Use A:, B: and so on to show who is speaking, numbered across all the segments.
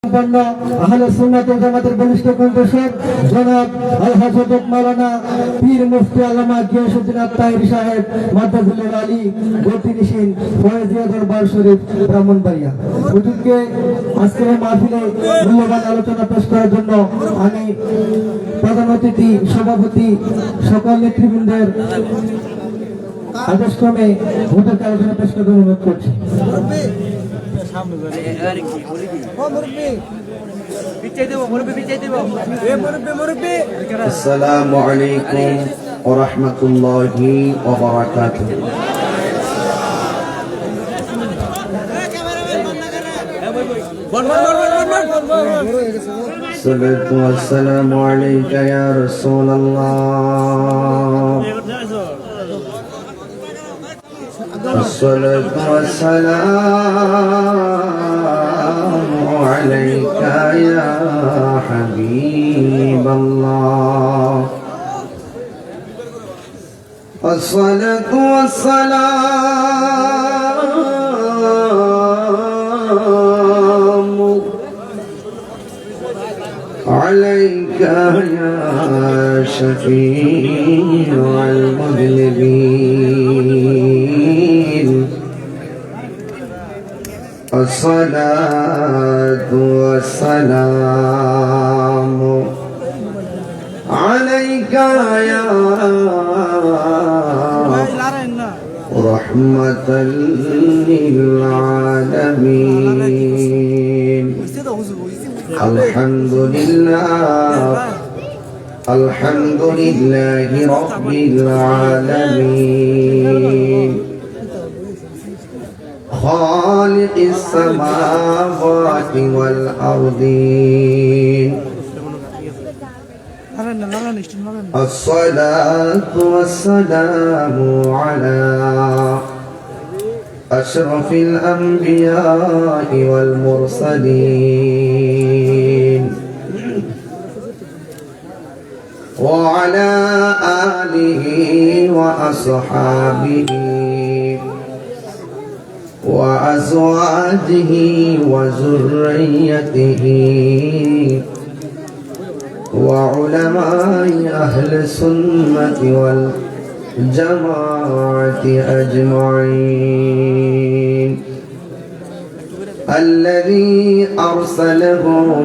A: আহলে সুন্নাত ওয়াল জামাতের বলিষ্ঠ কণ্ঠস্বর জনাব আল হযরত মাওলানা পীর মুফতি আল্লামা গিয়াসউদ্দিন আত-তাহেরি সাহেব মাদ্দাজুল আলী গতিনিশীন ফয়েজিয়া দরবার শরীফ ব্রাহ্মণবাড়িয়া। হুজুরকে আজকের মাহফিলে মূল্যবান আলোচনা পেশ করার জন্য আমি প্রধান অতিথি সভাপতি সকল নেতৃবৃন্দের আদেশক্রমে হুজুরকে আলোচনা পেশ করার অনুরোধ করছি।
B: السلام عليكم ورحمة الله وبركاته. الصلاة والسلام عليك يا رسول الله. الصلاة والسلام عليك يا حبيب الله. الصلاة والسلام عليك يا شفيع المذنبين. الصلاة والسلام عليك يا رحمة للعالمين. الحمد لله الحمد لله رب العالمين خالق السماوات والأرضين. الصلاة والسلام على أشرف الأنبياء والمرسلين وعلى آله وأصحابه وأزواجه وذريته وعلماء أهل السنة والجماعة أجمعين الذي أرسله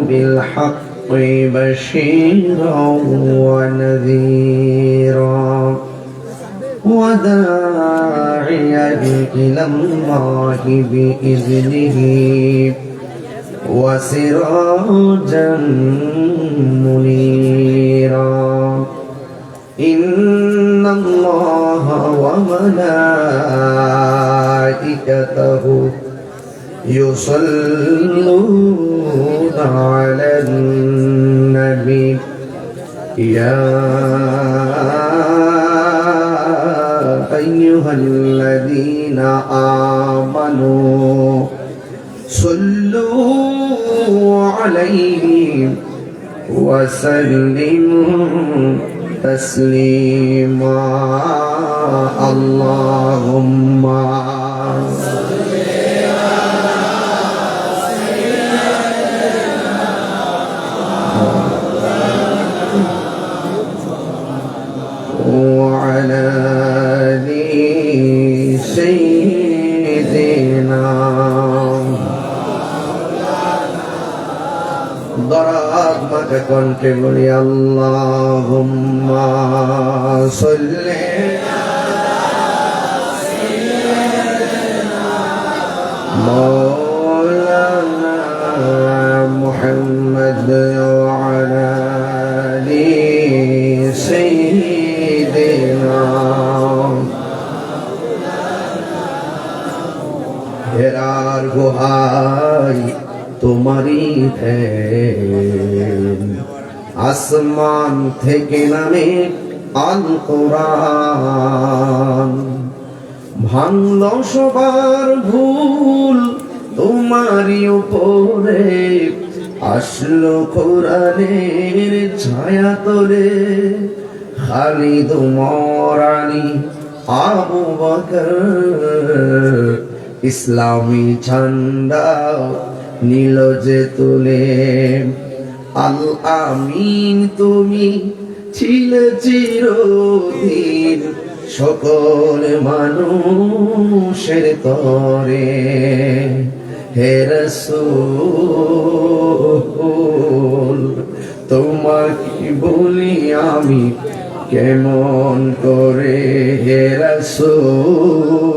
B: بالحق بشيرا ونذيرا وداعيا إلى الله بإذنه وسراجا منيرا. إن الله وملائكته يصلون على النبي يا أيها الذين آمنوا صلوا عليه وسلموا تسليما. اللهم وعلى آل سيدنا ضرب مكة كنت بلي اللهم صل مولانا محمد وعلى آل سيدنا হেরার গুহাই তোমারই ধ্যান আসমান থেকে নামে আল কোরআন ভাঙল সবার ভুল তোমারই উপরে আসলো কোরআনের ছায়া তোরে খালিদ উমর আলী আবু বকর ইসলামী ঝান্ডা নীল যে তুলে। আল আমিন তুমি ছিলে চিরদিন সকল মানুষের তরে। হে রাসূল তোমাকে বলি আমি কেমন করে। হে রাসূল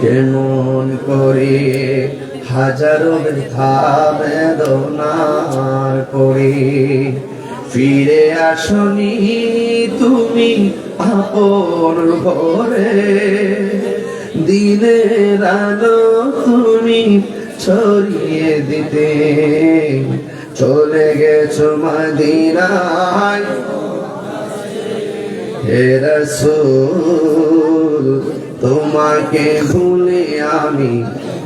B: কেমন করে হাজারো ব্যথা বেদনার পরে ফিরে আসনি তুমি আপন ঘরে। দিনের আলো তুমি ছড়িয়ে দিতে চলে গেছো মদিনায়। হে রাসূল তোমাকে ভুলে আমি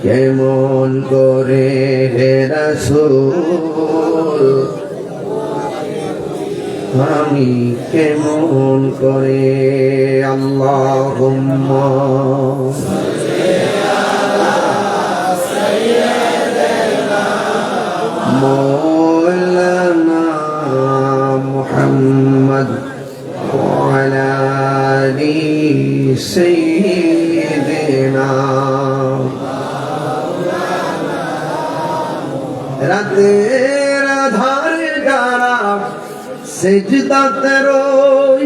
B: কেমন করে। হে রাসূল আমি কেমন করে। আল্লাহুম্মা মাওলানা মুহাম্মদ ওয়া আলা আলি সাইয়্যিদিনা। রাতের আধারে যারা সেজদাতে রই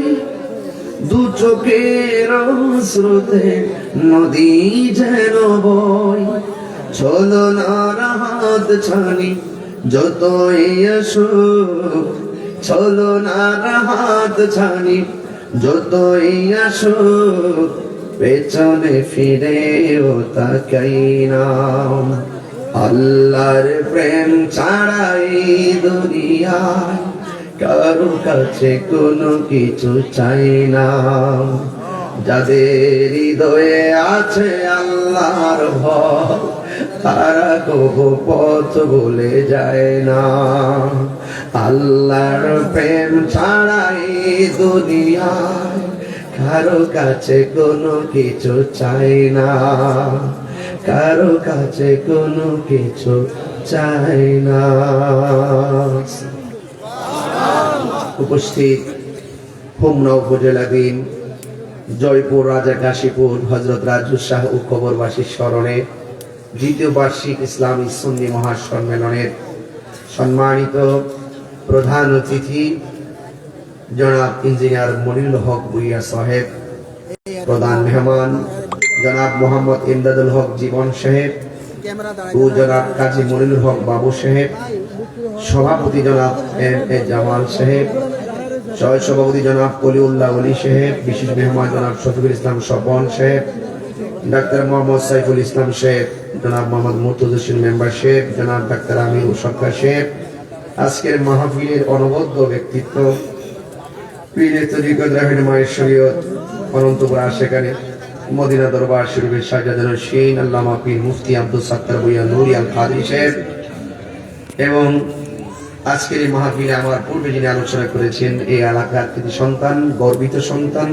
B: দু চোখের স্রোতে নদী যেন বই। চলো না হাত ছানি যতই আসুক, চলো না হাত ছানি যতই আসুক, পেছনে ফিরেও তাকাই না। আল্লাহর প্রেম ছাড়াই দুনিয়ায় কারো কাছে কোনো কিছু চাই না। যাদের হৃদয়ে আছে আল্লাহর ভয় তারা কবু পথ ভুলে যায় না। আল্লাহর প্রেম ছাড়াই দুনিয়ায় কারো কাছে কোনো কিছু চাই না, কারো কাছে কোনো কিছু চাই না। উপস্থিত হোমনা উপজেলাধীন জয়পুর রাজা কাশীপুর হযরত রাজু শাহ ও কবরবাসীর স্মরণে দ্বিতীয় বার্ষিক ইসলামী সুন্নি মহাসম্মেলনের সম্মানিত প্রধান অতিথি জনাব ইঞ্জিনিয়ার মনিরুল হক ভূঁইয়া সাহেব, প্রধান মেহমান জনাব মোহাম্মদ ইমদাদুল হক জীবন সাহেব ও জনাব কাজী মনিরুল হক বাবু সাহেব, সভাপতি জনাব এম এ জামাল সাহেব, সহ সভাপতি জনাব কলিউল্লাহ ওলি সাহেব, বিশেষ মেহমান জনাব শফিকুল ইসলাম স্বপন সাহেব, ডাক্তার মোহাম্মদ সাইফুল ইসলাম সাহেব, জনাব মোহাম্মদ মুর্তজা মেম্বার সাহেব, জনাব ডাক্তার আমির সরকার সাহেব, আজকের মাহফিলের অনবদ্য ব্যক্তিত্ব পীরে তরিকত রাহের মায়ের শরীয়ত অনন্তপুর আশেখানে মদিনা দরবার শরীফের শাহজালাল নরসিন আল্লামা পীর মুফতি আব্দুল সাত্তার ভূঁইয়া নুরি আল কাদরি সাহেব এবং আজকের এই মাহফিলে আমার পূর্বে যিনি আলোচনা করেছেন এই এলাকার কৃতি সন্তান, গর্বিত সন্তান,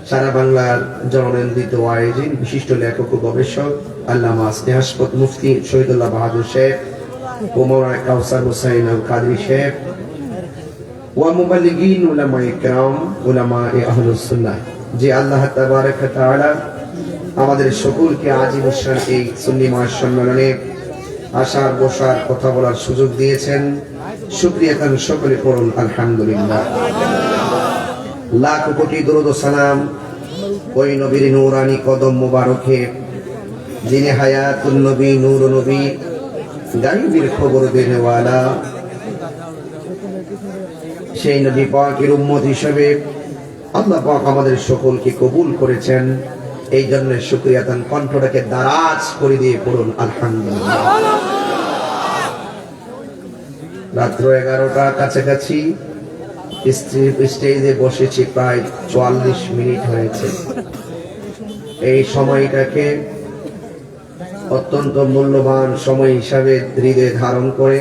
B: সারা বাংলার জননন্দিত ওয়াইজিন, বিশিষ্ট লেখক ও গবেষক আল্লামা স্নেহাসপদ মুফতি শহীদুল্লাহ বাহাদুর সাহেব ও মাওলানা কাউসার হুসাইন আল কাদরি সাহেব ওয়া মুবাল্লিগিন উলামায়ে কেরাম, উলামায়ে আহলুস সুন্নাহ, যে আল্লাহ তাবারক ওয়া তাআলা আমাদের সকলকে আজীবন এই সুন্নি মহাসম্মেলনে আসার বসার কথা বলার সুযোগ দিয়েছেন। শুকরিয়া খান সকলে পড়ুন আলহামদুলিল্লাহ। লাখ কোটি দরুদ ও সালাম ওই নবীর নূরানি কদম মোবারকে যিনি হায়াতুন নবী, নূর নবী, গায়বের খবর দেনেওয়ালা, সেই নবী পাকের উম্মত হিসেবে আল্লাহ পাক আমাদের সকলকে কবুল করেছেন। এই জন্য শুকরিয়া তান কণ্ঠটাকে দারাজ করে দিয়ে পড়ুন আলহামদুলিল্লাহ। রাত্র 11টা কাছাকাছি স্টেজে বসেছি, প্রায় 44 মিনিট হয়েছে। এই সময়টাকে অত্যন্ত মূল্যবান সময় হিসাবে হৃদয়ে ধারণ করে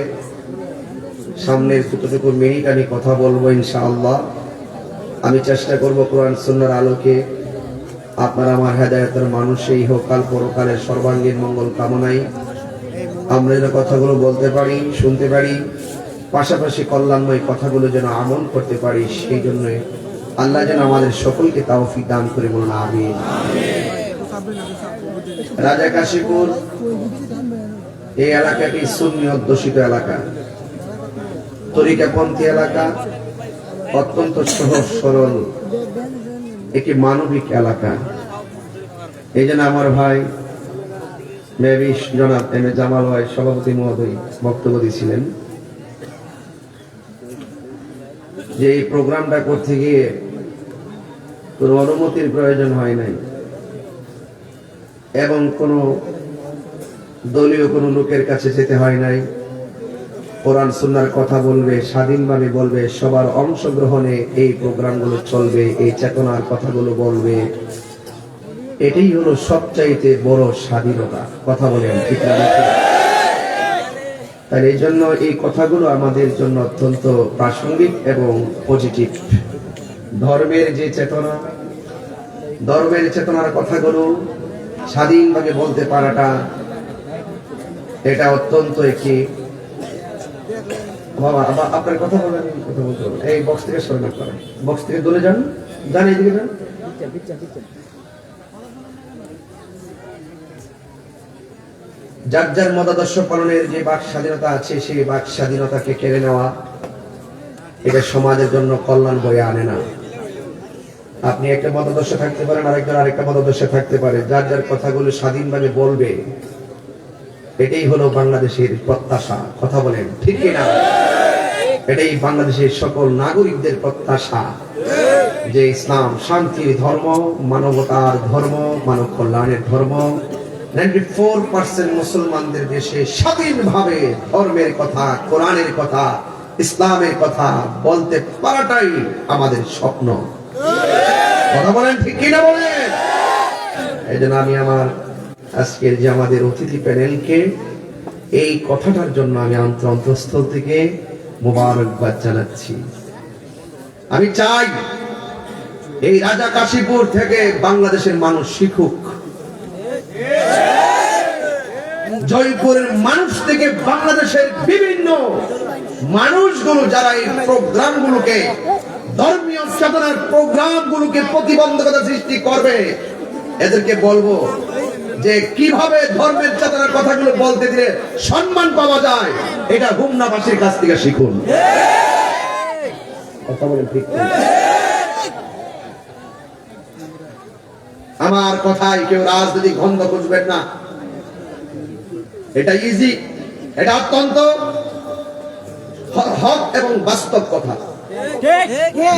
B: সামনের যতটুকু মিনিট আমি কথা বলবো ইনশাআল্লাহ আমি চেষ্টা করব কোরআন সুন্নাহর আলোকে আপনার আমার হেদায়েতের মানুষ এই হোকাল পরকালের সর্বাঙ্গীন মঙ্গল কামনায় আমরা যেন কথাগুলো বলতে পারি, শুনতে পারি, পাশাপাশি কল্যাণময় কথাগুলো যেন আমল করতে পারি, সেই জন্য আল্লাহ যেন আমাদের সকলকে তৌফিক দান করে, বলুন আমিন। রাজা কাশীপুর এই এলাকাটি সুন্নি অধ্যুষিত এলাকা, তরিকাপন্থী এলাকা, অত্যন্ত সহজ সরল একটি মানবিক এলাকা। এই জন্য আমার ভাই মেবিশ জনাব এম এ জামাল ভাই সভাপতি মহোদয় বক্তব্য দিয়েছিলেন যে এই প্রোগ্রামটা করতে গিয়ে কোনো অনুমতির প্রয়োজন হয় নাই এবং কোনো দলীয় কোনো লোকের কাছে যেতে হয় নাই। কোরআন সুন্নাহর কথা বলবে, স্বাধীনভাবে বলবে, সবার অংশগ্রহণে এই প্রোগ্রামগুলো চলবে, এই চেতনার কথাগুলো বলবে। এটাই হলো সবচাইতে বড় স্বাধীনতা। কথা বলেন ঠিক না? তাই এই জন্য এই কথাগুলো আমাদের জন্য অত্যন্ত প্রাসঙ্গিক এবং পজিটিভ। ধর্মের যে চেতনা, ধর্মের চেতনার কথাগুলো স্বাধীনভাবে বলতে পারাটা, এটা অত্যন্ত একটি বাবা আপনার কথা বলেন, কথা বলতে হবে। এই বক্স থেকে সরে না করেন, বক্স থেকে দূরে যান, যান এইদিকে যান। যার যার মতাদর্শ পালনের যে বাক স্বাধীনতা আছে, সেই বাক স্বাধীনতাকে কেড়ে নেওয়া, এটা সমাজের জন্য কল্যাণ বয়ে আনে না। আপনি একটা মতাদর্শ থাকতে পারেন, আরেকজন আরেকটা মতাদর্শ থাকতে পারে, যার যার কথাগুলো স্বাধীনভাবে বলবে, এটাই হলো বাংলাদেশের প্রত্যাশা। কথা বলেন ঠিক কিনা? এটাই বাংলাদেশের সকল নাগরিকদের প্রত্যাশা যে ইসলাম শান্তির ধর্ম, মানবতার ধর্ম, মানব কল্যাণের ধর্ম। 94% মুসলমানদের দেশে স্বাধীনভাবে ধর্মের কথা, কোরআনের কথা, ইসলামের কথা বলতে পারাটাই আমাদের স্বপ্ন। কথা বলেন ঠিক কিনা বলেন? এই জন্য আমি আমার আজকের যে আমাদের অতিথি প্যানেলকে এই কথাটার জন্য আমি অন্তঃস্থল থেকে মোবারকবাদ জানাচ্ছি। আমি চাই এই রাজা কাশীপুর থেকে বাংলাদেশের মানুষ শিখুক, জয়পুরের মানুষ থেকে বাংলাদেশের বিভিন্ন মানুষগুলো যারা এই প্রোগ্রামগুলোকে, ধর্মীয় চেতনার প্রোগ্রামগুলোকে প্রতিবন্ধকতা সৃষ্টি করবে, এদেরকে বলবো যে কিভাবে ধর্মের চেতনার কথাগুলো বলতে দিলে সম্মান পাওয়া যায়, এটা হুমনাবাসীর কাছ থেকে শিখুন। কথা বলেন ঠিক? আমার কথায় কেউ রাজনৈতিক গন্ধ খুঁজবেন না, এটা ইজি, এটা অত্যন্ত হক এবং বাস্তব কথা।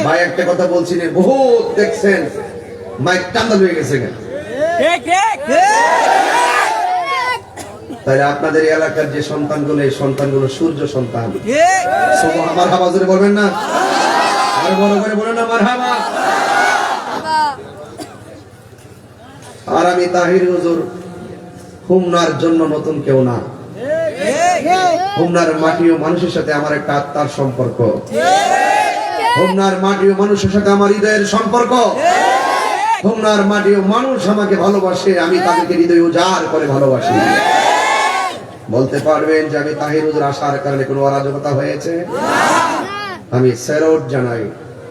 B: ভাই একটা কথা বলছিলেন, বহুত দেখছেন মাইক টান্দা হয়ে গেছে কেন? তাহলে আপনাদের এলাকার যে সন্তানগুলো, এই সন্তানগুলো সূর্য সন্তান। আমার হাবা জোরে বলবেন না, আর বড় করে বলেন আমার হাবা। আর আমি তাহির হুজুর হুমনার জন্য নতুন কেউ না। হুমনার মাটি ও মানুষের সাথে আমার একটা আত্মার সম্পর্ক, হুমনার মাটি ও মানুষের সাথে আমার হৃদয়ের সম্পর্ক। হুমনার মাটি ও মানুষ আমাকে ভালোবাসে, আমি তাদেরকে হৃদয় উজাড় করে ভালোবাসি। বলতে পারবেন যে আমি তাহির হুজুর আসার কারণে কোনো অরাজকতা হয়েছে? আমি স্যালুট জানাই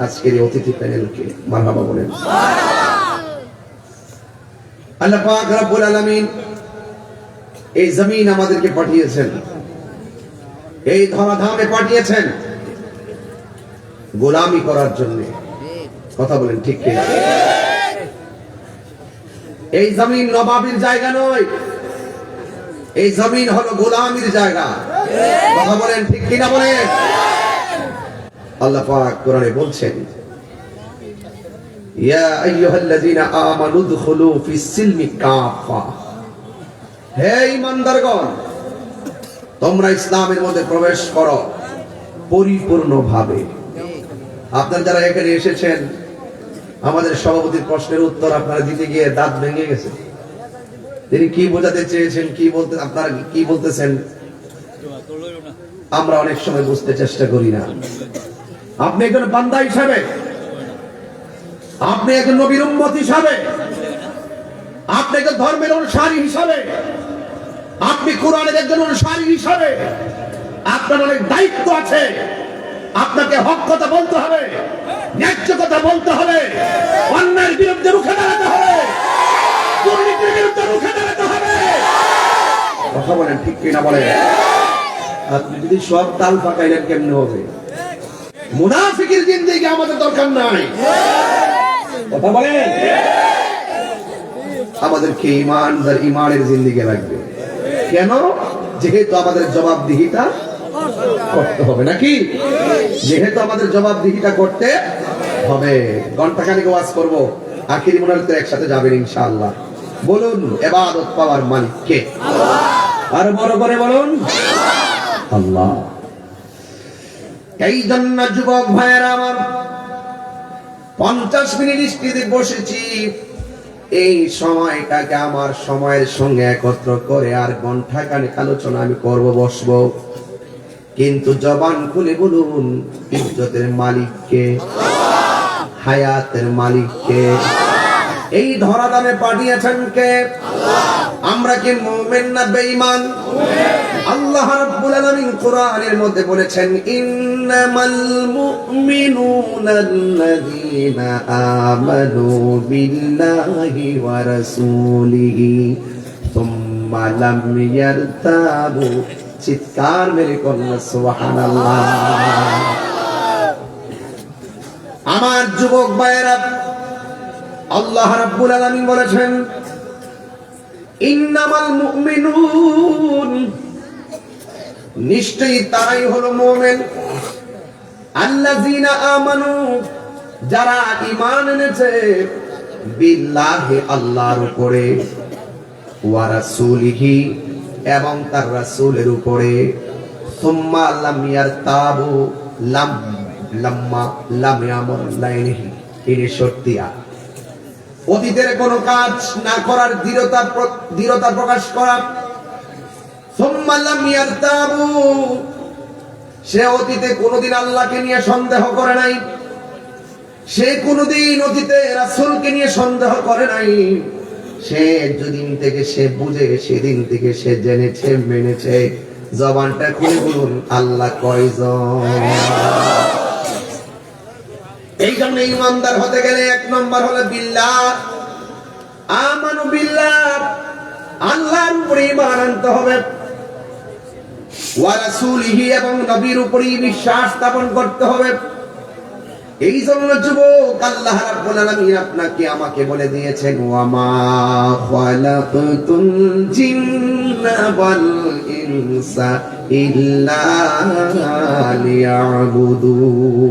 B: আজকের এই অতিথি প্যানেলকে। মারহাবা বলেন। আল্লাহ পাক রব্বুল আলামিন এই জমিন আমাদেরকে পাঠিয়েছেন, এই ধরাধামে পাঠিয়েছেন গোলামি করার জন্য। কথা বলেন ঠিক কিনা? এই জমিন নবাবের জায়গা নয়, এই জমিন হলো গোলামির জায়গা। কথা বলেন ঠিক কিনা বলেন? আল্লাহ পাক কোরআনে বলছেন, ইয়া আইয়ুহাল্লাযীনা আমানু দুখুলু ফিস সিলমি কাফা। হে ঈমানদারগণ, তোমরা ইসলামের মধ্যে প্রবেশ করো পরিপূর্ণভাবে। আপনারা যারা এখানে এসেছেন, আমাদের সভাপতির প্রশ্নের উত্তর আপনারা দিতে গিয়ে দাঁত ভেঙে গেছে। তিনি কি বোঝাতে চেয়েছেন, কি বলতে, আপনারা কি বলতেছেন, আমরা অনেক সময় বুঝতে চেষ্টা করি না। আপনি একজন বান্দা হিসাবে, আপনি একজন নবীর উম্মত হিসাবে আপনি একজন ধর্মের অনুসারী হিসাবে, আপনি কোরআনের একজন অনুসারী হিসাবে আপনার অনেক দায়িত্ব আছে। আপনাকে হক কথা বলতে হবে, ন্যায্য কথা বলতে হবে, অন্যায়ের বিরুদ্ধে রুখে দাঁড়াতে হবে, দুর্নীতির বিরুদ্ধে রুখে দাঁড়াতে হবে। কথা বলেন ঠিক কিনা বলেন? আপনি যদি সব তাল পাকাইলেন কেমনে হবে? মুনাফিকের জিন্দেগি আমাদের দরকার নাই। কথা বলেন, আমাদেরকে ইমানের জিন্দেগি লাগবে। কেন? যেহেতু আমাদের জবাবদিহিতা করতে হবে, নাকি? যেহেতু আমাদের জবাবদিহিতা করতে হবে। ঘন্টাখানিক ওয়াজ করব, আখিরি মোনাজাতে একসাথে যাবেন ইনশাআল্লাহ। বলুন, ইবাদত পাওয়ার মালিক কে? আর বড় করে বলুন, আল্লাহ। এই জন্য যুবক ভাইয়েরা আমার, 50 মিনিট স্টেজে বসেছি। এই সময়টাকে আমার সময়ের সঙ্গে একত্র করে আর ঘন্টাখানেক আলোচনা আমি করব, বসবো। কিন্তু জবান খুলে বলুন, ইজ্জতের মালিক কে? হায়াতের মালিক কে? এই ধরা দামে পাঠিয়েছেন কে? আমরা কি মুমিন না বেঈমান? আল্লাহ রাব্বুল আলামিন কোরআনের মধ্যে বলেছেন, ইন্নামাল মুমিনুনা আল্লাযীনা আমানু বিল্লাহি ওয়া রাসূলিহি সুম্মা লাম ইয়ারতাবু। চিৎকার মেরে করুন সুবহানাল্লাহ। আমার যুবক ভাইয়েরা, আল্লাহ রাব্বুল আলামিন বলেছেন, ইন্নামাল মুমিনুন, নিশ্চয়ই তারাই হলো মুমিন, আল্লাযীনা আমানু, যারা ঈমান এনেছে, বিল্লাহি, আল্লাহর উপরে, ওয়া রাসূলিহি, এবং তার রাসূলের উপরে, সুম্মা লাম ইয়ারতাবু, লাম ইয়ামুল্লাইহি, এর শর্তিয়া অতীতের কোন কাজ না করার দৃঢ়তা প্রকাশ করা। সুম্মা লাম ইয়ারতাবু, সে অতীতে কোনোদিন আল্লাহকে নিয়ে সন্দেহ করে নাই, সে কোনোদিন অতীতে রাসূলকে নিয়ে সন্দেহ করে নাই। সে যেদিন থেকে সে বুঝে, সেদিন থেকে সে জেনেছে, মেনেছে। জবানটা খুলে বলুন, আল্লাহ কয়জন? এই জন্য ইমানদার হতে গেলে 1 নম্বর হলো বিল্লাহ, আমানু বিল্লাহ, আল্লাহর উপরে ঈমান আনতে হবে, ওয়া রাসূলিহি, এবং নবীর উপরে বিশ্বাস স্থাপন করতে হবে। এই জন্য যুবক, আল্লাহ রাব্বুল আলামিন আপনাকে আমাকে বলে দিয়েছেন, ওয়া মা খালাকতুল জিন্না ওয়াল ইনসা ইল্লা লিয়াবুদুন।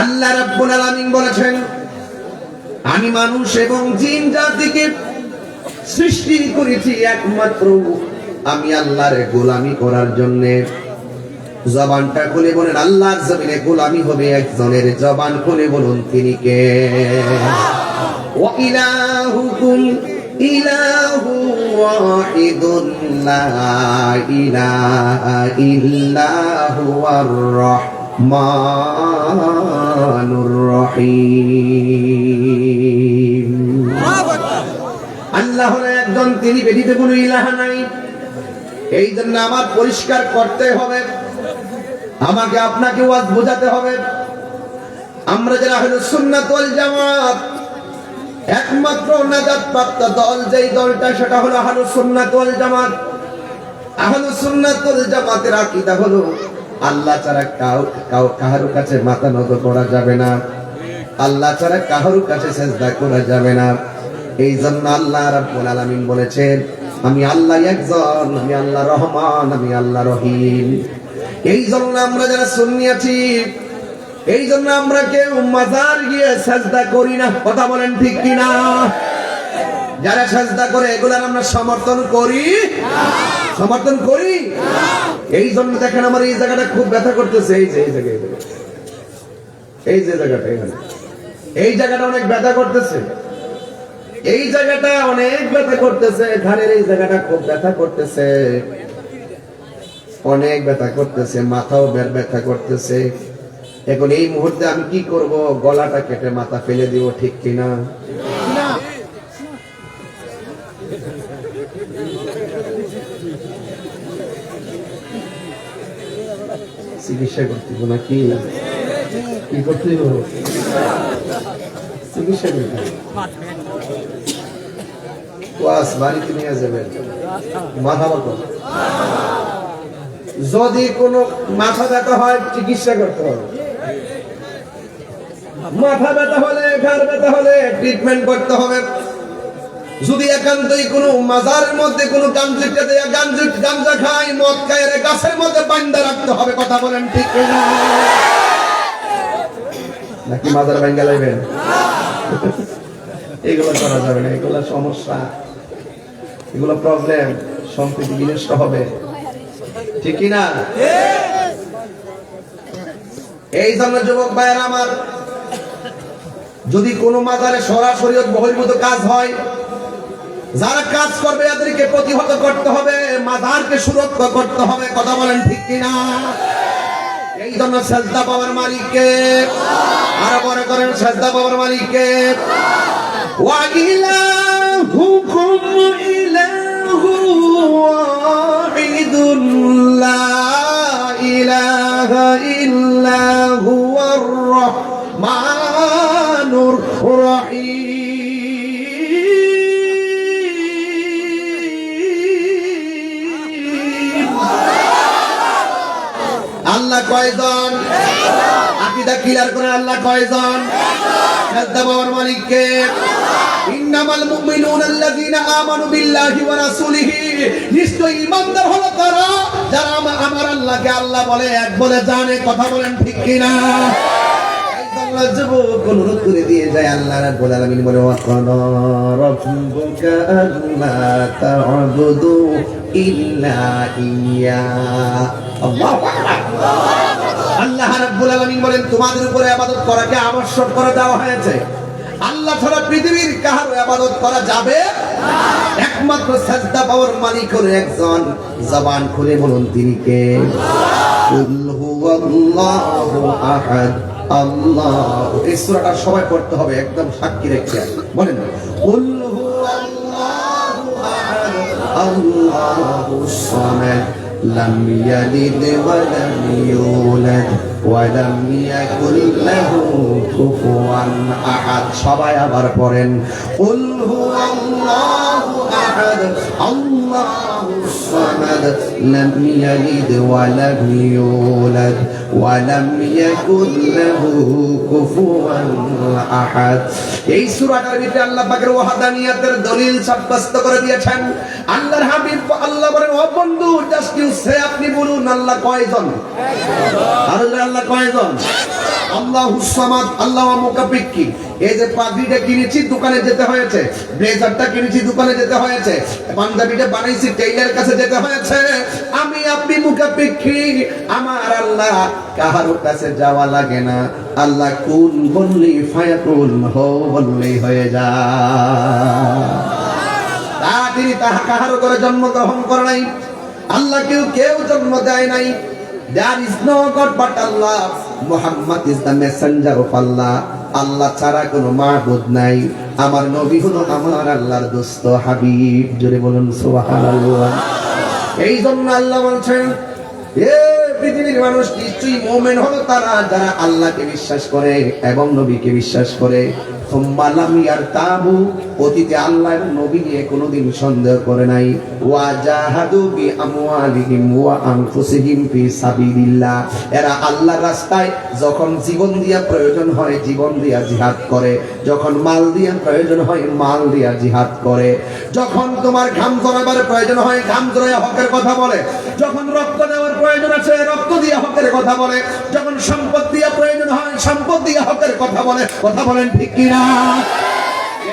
B: আল্লাহ রাব্বুল আলামিন বলেছেন, আমি মানুষ এবং জিন জাতিকে সৃষ্টি করেছি একমাত্র আমি আল্লাহর গোলামি করার জন্য। জবানটা খুলে বলেন, আল্লাহর জমিনে গোলামি হবে একজনের। জবান খুলে বলুন, তিনি কে? ওয়া ইলাহুকুম ইলাহু ওয়াহিদুন লা ইলাহা ইল্লা হুয়ার রহমানুর রহিম। আল্লাহ হলো একজন, তিনি ব্যতীত কোনো ইলাহ নাই। এই জন্য আমার পরিষ্কার করতে হবে, আমাকে আপনাকে ওয়াজ বোঝাতে হবে। আমরা যারা হলো সুন্নাত ওয়াল জামাত, একমাত্র নাজাত প্রাপ্ত দল যেই দলটা, সেটা হলো আহলুস সুন্নাত ওয়াল জামাত। আহলুস সুন্নাত ওয়াল জামাতের আকীদা হলো আল্লাহ ছাড়া কারো কাছে মাথা নত করা যাবে না, আল্লাহ ছাড়া কারো কাছে সিজদা করা যাবে না। এই জন্য আল্লাহ রাব্বুল আলামিন বলেছেন, আমি আল্লাহ একজন, আমি আল্লাহ রহমান, আমি আল্লাহ রহিম। এই জন্য আমরা যারা সুন্নি আছি, এই জন্য আমরা কেউ মাজার গিয়ে সাজদা করি না। কথা বলেন ঠিক কিনা? যারা সাজদা করে এগুলার আমরা সমর্থন করি, সমর্থন করি। এই জন্য দেখেন, আমার এই জায়গাটা খুব ব্যথা করতেছে। এই যে জায়গাটা, এখানে এই জায়গাটা অনেক ব্যথা করতেছে, এই জায়গাটা অনেক ব্যথা করতেছে, ঘাড়ের এই জায়গাটা খুব ব্যথা করতেছে, অনেক ব্যথা করতেছে, মাথাও ব্যথা করতেছে। এখন এই মুহূর্তে আমি কি করব? গলাটা কেটে মাথা ফেলে দিব, ঠিক কিনা? চিকিৎসা করতে হবে নাকি? কি করতে হবে? চিকিৎসা করতে হবে। ওয়াস বাড়িতে নিয়ে যাবেন, মাথা ব্যথা যদি কোনো মাথা ব্যথা হয় চিকিৎসা করতে হবে। মাথা ব্যথা হলে, ঘাড় ব্যথা হলে ট্রিটমেন্ট করতে হবে। যদি একান্তই কোনো মাজারের মধ্যে কোনো গাঞ্জিটা দেয়া গাঞ্জা খায়, মদ খায়, গাছের মধ্যে বান্ধা রাখতে হবে। কথা বলেন ঠিক না? নাকি মাজার ভাঙ্গা লাইবেন? এগুলো করা যাবে না, এগুলো সমস্যা, এগুলো প্রবলেম, সম্প্রীতি বিনষ্ট হবে, ঠিক কিনা? এই জন্য যুবক ভাইয়েরা আমার, যদি কোনো মাজারে সরাসরি বহির্ভূত কাজ হয়, যারা কাজ করবে এদেরকে প্রতিহত করতে হবে, মাজারকে সুরক্ষা করতে হবে। কথা বলেন ঠিক কিনা? এই জন্য সেজদা পাওয়ার মালিককে, আরো বড় করেন, সেজদা পাওয়ার মালিককে। ওয়া ইলাহুকুম ইলাহু ওয়াহিদুন লা ইলাহা ইল্লা হুয়ার রহমানুর রহিম। আল্লাহ কয়জন? আকীদা ক্লিয়ার করে, আল্লাহ কয়জন? সেজদা পাওয়ার মালিককে। ইন্নামাল মুমিনুনা আল্লাযীনা আমানু বিল্লাহি ওয়া রাসূলিহি, নিশ্চয়ই ঈমানদার হলো তারা যারা আমার আল্লাহকে আল্লাহ বলে, এক বলে জানে। কথা বলেন ঠিক কিনা? আল্লাহ যুবক অনুরোধ করে দিয়ে যায়, আল্লাহ রাব্বুল আলামিন বলে, ওয়া কানা রাব্বুকা আল্লা তা'বুদু ইল্লা ইয়্যা। আল্লাহু আকবার। আল্লাহ রাব্বুল আলামিন বলেন, তোমাদের উপরে ইবাদত করাকে আবশ্যক করে দেওয়া হয়েছে। আল্লাহ ছাড়া পৃথিবীর কারো ইবাদত করা যাবে না। একমাত্র সাজদা পাওয়ার মালিক হলো একজন। জবান খুলে বলুন তিনি কে? কুল হুয়াল্লাহু আহাদ আল্লাহ। এই সূরাটা সবাই পড়তে হবে, একদম সাক্ষী রেখে বলেন, কুল হুয়াল্লাহু আহাদ আল্লাহুস সামাদ লাম ইয়ালিদ ওয়া লাম ইউলাদ ওয়া লাম ইয়াকুল লাহু কুফুয়ান আহাদ। সবাই আবার পড়েন, কুল হুয়াল্লাহু আহাদ আল্লাহুস সামাদ লাম ইয়ালিদ ওয়া লাম ইউলাদ ওয়া লাম ইয়াকুল লাহু কুফুয়ান আহাদ। এই সূরাটার ভিতরে আল্লাহ পাকের ওয়াহদানিয়তের দলিল সাব্যস্ত করে দিয়েছেন। আল্লাহর হাবিব আল্লাহ বলেন, ও বন্ধু, জাস্ট ইউ সে, আপনি বলুন আল্লাহ কয়জন? আর আল্লাহ কয়জন? আল্লাহুস সামাদ। আল্লাহ মুকাফিকি। এই যে পাগড়িটা কিনেছি দোকানে যেতে হয়েছে, ব্লেজারটা কিনেছি দোকানে যেতে হয়েছে, পাঞ্জাবিটা বানাইছি টেইলারের কাছে যেতে হয়েছে। আমি আপনি মুকাফিকি। আমার আল্লাহ কাহারো কাছে যাওয়া লাগে না। আল্লাহ কুন বললেই ফায়াকুন, হো বললেই হয়ে যায়। তিনি তাহা কাহারো করে জন্মগ্রহণ করে নাই। আল্লাহ কেউ জন্ম দেয় নাই। There is no God but Allah. Muhammad is the messenger of Allah. আল্লাহ ছাড়া কোনো মাবুদ নাই। আমার নবী হলো আমার আল্লাহর দোস্ত হাবিব। জোরে বলুন সুবহানাল্লাহ। এই জন্য আল্লাহ বলছেন, এ পৃথিবীর মানুষ, নিশ্চয়ই মুমিন হলো তারা যারা আল্লাহকে বিশ্বাস করে এবং নবীকে বিশ্বাস করে। সুম্মা লাম ইয়ারতাবু, অতীতে আল্লাহ এবং নবী নিয়ে কোনোদিন সন্দেহ করে নাই। ওয়া জাহাদু বি আমওয়ালিহিম ওয়া আনফুসিহিম ফি সাবিলিল্লাহ, এরা আল্লাহর রাস্তায় যখন জীবন দিয়া প্রয়োজন হয় জীবন দিয়া জিহাদ করে, যখন মাল দিয়া প্রয়োজন হয় মাল দিয়া জিহাদ করে, যখন তোমার ঘাম ঝরাবার প্রয়োজন হয় ঘাম ঝরায় হকের কথা বলে, যখন রক্ত দেওয়ার প্রয়োজন আছে রক্ত দিয়া হকের কথা বলে, যখন সম্পদ দিয়া প্রয়োজন হয় সম্পদ দিয়া হকের কথা বলে। কথা বলেন ঠিক কিনা?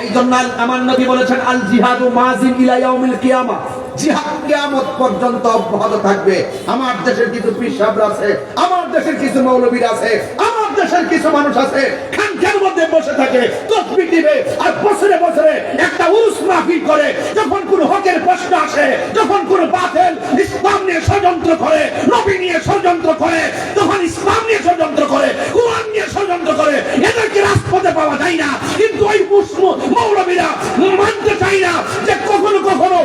B: এই জন্য আমার নবী বলেছেন, আল জিহাদু মাযিন ইলা ইয়াউমিল কিয়ামা, জিহাদ কিয়ামত পর্যন্ত অব্যাহত থাকবে। আমার দেশের কিছু পীর আছে, আমার দেশের কিছু মৌলবী আছে, আমার দেশের কিছু মানুষ আছে খানকার মধ্যে বসে থাকে, তাসবিহ দিবে আর বছরে বছরে একটা উরুস মাহফিল করে। যখন কোন হকের প্রশ্ন আসে, যখন কোন বাতিল ইসলাম নিয়ে ষড়যন্ত্র করে, নবী নিয়ে ষড়যন্ত্র করে, তখন ইসলাম নিয়ে ষড়যন্ত্র করে, কোন মানতে চাই না যে কখনো কখনো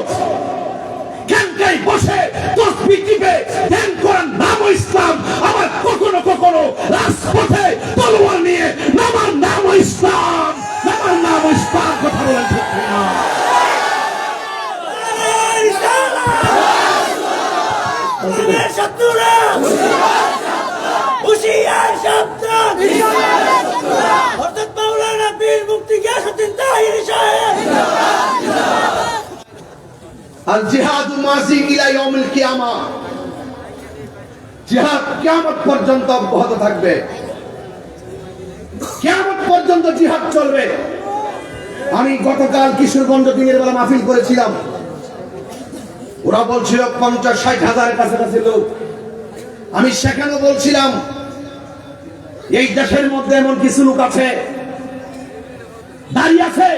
B: ক্যান্টাই বসে তসবিহ টিপে ধ্যান করার নাম ইসলাম, আবার কখনো কখনো রাজপথে তলোয়ার নিয়ে নামার নাম ইসলাম, নামার নাম ইসলাম। কথা বলেন ঠিক না? আল জিহাদু মাযি ইলা ইয়াউমিল কিয়ামা, জিহাদ কিয়ামত পর্যন্ত অব্যাহত থাকবে, কিয়ামত পর্যন্ত জিহাদ চলবে। আমি গতকাল কিশোরগঞ্জ দিনের বেলা মাহফিল করেছিলাম, ওরা বলছিল 50-60 হাজারের কাছাকাছি লোক। আমি সেখানেও বলছিলাম এই দেশের মধ্যে এমন কিছু লোক আছে, দাড়ি আছে,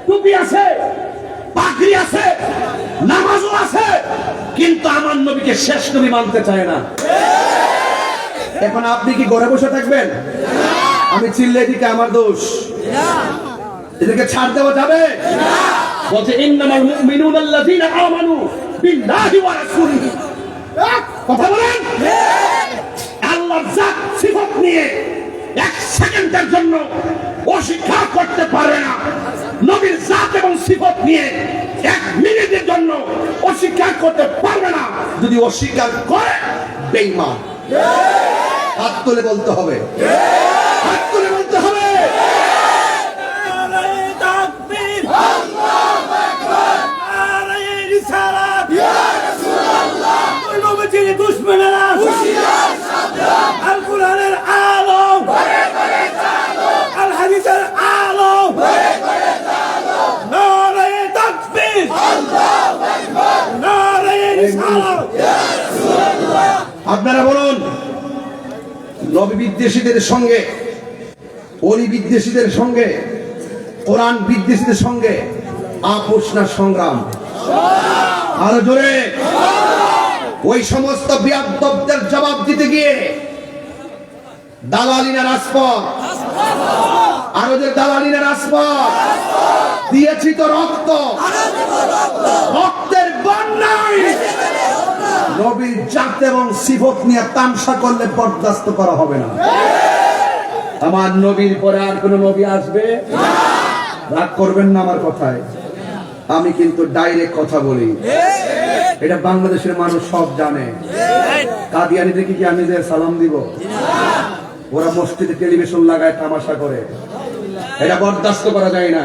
B: টুপি আছে, পাগড়ি আছে, নামাজও আছে, কিন্তু আমার নবীকে শেষ নবী মানতে চায় না। এখন আপনি কি ঘরে বসে থাকবেন? আমি চিল্লে দিকে আমার দোষ, এদেরকে ছাড় দেওয়া যাবে? বলছে ইন্নামাল মুমিনুনা আল্লাযীনা আমানু বিল্লাহি ওয়া রাসূলিহি। কথা বলেন। আল্লাহর জাত সিফাত নিয়ে এক সেকেন্ডের জন্য অস্বীকার করতে পারে না। নবীর জাত এবং সিফাত নিয়ে এক মিনিটের জন্য অস্বীকার করতে পারবে না। যদি অস্বীকার করে বেঈমান। হাত তুলে বলতে হবে, হাত তুলে বলতে হবে। আপনারা বলুন, নবী বিদ্বেষীদের সঙ্গে, অলি বিদ্বেষীদের সঙ্গে, কোরআন বিদ্বেষীদের সঙ্গে আপোষ না সংগ্রাম? আরো জোরে। ওই সমস্ত বিয়াদবদের জবাব দিতে গিয়ে দালালিনা রাজপথ, আরো যে দালালিনা রাজপথ দিয়েছি তো রক্ত, রক্তের বন্যায় নবীর জাত এবং সিফত নিয়ে তামসা করলে বরদাস্ত করা হবে না। আমার নবীর পরে আর কোন নবী আসবে? রাগ করবেন না আমার কথায়, আমি কিন্তু ডাইরেক্ট কথা বলি। এটা বাংলাদেশের মানুষ সব জানে। কাদিয়ানি দেখি কি আমি যে সালাম দিব? ওরা মসজিদে টেলিভিশন লাগায় তামাশা করে, এটা বরদাস্ত করা যায় না।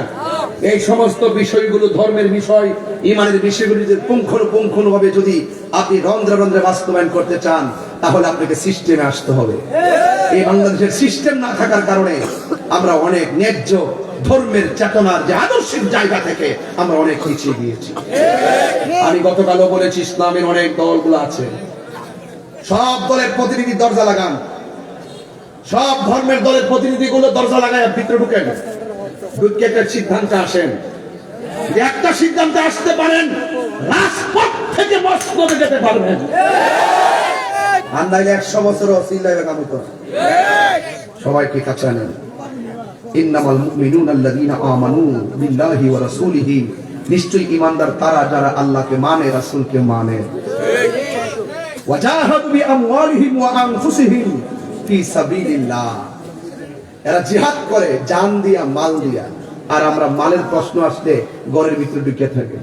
B: এই সমস্ত বিষয়গুলো, ধর্মের বিষয়, ইমানের বিষয়গুলো পুঙ্খানুপুঙ্খানুভাবে যদি আপনি রন্ধ্রে রন্ধ্রে বাস্তবায়ন করতে চান, তাহলে আপনাকে সিস্টেমে আসতে হবে। এই বাংলাদেশের সিস্টেম না থাকার কারণে আমরা অনেক ন্যায্য ধর্মের চেতনার যে আদর্শিক জায়গা থেকে আমরা অনেক পিছিয়ে গিয়েছি। আমি গতকালও বলেছি, ইসলামের অনেক দলগুলো আছে, সব দলের প্রতিনিধি দরজা লাগান, সব ধর্মের দলের প্রতিনিধিগুলো দরজা লাগায় ভিতরে ঢুকেন, ঢুকে একটা সিদ্ধান্তে আসেন। একটা সিদ্ধান্তে আসতে পারেন, রাজপথ থেকে মসনদে যেতে পারবেন। আর নাইলে 100 বছর চিল্লাইবে কামু তো। সবাইকে কাছে আনেন। ইন্নামাল মুমিনুনা আল্লাযীনা আমানু বিল্লাহি ওয়া রাসূলিহি, নিশ্চয়ই ঈমানদার তারা যারা আল্লাহকে মানে, রাসূলকে মানে। ওয়া জাহাদু বিআমওয়ালিহিম ওয়া আনফুসিহিম ফি সাবিলিল্লাহ, এরা জিহাদ করে জান দিয়া, মাল দিয়া। আর আমরা মালের প্রশ্ন আসলে ঘরের ভিতরে ঢুকে থাকে,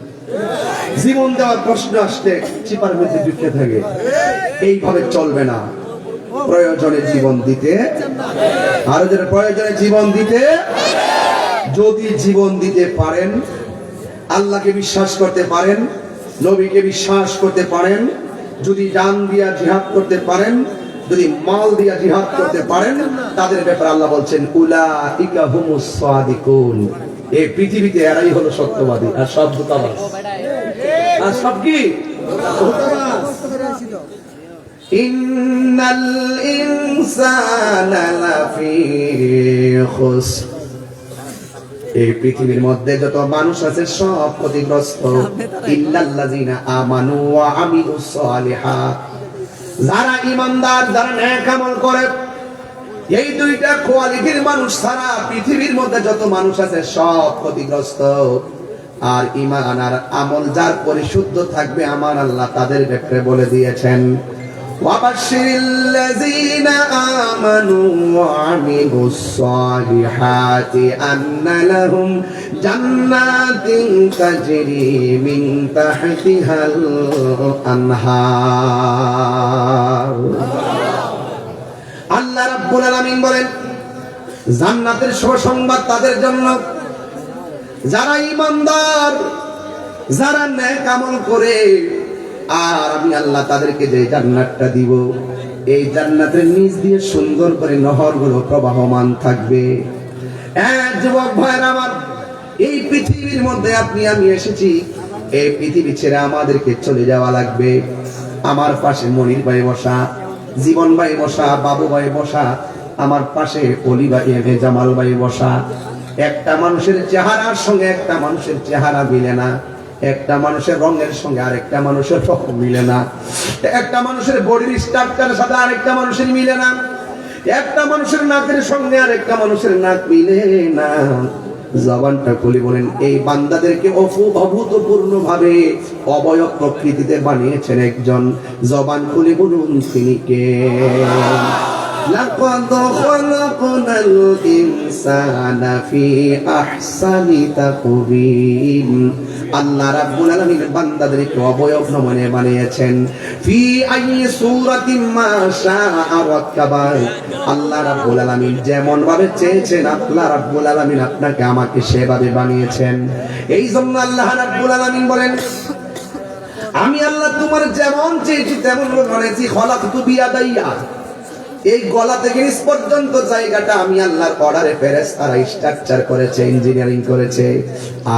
B: জীবন দেওয়ার প্রশ্ন আসলে চিপার মধ্যে ঢুকে থাকে। এইভাবে চলবে না। প্রয়োজনে জীবন দিতে, আর যারা প্রয়োজনে জীবন দিতে, যদি জীবন দিতে পারেন, আল্লাহকে বিশ্বাস করতে পারেন, নবীকে বিশ্বাস করতে পারেন, যদি জান দিয়া জিহাদ করতে পারেন, যদি মাল দিয়া জিহাদ করতে পারেন, তাদের ব্যাপারে আল্লাহ বলছেন উলাইকা হুমুস সাদিকুন। এই পৃথিবীতে এরাই হলো সত্যবাদী, আর সব ধোঁকাবাজ। আর সব কি? ইন্নাল ইনসানা লাফি খুসর, এই পৃথিবীর মধ্যে যত মানুষ আছে সব ক্ষতিগ্রস্ত। ইল্লাল্লাযীনা আমানু ওয়া আমিলুস সালিহাত, যারা ঈমানদার, যারা নেক আমল করে, এই দুইটা কোয়ালিটির মানুষ ছাড়া পৃথিবীর মধ্যে যত মানুষ আছে সব ক্ষতিগ্রস্ত। আর ঈমান আর আমল যার পরিশুদ্ধ থাকবে আমার আল্লাহ তাদের ব্যাপারে বলে দিয়েছেন, ওয়াবাশশিরিল্লাযীনা আমানু ওয়া আমিলুস সালিহাতি আন্না লাহুম জান্নাতিন তাজরি মিন তাহতিহাল আনহার। আল্লাহ রাব্বুল আলামিন বলেন, জান্নাতের সুসংবাদ তাদের জন্য যারা ঈমানদার, যারা নেক আমল করে। আর আমি আল্লাহ তাদেরকে যে জান্নাতটা দিব, এই জান্নাতের নিচ দিয়ে সুন্দর করে নহরগুলো প্রবাহমান থাকবে। যুবক ভাইরা আমার, এই পৃথিবীর মধ্যে আপনি আমি এসেছি, এই পৃথিবী ছেড়ে আমাদেরকে চলে যাওয়া লাগবে। আমার পাশে মনির ভাই বসা, জীবন ভাই বসা, বাবু ভাই বসা, আমার পাশে অলি ভাই, জামাল ভাই বসা। একটা মানুষের চেহারার সঙ্গে একটা মানুষের চেহারা মিলে না, একটা মানুষের রঙের সঙ্গে আরেকটা মানুষের রং মিলে না, একটা মানুষের বডির স্ট্রাকচারের সাথে আরেকটা মানুষের মিলে না, একটা মানুষের নাকের সঙ্গে আরেকটা মানুষের নাক মিলে না। জবানটা খুলে বলেন, এই বান্দাদেরকে অভূতপূর্ণ ভাবে অবয়ব প্রকৃতিতে বানিয়েছেন একজন। জবান খুলে বলুন তিনি কে? লাকাদ খালাকনাল ইনসানা ফি আহসানি তাকওয়িম। আল্লাহ রাব্বুল আলামিন বান্দাদেরকে অবয়ব নমুনে বানিয়েছেন। ফি আইয়ি সূরাতিন মা শাআ রাক্কাবা। আল্লাহ রাব্বুল আলামিন যেমন ভাবে চেয়েছেন, আল্লাহ রাব্বুল আলামিন আপনাকে আমাকে সেভাবে বানিয়েছেন। এই জন্য আল্লাহ রাব্বুল আলামিন বলেন, আমি আল্লাহ তোমার যেমন চেয়েছি তেমন বানিয়েছি। খলাকতু বিয়াদাইয়া। এই গলা থেকে নিচ পর্যন্ত জায়গাটা আমি আল্লাহর অর্ডারে ফেরেশতারা স্ট্রাকচার করেছে, ইঞ্জিনিয়ারিং করেছে।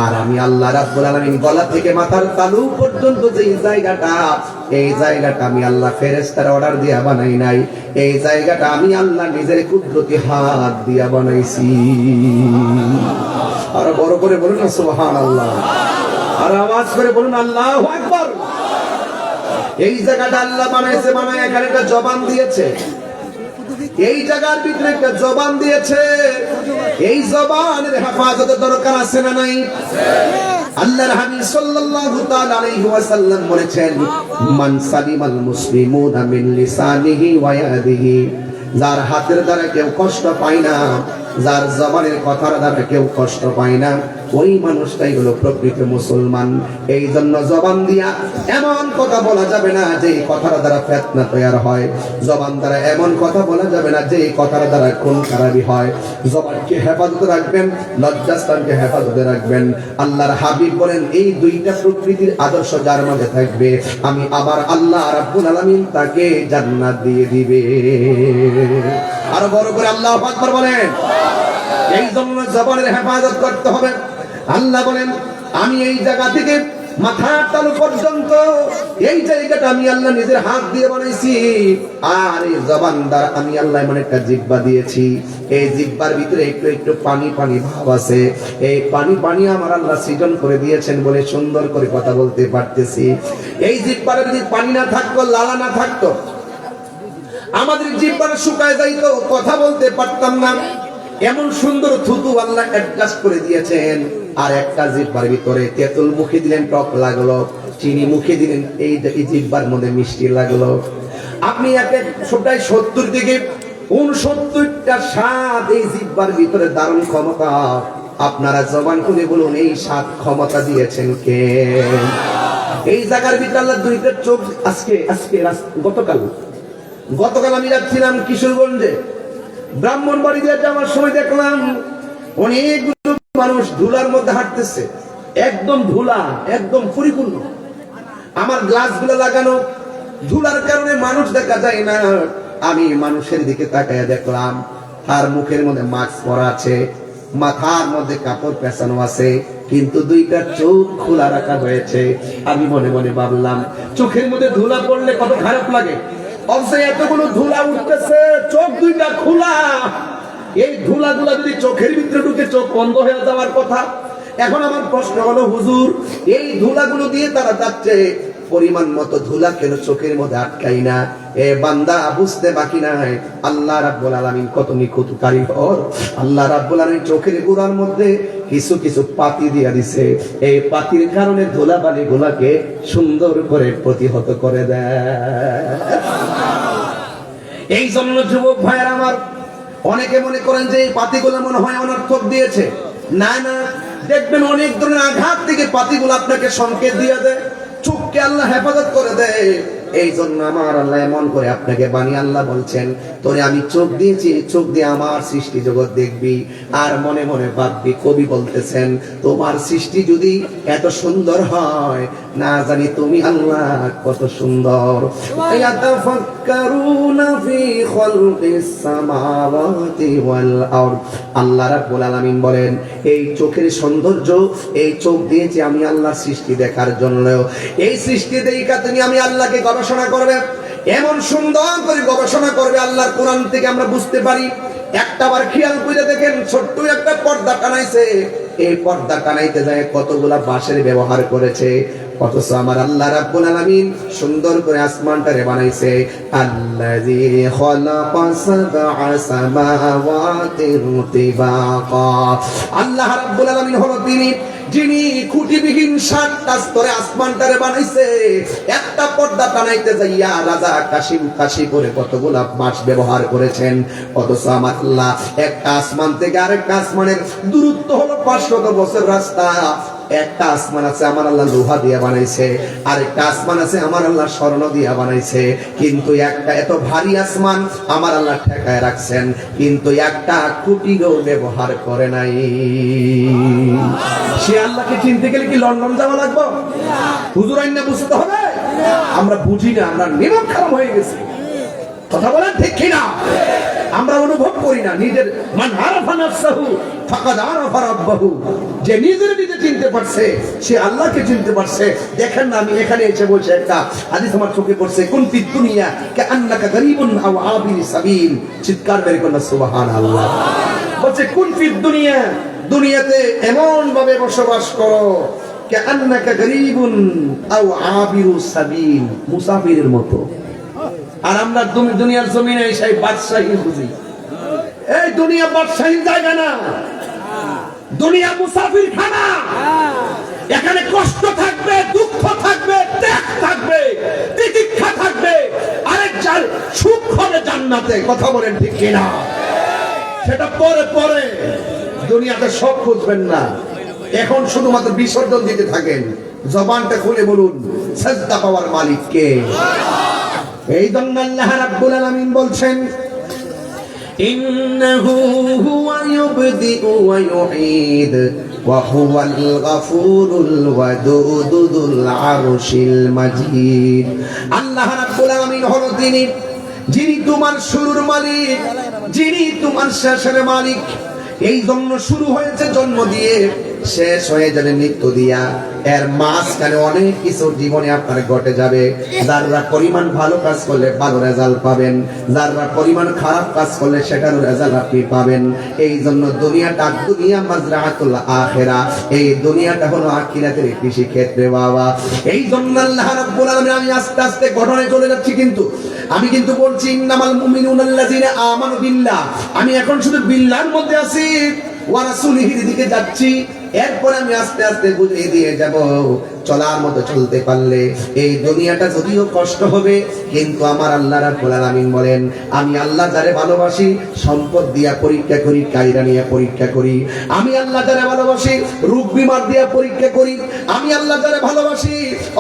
B: আর আমি আল্লাহ রাব্বুল আলামিন গলা থেকে মাথার তালু পর্যন্ত যে জায়গাটা, এই জায়গাটা আমি আল্লাহ ফেরেশতার অর্ডার দিয়া বানাই নাই। এই জায়গাটা আমি আল্লাহ নিজের কুদরতি হাত দিয়া বানাইছি। আর বড় করে বলুন না সুবহানাল্লাহ, আর আওয়াজ করে বলুন আল্লাহু আকবার। এই জায়গাটা আল্লাহ বানাইছে, বানায় এখানে একটা জবান দিয়েছে। এই জায়গার ভিতরে একটা জবান দিয়েছে। এই জবানের হেফাজতের দরকার আছে না নাই? আল্লাহর হাবিব সাল্লাল্লাহু তাআলা আলাইহি ওয়াসাল্লাম বলেছেন, মান সালিমাল মুসলিমুনা মিন লিসানিহি ওয়া ইয়াদিহি। যার হাতের দ্বারা কেউ কষ্ট পায় না, যার জবানের কথার দ্বারা কেউ কষ্ট পায় না, ওই মানুষটাই হলো প্রকৃত মুসলমান। এই জন্য জবান দিয়া এমন কথা বলা যাবে না যে কথার দ্বারা ফিতনা তৈরি হয়। জবান দ্বারা এমন কথা বলা যাবে না যে কথার দ্বারা খুন খারাপি হয়। জবানকে হেফাজতে রাখবেন, লজ্জাস্থানকে হেফাজতে রাখবেন। আল্লাহর হাবিব বলেন, এই দুইটা প্রকৃতির আদর্শ যার মাঝে থাকবে, আমি আবার আল্লাহ রাব্বুল আলামিন তাকে জান্নাত দিয়ে দিবে। আরো বড় করে আল্লাহু আকবার বলেন। এই জন্য জবানের হেফাজত করতে হবে। আল্লাহ বলেন, আমি এই জায়গা থেকে মাথার তালু পর্যন্ত এই জায়গাটা আমি আল্লাহ নিজের হাত দিয়ে বানাইছি। আর এই জবান দ্বারা আমি আল্লাহ এমন একটা জিহ্বা দিয়েছি, এই জিহ্বার ভিতরে একটু একটু পানি পানি ভাব আছে। এই পানি পানি আমার আল্লাহ সৃজন করে দিয়েছেন বলে সুন্দর করে কথা বলতে পারতেছি। এই জিহ্বার যদি পানি না থাকতো, লালা না থাকতো, আমাদের জিহ্বাটা শুকায় যাইতো, কথা বলতে পারতাম না। এমন সুন্দর থুতু আল্লাহ অ্যাডজাস্ট করে দিয়েছেন। আর একটা জিহ্বার ভিতরে তেঁতুল মুখে দিলেন টক লাগলো, চিনি মুখে দিলেন এই জিহ্বার মধ্যে মিষ্টি লাগলো। আপনি একে সবটাই 70 থেকে 69টা স্বাদ এই জিহ্বার ভিতরে দারুণ ক্ষমতা। আপনারা জবান খুলে বলুন, এই স্বাদ ক্ষমতা দিয়েছেন কে? এই জায়গার ভিতরে আল্লাহ দুইটা চোখ। গতকাল আমি যাচ্ছিলাম কিশোরগঞ্জে, ব্রাহ্মণবাড়ি দিয়ে যাওয়ার সময় দেখলাম অনেকগুলো মানুষ ধুলার মধ্যে হাঁটতেছে। একদম ধুলা, একদম পরিপূর্ণ। আমার গ্লাসগুলো লাগানো, ধুলার কারণে মানুষ দেখা যায় না। আমি মানুষের দিকে তাকায় দেখলাম তার মুখের মধ্যে মাস্ক পরা আছে, মাথার মধ্যে কাপড় পেঁচানো আছে, কিন্তু দুইটা চোখ খোলা রাখা হয়েছে। আমি মনে মনে ভাবলাম, চোখের মধ্যে ধুলা পড়লে কত খারাপ লাগে, অবশ্যই এতগুলো ধুলা উঠতেছে, চোখ দুইটা খোলা। এই ধুলাগুলা যদি চোখের ভিতরে ঢুকে চোখ বন্ধ হয়ে যাওয়ার কথা। এখন আমার প্রশ্ন হলো, হুজুর, এই ধুলাগুলো দিয়ে তারা যাচ্ছে পরিমাণ মতো ধুলা কেন চোখের মধ্যে আটকাই না? এ বান্দা বুঝতে বাকি নাই, আল্লাহ রাব্বুল আলামিন কত নিখুঁত কারিগর। আল্লাহ রাব্বুল আলামিন চোখের গোড়ার মধ্যে কিছু কিছু পাতি দিয়া দিছে, এই পাতির কারণে ধুলাবালি গুলাকে সুন্দর করে প্রতিহত করে দেয়। এই জন্য যুবক ভাইয়ের আমার, অনেকে মনে করেন যে এই পাতিগুলো মনে হয় অনর্থক দিয়েছে। না না, দেখবেন অনেক ধরনের আঘাত থেকে পাতিগুলো আপনাকে সংকেত দিয়ে দেয়, চোখকে আল্লাহ হেফাজত করে দেয়। এই জন্য আমার আল্লাহ এমন করে আপনাকে বানিয়ে আল্লাহ বলছেন, তোরে আমি চোখ দিয়েছি, চোখ দিয়ে আমার সৃষ্টি জগৎ দেখবি আর মনে মনে ভাববি। কবি বলতেছেন, তোমার সৃষ্টি যদি এত সুন্দর হয়, না জানি তুমি আল্লাহ কত সুন্দর। ইয়াতাফাক্কারুনা ফি খালকিস সামাওয়াতি ওয়াল আরদ। আল্লাহ রাব্বুল আলামিন বলেন, এই চোখের সৌন্দর্য, এই চোখ দিয়েছি আমি আল্লাহর সৃষ্টি দেখার জন্য। এই সৃষ্টি দেখা তুমি আমি আল্লাহকে গবেষণা করবে, এমন সুন্দর করে গবেষণা করবে আল্লাহর কোরআন থেকে আমরা বুঝতে পারি। একটা বার খেয়াল করে দেখেন, ছোট্ট একটা পর্দা টানাইছে, এই পর্দা টানাইতে যায় কতগুলা বাঁশের ব্যবহার করেছে, অথচ আমার আল্লাহ রাব্বুল আলামিন সুন্দর করে আসমানটারে বানাইছে। আল্লাযী খালাকা সাবআ সামাওয়াতিন তিবাকা। আল্লাহ রাব্বুল আলামিন হলো তিনি যিনি খুঁটিবিহীন 7টা স্তরে আসমানটারে বানাইছে। একটা পর্দা টানাইতে যাইয়া রাজা কাশি করে কতগুলা বাঁশ ব্যবহার করেছেন, অথচ আমার আল্লাহ একটা আসমান থেকে আরেকটা আসমানের দূরত্ব হলো 500 বছর রাস্তা। একটা আসমান আছে আমার আল্লাহ লোহা দিয়ে বানাইছে, আরেকটা আসমান আছে আমার আল্লাহ স্বর্ণ দিয়ে বানাইছে। কিন্তু একটা এত ভারী আসমান আমার আল্লাহ ঠেকায় রাখছেন, কিন্তু একটা খুঁটিরও ব্যবহার করে নাই। সে আল্লাহকে চিনতে গেলে কি লন্ডন যাওয়া লাগবে? হুজুর আইন না বুঝতে হবে? আমরা বুঝি না, আমরা নিরক্ষর হয়ে গেছি। কথা বলেন ঠিক কিনা? আমরা অনুভব করি না নিজের। মান আরাফা নাফসাহু ফাকাদ আরাফা রাব্বাহু। যে নিজের নিজে চিনতে পারছে, সে আল্লাহকে চিনতে পারছে। দেখেন না, আমি এখানে এসে বলছি, একটা হাদিস আমার চোখে পড়ছে, কুন ফিদ দুনিয়া কাআন্নাকা গরীবুন আও আবির সাবিল। চিৎকার বের করুন সুবহানাল্লাহ। বলছে কুন ফিদ দুনিয়া, দুনিয়াতে এমন ভাবে বসবাস করো কাআন্নাকা গরীবুন আও আবির সাবিল, মুসাফিরের মতো। আর আমরা দুনিয়ার জমিনে এসে বাদশাহী বুঝি। এই দুনিয়া বাদশাহীর জায়গা না, দুনিয়া মুসাফির খানা। এখানে কষ্ট থাকবে, দুঃখ থাকবে, ত্যাগ থাকবে, তিতিক্ষা থাকবে, আরেক সুখ হবে জান্নাতে। কথা বলেন ঠিক কিনা? সেটা পরে পরে, দুনিয়াতে সব খুঁজবেন না, এখন শুধুমাত্র বিসর্জন দিতে থাকেন। জবানটা খুলে বলুন, সাজদা পাওয়ার মালিক কে? এই জন্য আল্লাহ রাব্বুল আলামিন বলছেন, ইন্নাহু হুয়া ইউবদিউ ওয়া ইউঈদ ওয়া হুয়াল গাফুরুল ওয়াদুদু যুল আরশিল মাজিদ। আল্লাহ রাব্বুল আলামিন হলো তিনি যিনি তোমার শুরুর মালিক, যিনি তোমার শেষের মালিক। এই জন্য শুরু হয়েছে জন্ম দিয়ে, শেষ হয়ে যাবে মৃত্যু দিয়া। এর মাঝখানে অনেক কিছু জীবনে আপনার ঘটে যাবে। যারা পরিমাণ ভালো কাজ করলে ভালো রেজাল্ট পাবেন, যারা পরিমাণ খারাপ কাজ করলে সেটারও রেজাল্ট আপনি পাবেন। এই জন্য দুনিয়াটা দুনিয়া মাজরাতুল আখিরা, এই দুনিয়াটা হলো আখিরাতের কৃষি ক্ষেত্রে বাবা। এই জন্য আল্লাহ রাব্বুল আলামিন, আমি আস্তে আস্তে ঘটনায় চলে যাচ্ছি, কিন্তু আমি কিন্তু বলছি ইন্নামাল মুমিনুনা আল্লাযিনা আমানু বিল্লাহ। আমি এখন শুধু বিল্লাহর মধ্যে আছি, ওয়া রাসূলিহির দিকে যাচ্ছি। এরপরে আমি আস্তে আস্তে বুঝিয়ে দিয়ে যাব, চলার মতো চলতে পারলে এই দুনিয়াটা যদিও কষ্ট হবে, কিন্তু আমার আল্লাহ রাব্বুল আলামিন বলেন, আমি আল্লাহ যারে ভালোবাসি সম্পদ দিয়া পরীক্ষা করি, কায়দা নিয়ে পরীক্ষা করি। আমি আল্লাহ যারে ভালোবাসি রোগ বিমার দিয়ে পরীক্ষা করি। আমি আল্লাহ যারে ভালোবাসি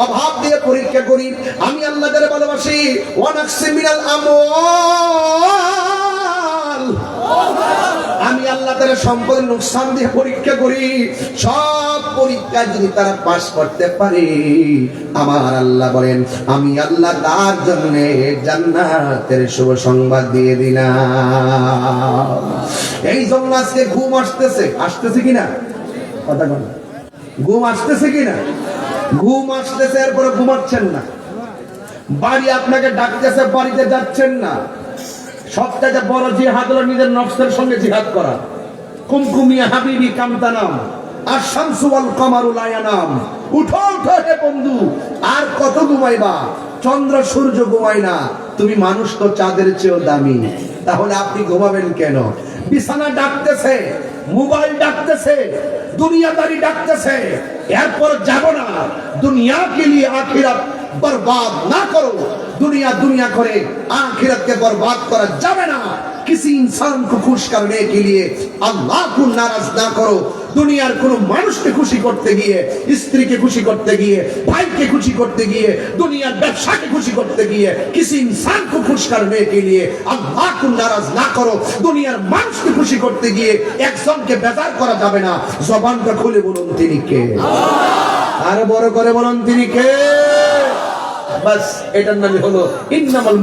B: অভাব দিয়ে পরীক্ষা করি। আমি আল্লাহ যারে ভালোবাসি ওয়া নাকসি মিনাল আমওয়াল, আমি আল্লাহ তাআলা সম্পদের নুকসান দিয়ে পরীক্ষা করি। সব পরীক্ষা যদি তারা পাস করতে পারে, আমার আল্লাহ বলেন আমি আল্লাহ তার জন্য জান্নাতের শুভ সংবাদ দিয়ে দিলাম। এই জন্য আজকে ঘুম আসতেছে কিনা? কথা বল, ঘুম আসতেছে কিনা? ঘুম আসতেছে, এরপরে ঘুমাচ্ছেন না। বাড়ি আপনাকে ডাকতেছে, বাড়িতে যাচ্ছেন না। সবথেকে বড় জিহাদ হলো নিজের নফসের সঙ্গে জিহাদ করা। কুমকুমিয়া হাবিবি কামতানাম, আর শামসু ওয়াল কমারু লা ইয়ানাম। উঠো উঠো হে বন্ধু, আর কত ঘুমাইবা? চন্দ্র সূর্য ঘুমায় না, তুমি মানুষ তো চাঁদের চেয়েও দামি, তাহলে আপনি ঘুমাবেন কেন? বিছানা ডাকতেছে, মোবাইল ডাকতেছে, দুনিয়াদারি ডাকতেছে, এরপর যাব না। দুনিয়া কে লিয়ে আখিরাত बर्बाद ना करो। दुनिया दुनिया करे, आखिरत के बर्बाद करा जावे ना। किसी इंसान को खुश करने के लिए अल्लाह को नाराज ना करो। दुनियार कोनो মানুষকে খুশি করতে গিয়ে, স্ত্রীকে খুশি করতে গিয়ে, ভাইকে খুশি করতে গিয়ে, দুনিয়ার ব্যবসাকে খুশি করতে গিয়ে, किसी इंसान को खुश करने के लिए अल्लाह को नाराज ना करो। দুনিয়ার মানুষকে খুশি করতে গিয়ে একজনকে বেজার করা যাবে না। জবানটা খুলে বলুন তিনি কে? আর বড় করে বলুন তিনি কে? বাস, এটার নামই হলো ইন্নামাল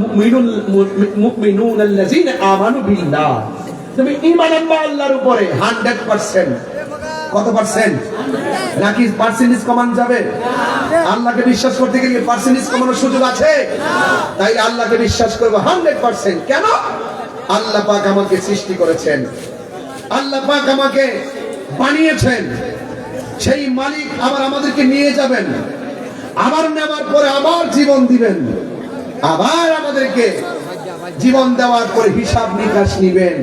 B: মুমিনুনা আল্লাযীনা আমানু বিল্লাহ। তুমি ঈমান আনবা আল্লাহর উপরে 100%। কত পার্সেন্ট? নাকি পার্সেন্টেজ কমান যাবে? আল্লাহকে বিশ্বাস করতে গেলে পার্সেন্টেজ কমানোর সুযোগ আছে? তাই আল্লাহকে বিশ্বাস করব 100%। কেন? আল্লাহ পাক আমাকে সৃষ্টি করেছেন, আল্লাহ পাক আমাকে বানিয়েছেন, সেই মালিক আবার আমাদেরকে নিয়ে যাবেন, আবার নেওয়ার পরে আবার জীবন দিবেন, আবার আমাদেরকে জীবন দেওয়ার পরে হিসাব নিকাশ নিবেন।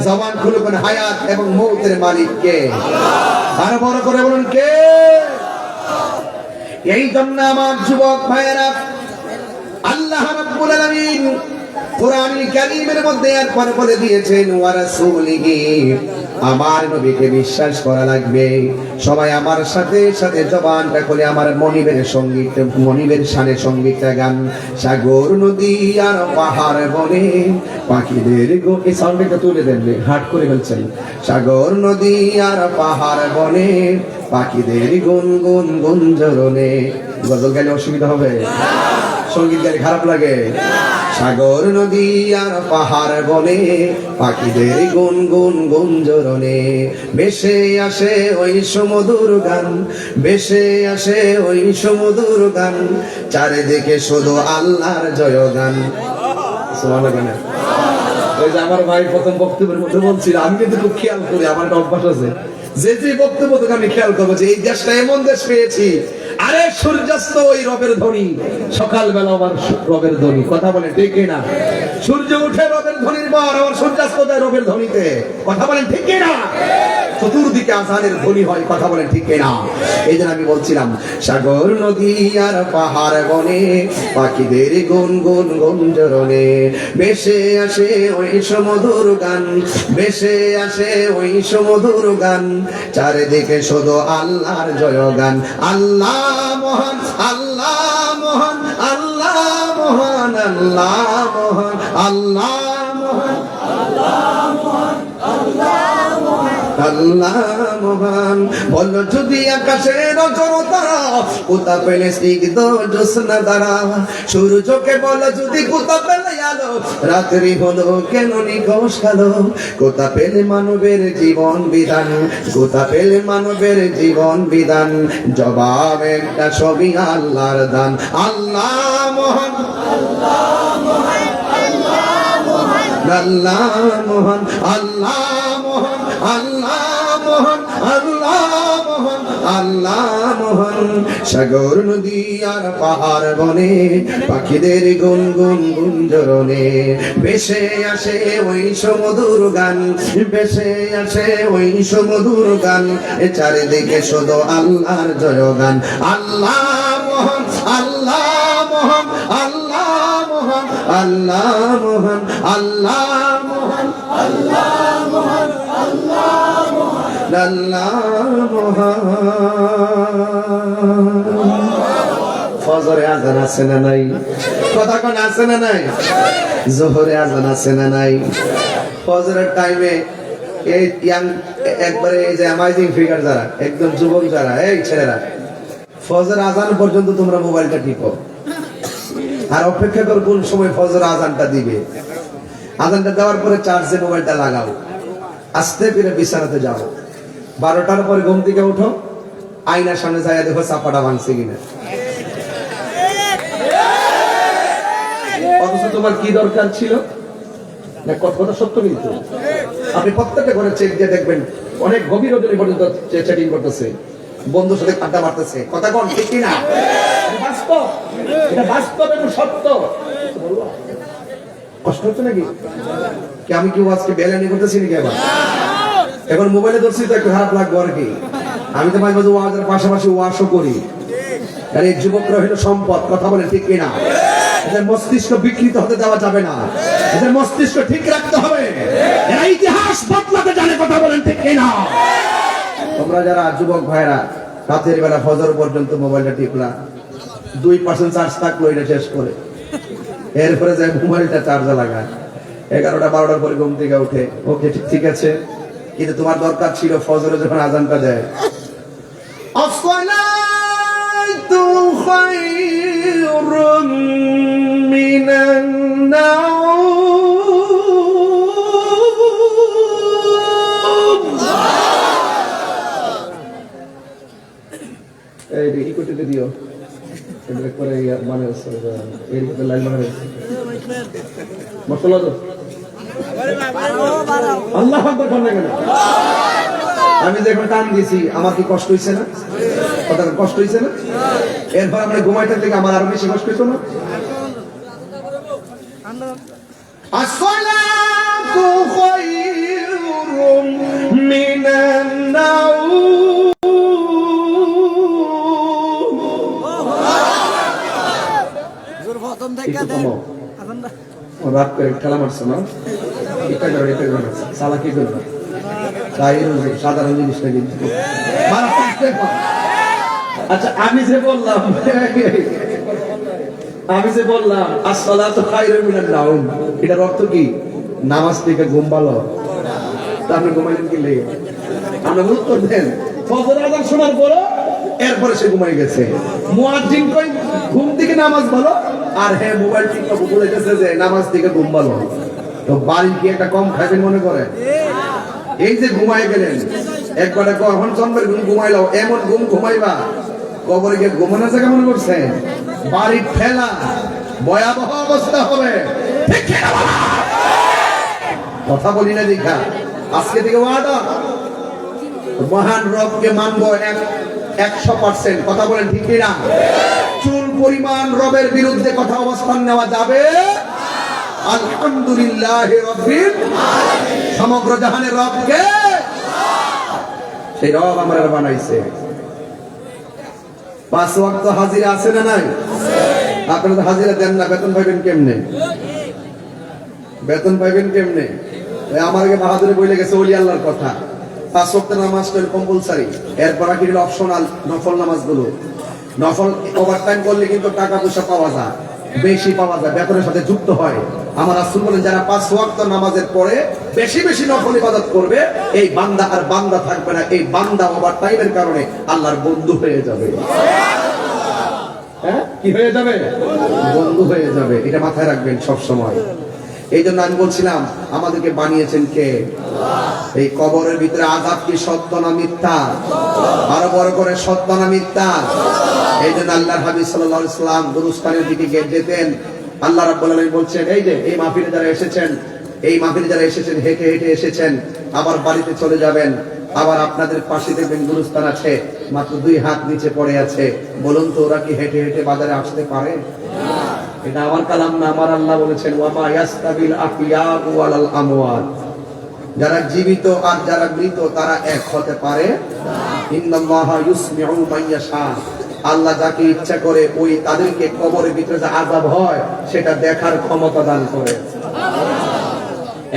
B: জবান খুলে বলেন হায়াত এবং মৌতের মালিক কে? আর বড় করে বলুন কে? এই জন্য আমার যুবক ভাইয়েরা, আল্লাহ রাব্বুল আলামিন কোরআনুল কারীমের মধ্যে এরপরে বলে দিয়েছেন ওয়া রাসূলিহি, আমার নবীকে বিশ্বাস করা লাগবে। সবাই আমার সাথে সাথে জবানটা খুলে আমার মনিবের সঙ্গীত, মনিবের শানে সঙ্গীতটা গান। সাগর নদী আর পাহাড় বনে পাখিদের এই সাউন্ডটা তুলে দেন, হাট করে ফেলছেন। সাগর নদী আর পাহাড় বনে পাখিদের গুনগুন গুঞ্জরণে। গজল গাইলে অসুবিধা হবে? সঙ্গীত গাইলে খারাপ লাগে? সাগর নদী আর পাহাড় বনে পাখিদের গুনগুন গুঞ্জরণে ভেসে আসে ওই সুমধুর গান, ভেসে আসে ওই সুমধুর গান, চারিদিকে শুধু আল্লাহর জয়গান। সুবহানাল্লাহ। ওই যে আমার ভাই প্রথম বক্তব্যের মধ্যে বলছিল, আমি কিন্তু খুব খেয়াল করি, আমার একটা অভ্যাস আছে, যে যে বক্তব্য থেকে আমি খেয়াল করবো যে এই দেশটা এমন দেশ পেয়েছি, আরে সূর্যাস্ত ওই রবের ধ্বনি, সকালবেলা আবার রবের ধ্বনি। কথা বলেন ঠিক না? সূর্য উঠে রবের ধ্বনির পর আবার সূর্যাস্ত যায় রবের ধ্বনিতে। কথা বলেন ঠিক না? চতুর্দিকে আজানের ধ্বনি হয়। কথা বলেন ঠিক না? এই জন্য আমি বলছিলাম সাগর নদী আর পাহাড় বনে পাখিদের গুনগুন গুঞ্জরণে ভেসে আসে ওই সুমধুর গান, ভেসে আসে ওই সুমধুর গান, চারিদিকে শুধু আল্লাহর জয়গান। আল্লাহ মহান, আল্লাহ মহান, আল্লাহ মহান, আল্লাহ মহান, আল্লাহ মহান, আল্লাহ মহান, আল্লাহ মহান। বল যদি আকাশের জড়তারা কোথা পেলে স্নিগ্ধ জ্যোৎস্না দ্বারা, সূর্যকে বল যদি কোথা পেলে আলো, রাত্রি হলো কেন নিঘোষ কালো, কোথা পেলে মানবের জীবন বিধান, কোথা পেলে মানবের জীবন বিধান, জবাব একটা সবই আল্লাহর দান। আল্লাহ মহান, আল্লাহ মহান, আল্লাহ মহান, আল্লাহ মহান, আল্লাহ মহান, আল্লাহ মহান, আল্লাহ মহান, আল্লাহ মহান। সাগর নদী আর পাহাড় বনে পাখিদের গুনগুন গুঞ্জরণে ভেসে আসে ওই সুমধুর গান, ভেসে আসে ওই সুমধুর গান, চারিদিকে শুধু আল্লাহর জয়গান। আল্লাহ মহান, আল্লাহ মহান, আল্লাহ মহান, আল্লাহ মহান, আল্লাহ মহান, আল্লাহ মহান, আল্লাহ মহান, আল্লাহ মহান। ফজরে আজান আছে না নাই? কথা কোন আছে না নাই? জোহরে আজান আছে না নাই? ফজরের টাইমে এই ইয়াং একবারে এই যে অ্যামাজিং ফিগার যারা, একদম যুবক যারা, এই ছেলেরা, ফজর আজান পর্যন্ত তোমরা মোবাইলটা টিপো আর অপেক্ষা করো কোন সময় ফজর আজানটা দিবে। আজানটা দেওয়ার পরে চার্জে মোবাইলটা লাগাও, আস্তে ফিরে বিছানাতে যাও। 12টার পরে ঘুম থেকে উঠো, আয়নার সামনে যাইয়া দেখো চাপাটা ভাঙছে কিনা। অথচ তোমার কি দরকার ছিল? না কথা সত্য কিন্তু আপনি প্রত্যেকটা ঘরে চেক দিয়ে দেখবেন অনেক গভীর রজনী পর্যন্ত চ্যাটিং করতেছে, বন্ধুর সাথে আড্ডা মারতেছে। কথা কোন ঠিক কিনা? বাস্তব, এটা বাস্তব এবং সত্য। কষ্ট হচ্ছে নাকি? কি আমি কেউ আজকে বেলানি করতেছি নাকি? আবার এখন মোবাইলে ধরছি তো একটু খারাপ লাগবে আর কি। আমি তো মাঝে মাঝে ওয়াজের পাশাপাশি ওয়াশও করি। আর এই যুবকরা হলো সম্পদ। কথা বলে ঠিক কিনা? এদের মস্তিষ্ক বিকৃত হতে দেওয়া যাবে না, এদের মস্তিষ্ক ঠিক রাখতে হবে। এরা ইতিহাস বদলাতে জানে। কথা বলেন ঠিক কিনা? তোমরা যারা যুবক ভাইরা রাতের বেলা ফজর পর্যন্ত মোবাইলটা টিপলা, 2% চার্জ থাকলো এটা শেষ করে, এরপরে যায় মোবাইলটা চার্জে লাগায়, 11টা 12টার পরে ঘুম থেকে উঠে। ওকে ঠিক আছে, কিন্তু তোমার দরকার ছিল ফজরে যখন আজানটা দেয়, আসসালাতু খায়রুম মিনান নাওম। এই ইকুইটিতে দিও, এটা করে মানে এর ভিতরে লাইন মানে মশলা দাও। আল্লাহ আকবার বলেন না কেন? আমি যখন টান দিয়েছি আমার কি কষ্ট হইছে না? কথা কষ্ট হইছে না? এরপর আমরা ঘুমাইতে থেকে আমার আরো বেশি কষ্ট হইতো না? আসসালাতু খায়রুম মিনান নাওম। জোর ফতম দেখা দেন এখন না রাত করে খেলা মারছে না? এটা করে সালা কি করবে? সাধারণ জিনিসটা কিন্তু। আচ্ছা আমি যে বললাম আসসালাতু খায়রুম মিনান নাওম, এটার অর্থ কি? নামাজ থেকে ঘুম ভালো। তা আপনি ঘুমাইলেন কি লেগে? আমরা উত্তর দেন ফজর আযান শোনার পর এরপরে সে ঘুমাই গেছে। মুয়াজ্জিন কই ঘুম থেকে নামাজ ভালো, আর হ্যাঁ মোবাইল টিপা বলেছে যে নামাজ থেকে ঘুম ভালো। তো বাড়ি কি একটা কম খাইবেন মনে করেন? এই যে ঘুমাই গেলেন একবারে কখন জন্মের ঘুম ঘুমাইলো, এমন ঘুম ঘুমাইবা কবরে গিয়ে ঘুমানোর জায়গা মনে করছেন? বাড়ির ঠেলা ভয়াবহ অবস্থা হবে। কথা বলি না দেখা আজকে থেকে ওয়াদা, মহান রবকে মানবো 100%। কথা বলেন ঠিক কিনা? চুল পরিমাণ রবের বিরুদ্ধে কথা অবস্থান নেওয়া যাবে? আলহামদুলিল্লাহ রাব্বিল আলামিন। সমগ্র জাহানের রবকে, সেই রব আমরা বানাইছে। 5 ওয়াক্ত হাজিরা আছে না নাই? আপনারা তো হাজিরা দেন না, বেতন পাইবেন কেমনে? বেতন পাইবেন কেমনে? আমার আগে বাহাদুরে বলে গেছে ওলি আল্লাহর কথা, 5 ওয়াক্ত নামাজটা কম্পালসারি, এরপর কি অপশনাল নফল নামাজগুলো। নফল ওভারটাইম করলে কিন্তু টাকা পয়সা পাওয়া যায়, বেশি পাওয়া যায়, বেতনের সাথে যুক্ত হয়। আমার রাসূল বলেন যারা 5 ওয়াক্ত নামাজের পরে বেশি বেশি নফল ইবাদত করবে, এই বান্দা আর বান্দা থাকবে না, এই বান্দা ওভারটাইমের কারণে আল্লাহর বন্ধু হয়ে যাবে। হ্যাঁ, কি হয়ে যাবে? বন্ধু হয়ে যাবে। এটা মাথায় রাখবেন সব সময়। এই জন্য আমি বলছিলাম আমাদেরকে বানিয়েছেন কে? এই কবরের ভিতরে আযাব কি সত্য না মিথ্যা? আরো বড় করে সত্য না মিথ্যা? এই জন্য আল্লাহর হাবিব সাল্লাল্লাহু আলাইহি সাল্লাম গুরুস্থানের দিকে যেতেন। আল্লাহ রাব্বুল আলামিন বলছেন এই যে এই মাহফিলে যারা এসেছেন হেঁটে হেঁটে এসেছেন, আবার বাড়িতে চলে যাবেন, আবার আপনাদের পাশে দেখবেন গুরুস্থান আছে, মাত্র 2 হাত নিচে পড়ে আছে। বলুন তো ওরা কি হেঁটে হেঁটে বাজারে আসতে পারে? এটা আমার কালাম না, আমার আল্লাহ বলেছেন ওয়ামা ইয়াস্তাবিল আহইয়াউ ওয়ালাল আমওয়াত। যারা জীবিত আর যারা মৃত তারা এক হতে পারে না। ইন্নাল্লাহা ইউসমিউ মান ইয়াশা। আল্লাহ যাকে ইচ্ছা করে ওই তাদেরকে কবরের ভিতরে যে আযাব হয় সেটা দেখার ক্ষমতা দান করে।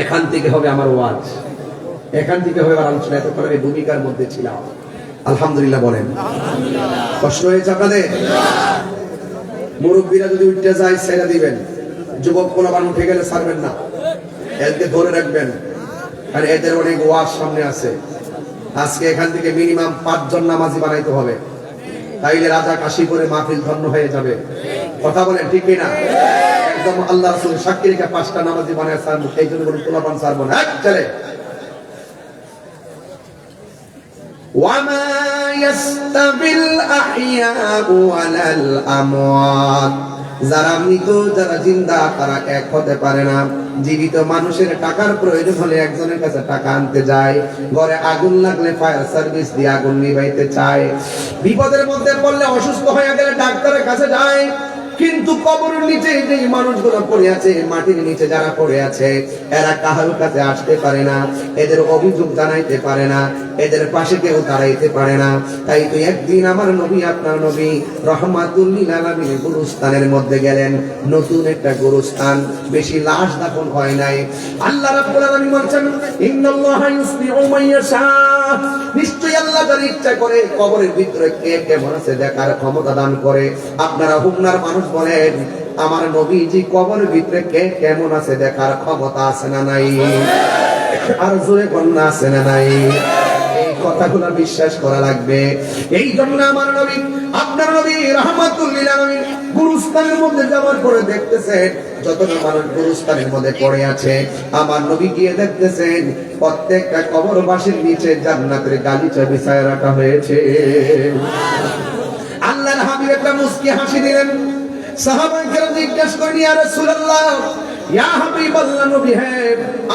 B: এখান থেকে হবে আমার ওয়াজ, এখান থেকে হবে আমার আলোচনা। এতক্ষণ আমি ভূমিকার মধ্যে ছিলাম। আলহামদুলিল্লাহ বলেন। কষ্ট হয়েছে আপনাদের? মুরব্বীরা যদি উঠতে যায় ছেড়ে দিবেন, যুবক পোলাপান উঠে গেলে ছাড়বেন না, এদেরকে ধরে রাখবেন। আর এদের অনেক ওয়াজ সামনে আছে। আজকে এখান থেকে মিনিমাম 5 জন নামাজি বানাইতে হবে, তাইলে রাজা কাশীপুরে মাহফিল ধন্য হয়ে যাবে। কথা বলেন ঠিক কিনা? একদম আল্লাহ রাসূল সাক্ষী রেখে 5টা নামাজি বানায় ছাড়বো, এই জন্য কোনো পোলাপান ছাড়বো না। চলে وَمَا يَسْتَوِي الْأَحْيَاءُ وَلَا الْأَمْوَاتُ যারা মৃত যারা জিন্দা তারা এক হতে পারে না। জীবিত মানুষের টাকার প্রয়োজন হলে একজনের কাছে টাকা আনতে যায়, ঘরে আগুন লাগলে ফায়ার সার্ভিস দিয়ে আগুন নিভাইতে চায়, বিপদের মধ্যে পড়লে অসুস্থ হয়ে গেলে ডাক্তারের কাছে যায়। কিন্তু কবরের নিচে যে মানুষগুলো পড়ে আছে, মাটির নিচে যারা পড়ে আছে, এরা কাহার কাছে আসতে পারে না, এদের অভিযোগ জানাইতে পারে না, এদের পাশে কেউ দাঁড়াইতে পারে না। তাই তো একদিন আমার নবী, আপনার নবী রহমাতুল লিল আলামিন গুরুস্থানের মধ্যে গেলেন, নতুন একটা গুরুস্থান, বেশি লাশ দাফন হয় নাই। আল্লাহ রাব্বুল আলামিন বলেন, ইন্নাল্লাহা ইউসমিউ মান ইয়াশা, নিশ্চয়ই আল্লাহ যার ইচ্ছা করে কবরের ভিতরে কে কেমন আছে দেখার ক্ষমতা দান করে। আপনারা হুমনার মানুষ বলেন, আমার নবীজি কবরের ভিতরে কে কেমন আছে দেখার ক্ষমতা আছে না নাই? আর জোরে কন্যা আছে না নাই? এই কথাগুলো বিশ্বাস করা লাগবে। এই জন্য আমার নবী, আপনার নবী রাহমাতুল লিল আলামিন গুরুস্থানের মধ্যে যাওয়ার পরে দেখতেছেন যতটা মানুষ গুরুস্থানের মধ্যে পড়ে আছে, আমার নবী গিয়ে দেখতেছেন প্রত্যেকটা কবরবাসীর নিচে জান্নাতের গালিচা বিছায় রাখা হয়েছে। আল্লাহর হাবিব একটা মুস্কি হাসি দিলেন। সাহাবায়ে কেরাম জিজ্ঞাসা করেন, ইয়া রাসূলুল্লাহ, ইয়া হাবিবাল্লাহ, নবী হে,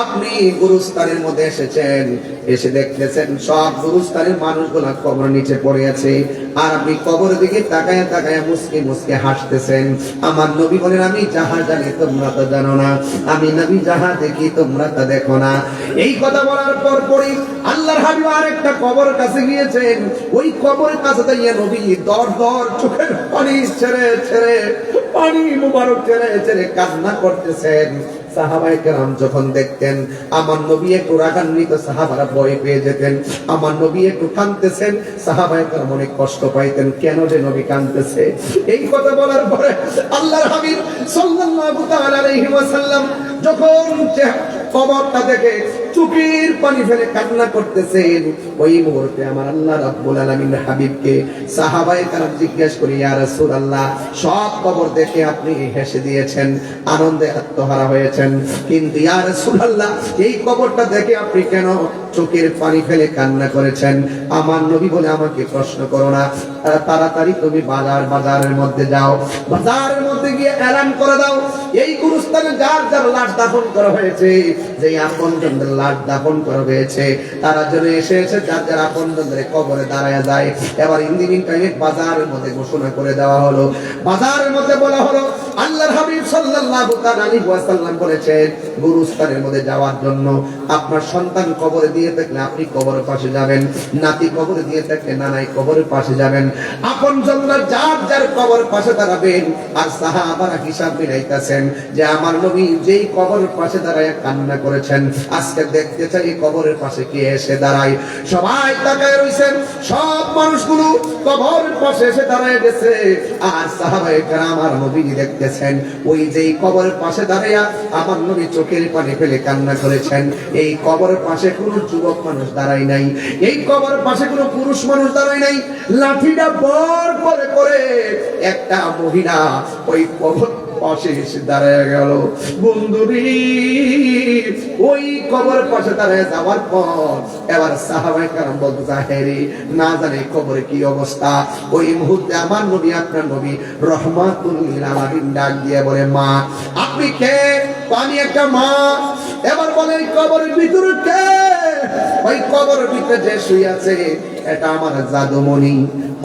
B: আপনি গুরুস্থানের মধ্যে এসেছেন, এসে দেখতেছেন সব গুরুস্থানের মানুষগুলা কবর নিচে পড়ে আছে, আর আপনি কবরের দিকে তাকায়া তাকায়া মুস্কি মুস্কি হাসতেছেন। আমার নবী বলেন, আমি যাহা জানি তোমরা তো জানো না, আমি নবী যাহা দেখি তোমরা তা দেখো না। এই কথা বলার পর পরই আল্লাহর হাবিব আরেকটা কবরের কাছে গিয়েছেন। ওই কবরের কাছে দাঁড়িয়ে নবী দর দর চোখের পানি ছেড়ে ছেড়ে, পানি মুবারক ছেড়ে ছেড়ে কান্না করতেছেন। সাহাবায়ে কেরাম যখন দেখতেন আমার নবী একটু রাগান্বিত, সাহাবারা ভয় পেয়ে যেতেন। আমার নবী একটু কাঁদতেছেন, সাহাবায়ে কেরাম অনেক কষ্ট পাইতেন, কেন যে নবী কাঁদতেছে। এই কথা বলার পরে আল্লাহর হাবিব সাল্লাল্লাহু তাআলা আলাইহি ওয়াসাল্লাম যখন কবরটা দেখে চোখের পানি ফেলে কান্না করতেছেন, ওই মুহূর্তে আমার আল্লাহ রাব্বুল আলামিন হাবিবকে সাহাবায়ে কেরাম জিজ্ঞেস করে, ইয়া রাসূলুল্লাহ, সব কবর দেখে আপনি হেসে দিয়েছেন, আনন্দে আত্মহারা হয়েছেন, কিন্তু ইয়া রাসূলুল্লাহ, এই কবরটা দেখে আপনি কেন চোখের পানি ফেলে কান্না করেছেন? আমার নবী বলে, আমাকে প্রশ্ন করো না, তাড়াতাড়ি তুমি বাজারের মধ্যে যাও, বাজারের মধ্যে গিয়ে এলান করে দাও, এই গুরুস্থানে যার যার লাশ দাফন করা হয়েছে, যে আপনজনদের লাশ দাফন করা হয়েছে, তারা যেন এসে যার যার আপনজনদের কবরে দাঁড়ায় যায়। এবার ইন্দিনিং টাইমে বাজারের মধ্যে ঘোষণা করে দেওয়া হলো, বাজারের মধ্যে বলা হলো, আল্লাহর হাবিব সাল্লাল্লাহু তাআলা আলাইহি ওয়াসাল্লাম বলেছেন, গুরুস্থানের মধ্যে যাওয়ার জন্য আপনার সন্তান কবরে দিয়ে থাকলে আপনি কবরের পাশে যাবেন, নাতি কবরে দিয়ে থাকলে নানাই কবরের পাশে যাবেন, আপনজনরা যার যার কবরের পাশে দাঁড়াবেন। আর সাহাবারা হিসাব মিলাইতেছেন যে আমার নবী যেই কবরের পাশে দাঁড়ায় কান্না করেছেন, আজকে দেখতে চাই এই কবরের পাশে কে এসে দাঁড়ায়। সবাই তাকায় রইছেন, সব মানুষগুলো কবরের পাশে এসে দাঁড়ায় গেছে। আর সাহাবায়ে কেরাম আমার নবী দেখতেছেন, ওই যেই কবরের পাশে দাঁড়ায়া আমার নবী চোখের পানি ফেলে কান্না করেছেন, এই কবরের পাশে কোনো যুবক মানুষ দাঁড়ায় নাই, এই কবরের পাশে কোনো পুরুষ মানুষ দাঁড়ায় নাই। লাঠিটা বর করে করে একটা মহিলা ওই কবর পাশে এসে দাঁড়ায় গেল। বন্ধুরি, ওই কবরের পাশে দাঁড়ায় যাওয়ার পর এবার সাহাবায়ে কেরাম বলতে জাহেরি, না জানে কবরে কি অবস্থা। ওই মুহূর্তে আমার নবী, আপনার নবী রহমাতুল লিল আলামিন ডাক দিয়ে বলে, মা আপনি কে? পানি একটা মা। এবার বলে, কবরের ভিতরে কে? ওই কবরের ভিতরে যে শুয়ে আছে এটা আমার জাদুমণি।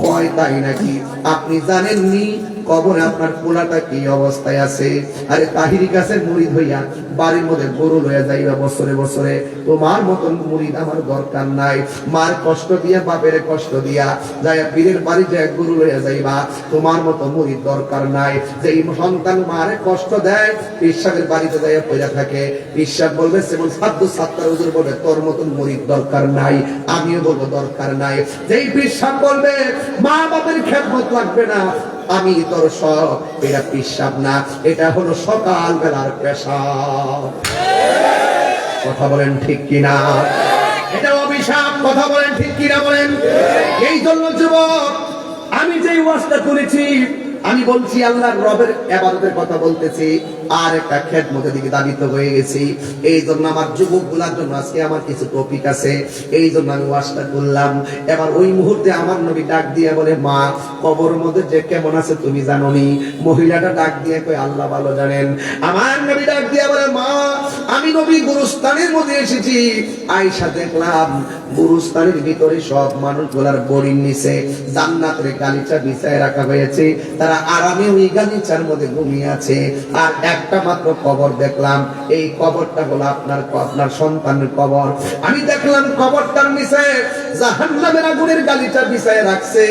B: কয় তাই নাকি? আপনি জানেননি কবরে আপনার পোলাটা কি অবস্থায় আছে? আরে তাহিরি গাছের মুরিদ হইয়া বাড়ির মধ্যে গরু লইয়া যাইবা বছরে বছরে, তোমার মতন মুরিদ আমার দরকার নাই। মার কষ্ট দিয়া, বাপের কষ্ট দিয়া যাইয়া পীরের বাড়ি যায় গরু লইয়া যাইবা, তোমার মতো মুরিদ দরকার নাই। যে সন্তান মারে কষ্ট দেয়, পিসাবের বাড়িতে যাইয়া পয়রা থাকে, পিসাব বলবে সেমন সাধ্য সাত্তার হুজুর বলবে তোর মতন মুরিদ দরকার নাই, আমিও বলবো দরকার নাই। যেই পিসাব বলবে মা বাপের খেদমত লাগবে না, আমি তোর সব, এটা পিসাব না, এটা হলো সকাল বেলার পেশাব। কথা বলেন ঠিক কিনা? এটা অভিশাপ। কথা বলেন ঠিক কিনা বলেন? এই জন্য যুবক, আমি যেই ওয়াজটা করেছি আমি বলছি আল্লাহর রবের ইবাদতের কথা বলতেছি, আর একটা খেদমতের দিকে দাবিত হয়ে গেছি। এই জন্য আমার যুবকগুলার জন্য আজকে আমার কিছু টপিক আছে, এই জন্য আমি ওয়াজটা করলাম। এবার ওই মুহূর্তে আমার নবী ডাক দিয়ে বলে, মা কবর মধ্যে যে কেমন আছে তুমি জানো নি? মহিলাটা ডাক দিয়ে কই, আল্লাহ ভালো জানেন। আমার নবী ডাক দিয়ে বলে, মা আমি নবী গুরুস্থানের মধ্যে এসেছি, আয়েশা দেখলাম গুরুস্থানের ভিতরে সব মানুষগুলার বড়ির নিচে জান্নাতের গালিচা বিছায় রাখা হয়েছে, তারা আরামে ওই গালিচার মধ্যে ঘুমিয়ে আছে। আর একটা মাত্র কবর দেখলাম, এই কবরটা হলো আপনার সন্তানের কবর। আমি দেখলাম কবরটার নিচে জাহান্নামের আগুনের গালিচা বিছায় রাখছে,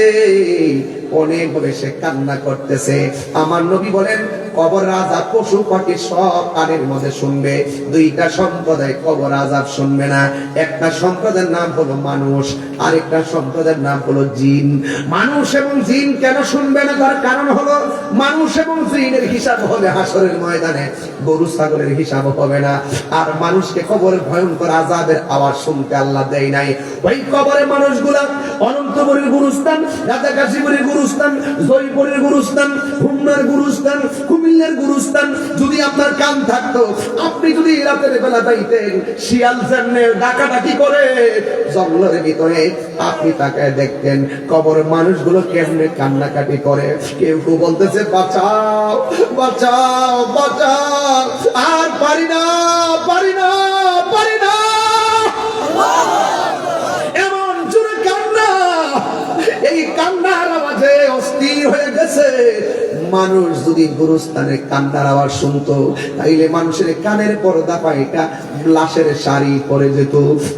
B: অনেক বলে সে কান্না করতেছে। আমার নবী বলেন, কবর আযাব পশু পাখি সব কানের মধ্যে শুনবে, দুইটা সম্প্রদায় কবর আযাব শুনবে না। একটা সম্প্রদায়ের নাম হলো মানুষ, আরেকটা সম্প্রদায়ের নাম হলো জিন। মানুষ এবং জিন কেন শুনবে না? তার কারণ হলো মানুষ এবং জিনের হিসাব হবে হাসরের ময়দানে, গরু ছাগলের হিসাব হবে না। আর মানুষকে কবরের ভয়ঙ্কর আযাবের আওয়াজ শুনতে আল্লাহ দেয় নাই। ওই কবরের মানুষগুলা অনন্তপুরের গুরুস্থান, রাজাকাশীপুরের গুরুস্থান, জয়পুরের গুরুস্থান, খুলনার গুরুস্থান, কুমিল্লার গুরুস্থান। যদি আপনার কান থাকতো, আপনি যদি রাতের বেলা যাইতেন, শিয়াল সামনে ডাকাডাকি করে জঙ্গলের ভিতরে, আপনি তাকে দেখতেন কবরের মানুষগুলো কেমনে কান্নাকাটি করে। কেউ কেউ বলতেছে, বাঁচাও বাঁচাও বাঁচাও, আর পারি না পারি না পারি না, এমন জোরে কান্না। এই কান্নার আওয়াজে অস্থির হয়ে গেছে। মানুষ যদি গুরুস্থানে কান্নার আওয়াজ শুনতো, তাইলে মানুষের কানের পর্দা পাইটা লাশের শাড়ি পরে যেত।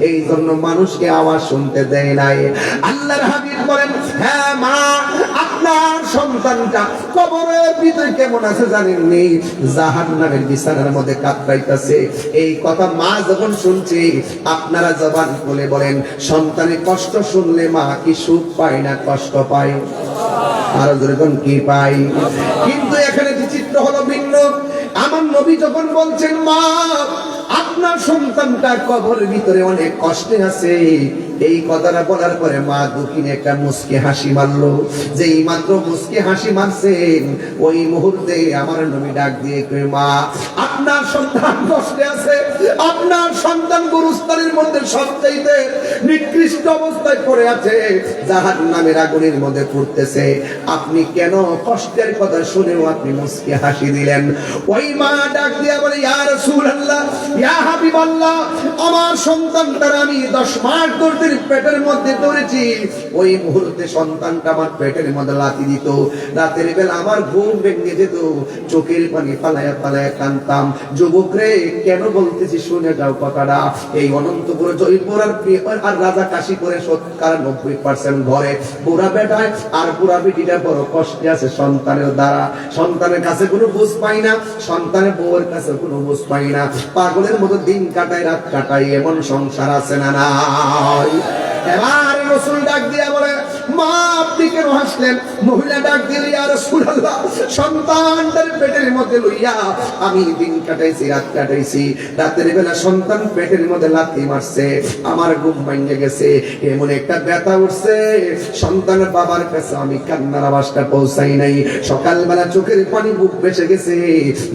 B: এই জন্য মানুষকে আওয়াজ শুনতে দেয় নাই। আল্লাহর হাবিব বলেন, হ্যাঁ মা, আপনার সন্তানটা কবরের ভিতরে কেমন আছে জানেননি? জাহান্নামের বিছানার মধ্যে কাতরাইতেছে। এই কথা মা যখন শুনছে, আপনারা জবান খুলে বলেন, সন্তানের কষ্ট শুনলে মা কি সুখ পায় না কষ্ট পায়? আর যেরকম কি পাই। কিন্তু এখানে চিত্র হলো ভিন্ন। আমার নবী যখন বলছেন, মা আপনার সন্তানটা কবরের ভিতরে অনেক কষ্টে আছে, এই কথাটা বলার পরে মা দুঃখিনী একটা মুচকি হাসি মারলো। যেই মাত্র মুচকি হাসি মারছেন, ওই মুহূর্তে আমার নবী ডাক দিয়ে কই, মা আপনার সন্তান কষ্টে আছে, আপনার সন্তান গুরুস্থানের মধ্যে সবচাইতে নিকৃষ্ট অবস্থায় পড়ে আছে, জাহান্নামের আগুনের মধ্যে পড়তেছে। আপনি কেন কষ্টের কথা শুনেও আপনি মুচকি হাসি দিলেন? ওই মা ডাক দিয়ে বলে, ইয়া রাসূলুল্লাহ, ইয়া হাবিবাল্লাহ, আমার সন্তানটার আমি 10 মাস ধরে পেটের মধ্যে ধরেছি। ওই মুহূর্তে সন্তানটা আমার পেটের মধ্যে লাথি দিত, রাতের বেলা আমার ঘুম ভেঙে যেত, চোখের পানি পালায়া পালায়া কাঁদতাম। যুবক রে, কেন বলতেছি শুনে যাও কথাটা। এই অনন্তপুর, জয়পুর আর রাজা কাশীপুরে 90% ঘরে বুড়া বেটায় আর বুড়া বেটিটা বড় কষ্টে আছে সন্তানের দ্বারা। সন্তানের কাছে কোনো বুঝ পাই না, সন্তানের বউয়ের কাছে কোনো বুঝ পাই না, পাগলের মতো দিন কাটায় রাত কাটাই, এমন সংসার আছে না নাই? এবার রাসূল ডাক দিয়া বলে, মা আপনি কেন হাসলেন? মহিলা ডাক দিল, ইয়া রাসূলুল্লাহ, সন্তানটার পেটের মধ্যে লইয়া আমি দিন কাটাইছি, রাত কাটাইছি, রাতের বেলা সন্তান পেটের মধ্যে লাথি মারছে, আমার ঘুম ভেঙে গেছে, এমন একটা ব্যথা উঠছে, সন্তানের বাবার কাছে আমি কান্নার আওয়াজটা পৌঁছাই নাই। সকালবেলা চোখের পানি বুক ভেসে গেছে,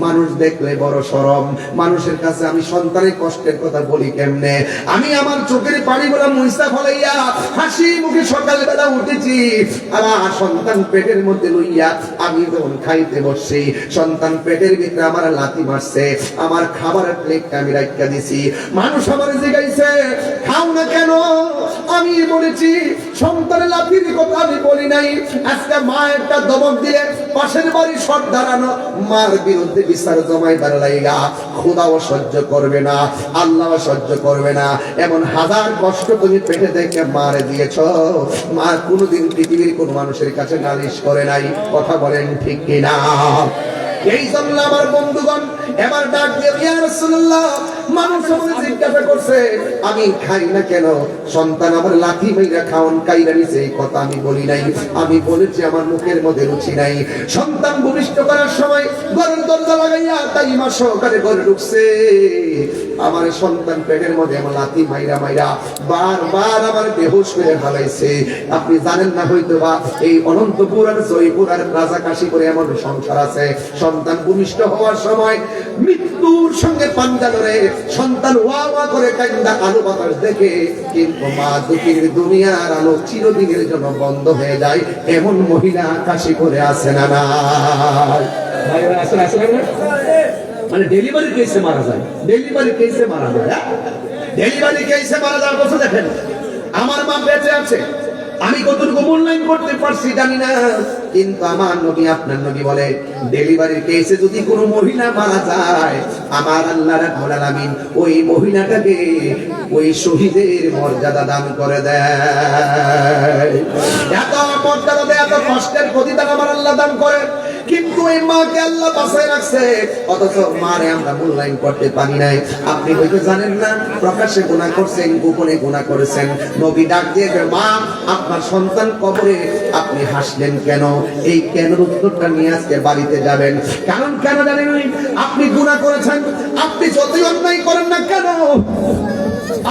B: মানুষ দেখলে বড় শরম, মানুষের কাছে আমি সন্তানের কষ্টের কথা বলি কেমনে? আমি আমার চোখের পানিগুলো মুইসা ফলাইয়া হাসি মুখে সকালবেলা উঠেছি। আমার সন্তান পেটের মধ্যে লইয়া আমি যখন খাইতে বসছি, সন্তান পেটের ভিতরে আমার লাথি মারছে, আমার খাবারের প্লেটটা আমি রাখা দিছি। মানুষ আমার জিজ্ঞাসা, খাও না কেন? আমি বলেছি সন্তানের লাথির কথা আমি বলি নাই। আজকে মা একটা দমক দিয়ে পাশের বাড়ি সব দাঁড়ানো মার বিরুদ্ধে বিচার জমাইবার লাইগা খোদাও সহ্য করবে না, আল্লাহও সহ্য করবে না। এমন হাজার কষ্ট তুমি পেটে দেখে মারে দিয়েছ, মা কোনোদিন পৃথিবীর কোন মানুষের কাছে নালিশ করে নাই। কথা বলেন ঠিক কিনা? এই জন্য আমার বন্ধুগণ এবার ডাক দিয়ে, ইয়া রাসূলুল্লাহ, মানুষ আমাকে জিজ্ঞাসা করছে আমি খাই না কেন? সন্তান আমার লাথি মাইরা খাওন কাইরা নিছে, এই কথা আমি বলি নাই। আমি বলেছি আমার মুখের মধ্যে রুচি নাই। সন্তান ভূমিষ্ঠ করার সময় ঘরের দরজা লাগাইয়া তাই মা সহকারে ঘরে ঢুকছে, আমার সন্তান পেটের মধ্যে আমার লাথি মাইরা মাইরা বারবার আমার বেহুশ করে ফেলাইছে। আপনি জানেন না হয়তো বা এই অনন্তপুর আর জয়পুর আর রাজা কাশীপুরে এমন সংসার আছে, সন্তান ভূমিষ্ঠ হওয়ার সময় মৃত্যুর সঙ্গে পাঞ্জা লড়ে সন্তান ওয়া ওয়া করে কান্দা আলো বাতাস দেখে, কিন্তু মা দুঃখের দুনিয়ার আলো চিরদিনের জন্য বন্ধ হয়ে যায়। এমন মহিলা কাশীপুরে আছে না না?
C: ভাইরা আসলে আসলে না মানে ডেলিভারি কেসে মারা যায়,
B: ডেলিভারি কেসে মারা যায়, ডেলিভারি কেসে মারা যাওয়ার কথা দেখেন। আমার মা বেঁচে আছে, আমি কতটুকু মূল্যায়ন করতে পারছি জানি না, কিন্তু আমার নবী আপনার নবী বলে ডেলিভারির কেসে যদি কোনো মহিলা মারা যায়, আমার আল্লাহ রাব্বুল আলামিন ওই মহিলাটাকে ওই শহীদের মর্যাদা দান করে দেয়। এত মর্যাদা দেয়, এত কষ্টের প্রতিদান আমার আল্লাহ দান করে। কিন্তু এই মাকে আল্লাহ বাঁচায় রাখছে, অথচ মারে আমরা মূল্যায়ন করতে পারি নাই। আপনি হয়তো জানেন না, প্রকাশ্যে গুনাহ করছেন, গোপনে গুনাহ করেছেন। নবী ডাক দিয়ে মা আপনার সন্তান কবরে, আপনি হাসলেন কেন? এই কেন উত্তরটা নিয়ে আজকে বাড়িতে যাবেন। কারণ কেন জানেন? আপনি গুনাহ করেছেন, আপনি যতই অন্যায় করেন না কেন,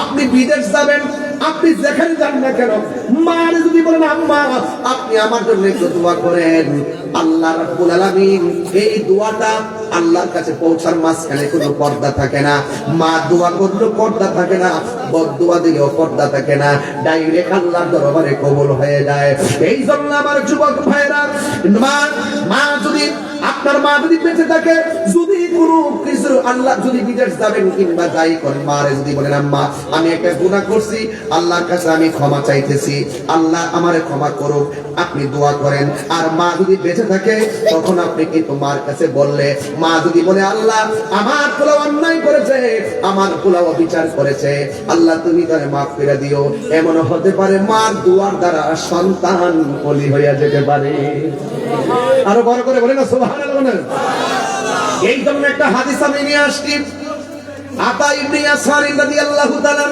B: আপনি বিদেশ যাবেন, আপনি যেখানে যান না কেন, মার যদি বলেন আম্মা আপনি আমার জন্য একটু দোয়া করেন, আল্লাহ রাব্বুল আলামিন এই দোয়াটা আল্লাহর কাছে পৌঁছার মাঝখানে কোনো পর্দা থাকে না। মা দোয়া করলেও পর্দা থাকে না, বদদোয়া দিলেও পর্দা থাকে না, ডাইরেক্ট আল্লাহর দরবারে কবুল হয়ে যায়। এই জন্য আমার যুবক ভাইরা, মা যদি আপনার মা যদি বেঁচে থাকে, যদি কোনো কিছু আল্লাহ যদি বিদেশ যাবেন কিংবা যাই করেন, মারে যদি বলেন আম্মা আমি একটা গুনাহ করছি, আল্লাহর কাছে আমি ক্ষমা চাইতেছি, আল্লাহ আমারে ক্ষমা করুক, আপনি দোয়া করেন। আর মা যদি বেঁচে থাকে তখন আপনি কিন্তু মার কাছে বললে, মা যদি বলে আল্লাহ আমার পোলা অন্যায় করেছে, আমার পোলা অবিচার করেছে, আল্লাহ তুমি তারে মাফ করে দিও, এমন হতে পারে মার দুয়ার দ্বারা সন্তান বলি হইয়া যেতে পারে। আরো বড় করে বলে না সুবহানাল্লাহ। এই জন্য একটা হাদিস আমি নিয়ে আসছি, আতা ইবনে ইয়াসার রাদিয়াল্লাহু তাআলা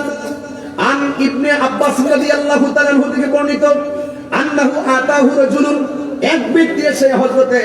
B: আন ইবনে আব্বাস রাদিয়াল্লাহু তাআলা থেকে বর্ণিত, আন্নাহু আতাহু রাজুলুন, এক ব্যক্তি এসে হযরতে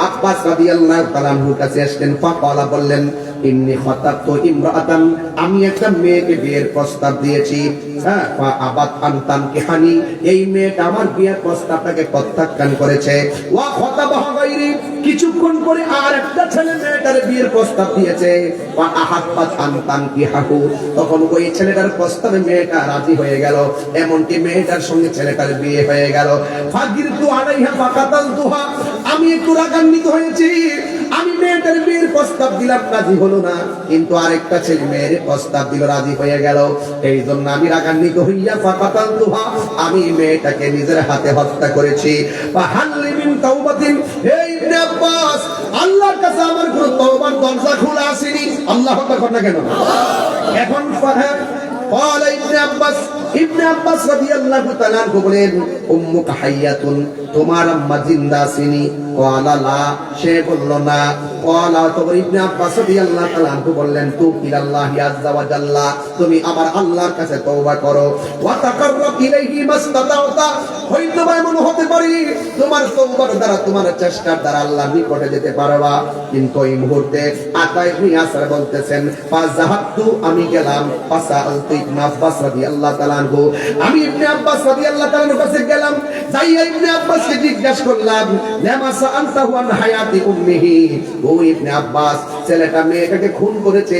B: আব্বাস রাদিয়াল্লাহু তাআলার কাছে আসলেন, ফাকালা বললেন ইন্নী খাতাবতু ইমরাআতান, আমি একটা মেয়েকে বিয়ের প্রস্তাব দিয়েছি, হ্যাঁ, ফা আবাত আনতান কিহানি, এই মেয়েটা আমার বিয়ের প্রস্তাবটাকে প্রত্যাখ্যান করেছে। ওয়া খাতাবাহা গায়রি, কিছুক্ষণ পরে আর একটা ছেলে মেয়েটার বিয়ের প্রস্তাব দিয়েছে। ওয়া আহাব্বাত আনতান কিহাহু, তখন ওই ছেলেটার প্রস্তাবে মেয়েটা রাজি হয়ে গেল, এমনকি মেয়েটার সঙ্গে ছেলেটার বিয়ে হয়ে গেল। ফাগিরতু আলাইহা ফাকাতালতুহা, আমি একটু রাগান্বিত হয়েছি, আমি মেয়েটার বিয়ের প্রস্তাব দিলাম, রাজি হলো না, কিন্তু আরেকটা ছেলে মেয়ের প্রস্তাব দিল, রাজি হয়ে গেল। এই জন্য আমি রাগান্বিত হইয়া ফাকাতালতুহা, আমি মেয়েটাকে নিজের হাতে হত্যা করেছি। ফাহাল্লি মিন তাওবাতিন, এই ইবনে আব্বাস, আল্লাহর কাছে আমার কোনো তওবার দরজা খোলা আসেনি। আল্লাহু আকবার না কেন? এখন قال ابن عباس, ইবনে আব্বাস রাদিয়াল্লাহু তাআলা বলেন উম্মুকা হাইয়াতুন, তোমার আম্মা জিন্দা আছেনি? ক্বালা লা, সে বলল না। ক্বালা, তখন ইবনে আব্বাস রাদিয়াল্লাহু তাআলা বললেন তুবিল্লাহি আযজা ওয়া জাল্লা, তুমি আমার আল্লাহর কাছে তওবা করো, ওয়া তাকাররাব ইলাইহি মাসতাতাউতা, হয়তো বা এমন হতে পারে তোমার তওবার দ্বারা, তোমার চেষ্টার দ্বারা আল্লাহর নিকটে যেতে পারবা। কিন্তু এই মুহূর্তে আতা ইবনে ইয়াসার বলতেছেন ফাযাহাবতু, আমি গেলাম, ফাসালতু ইবনে আব্বাস রাদিয়াল্লাহু তাআলা, আমি ইবনে আব্বাস রাদিয়াল্লাহু তাআলার কাছে গেলাম, যাইয়া ইবনে আব্বাসকে জিজ্ঞাসা করলাম লামা সাআলতাহু আন হায়াতি উম্মিহি, ও ইবনে আব্বাস, ছেলেটা মেয়েটাকে খুন করেছে,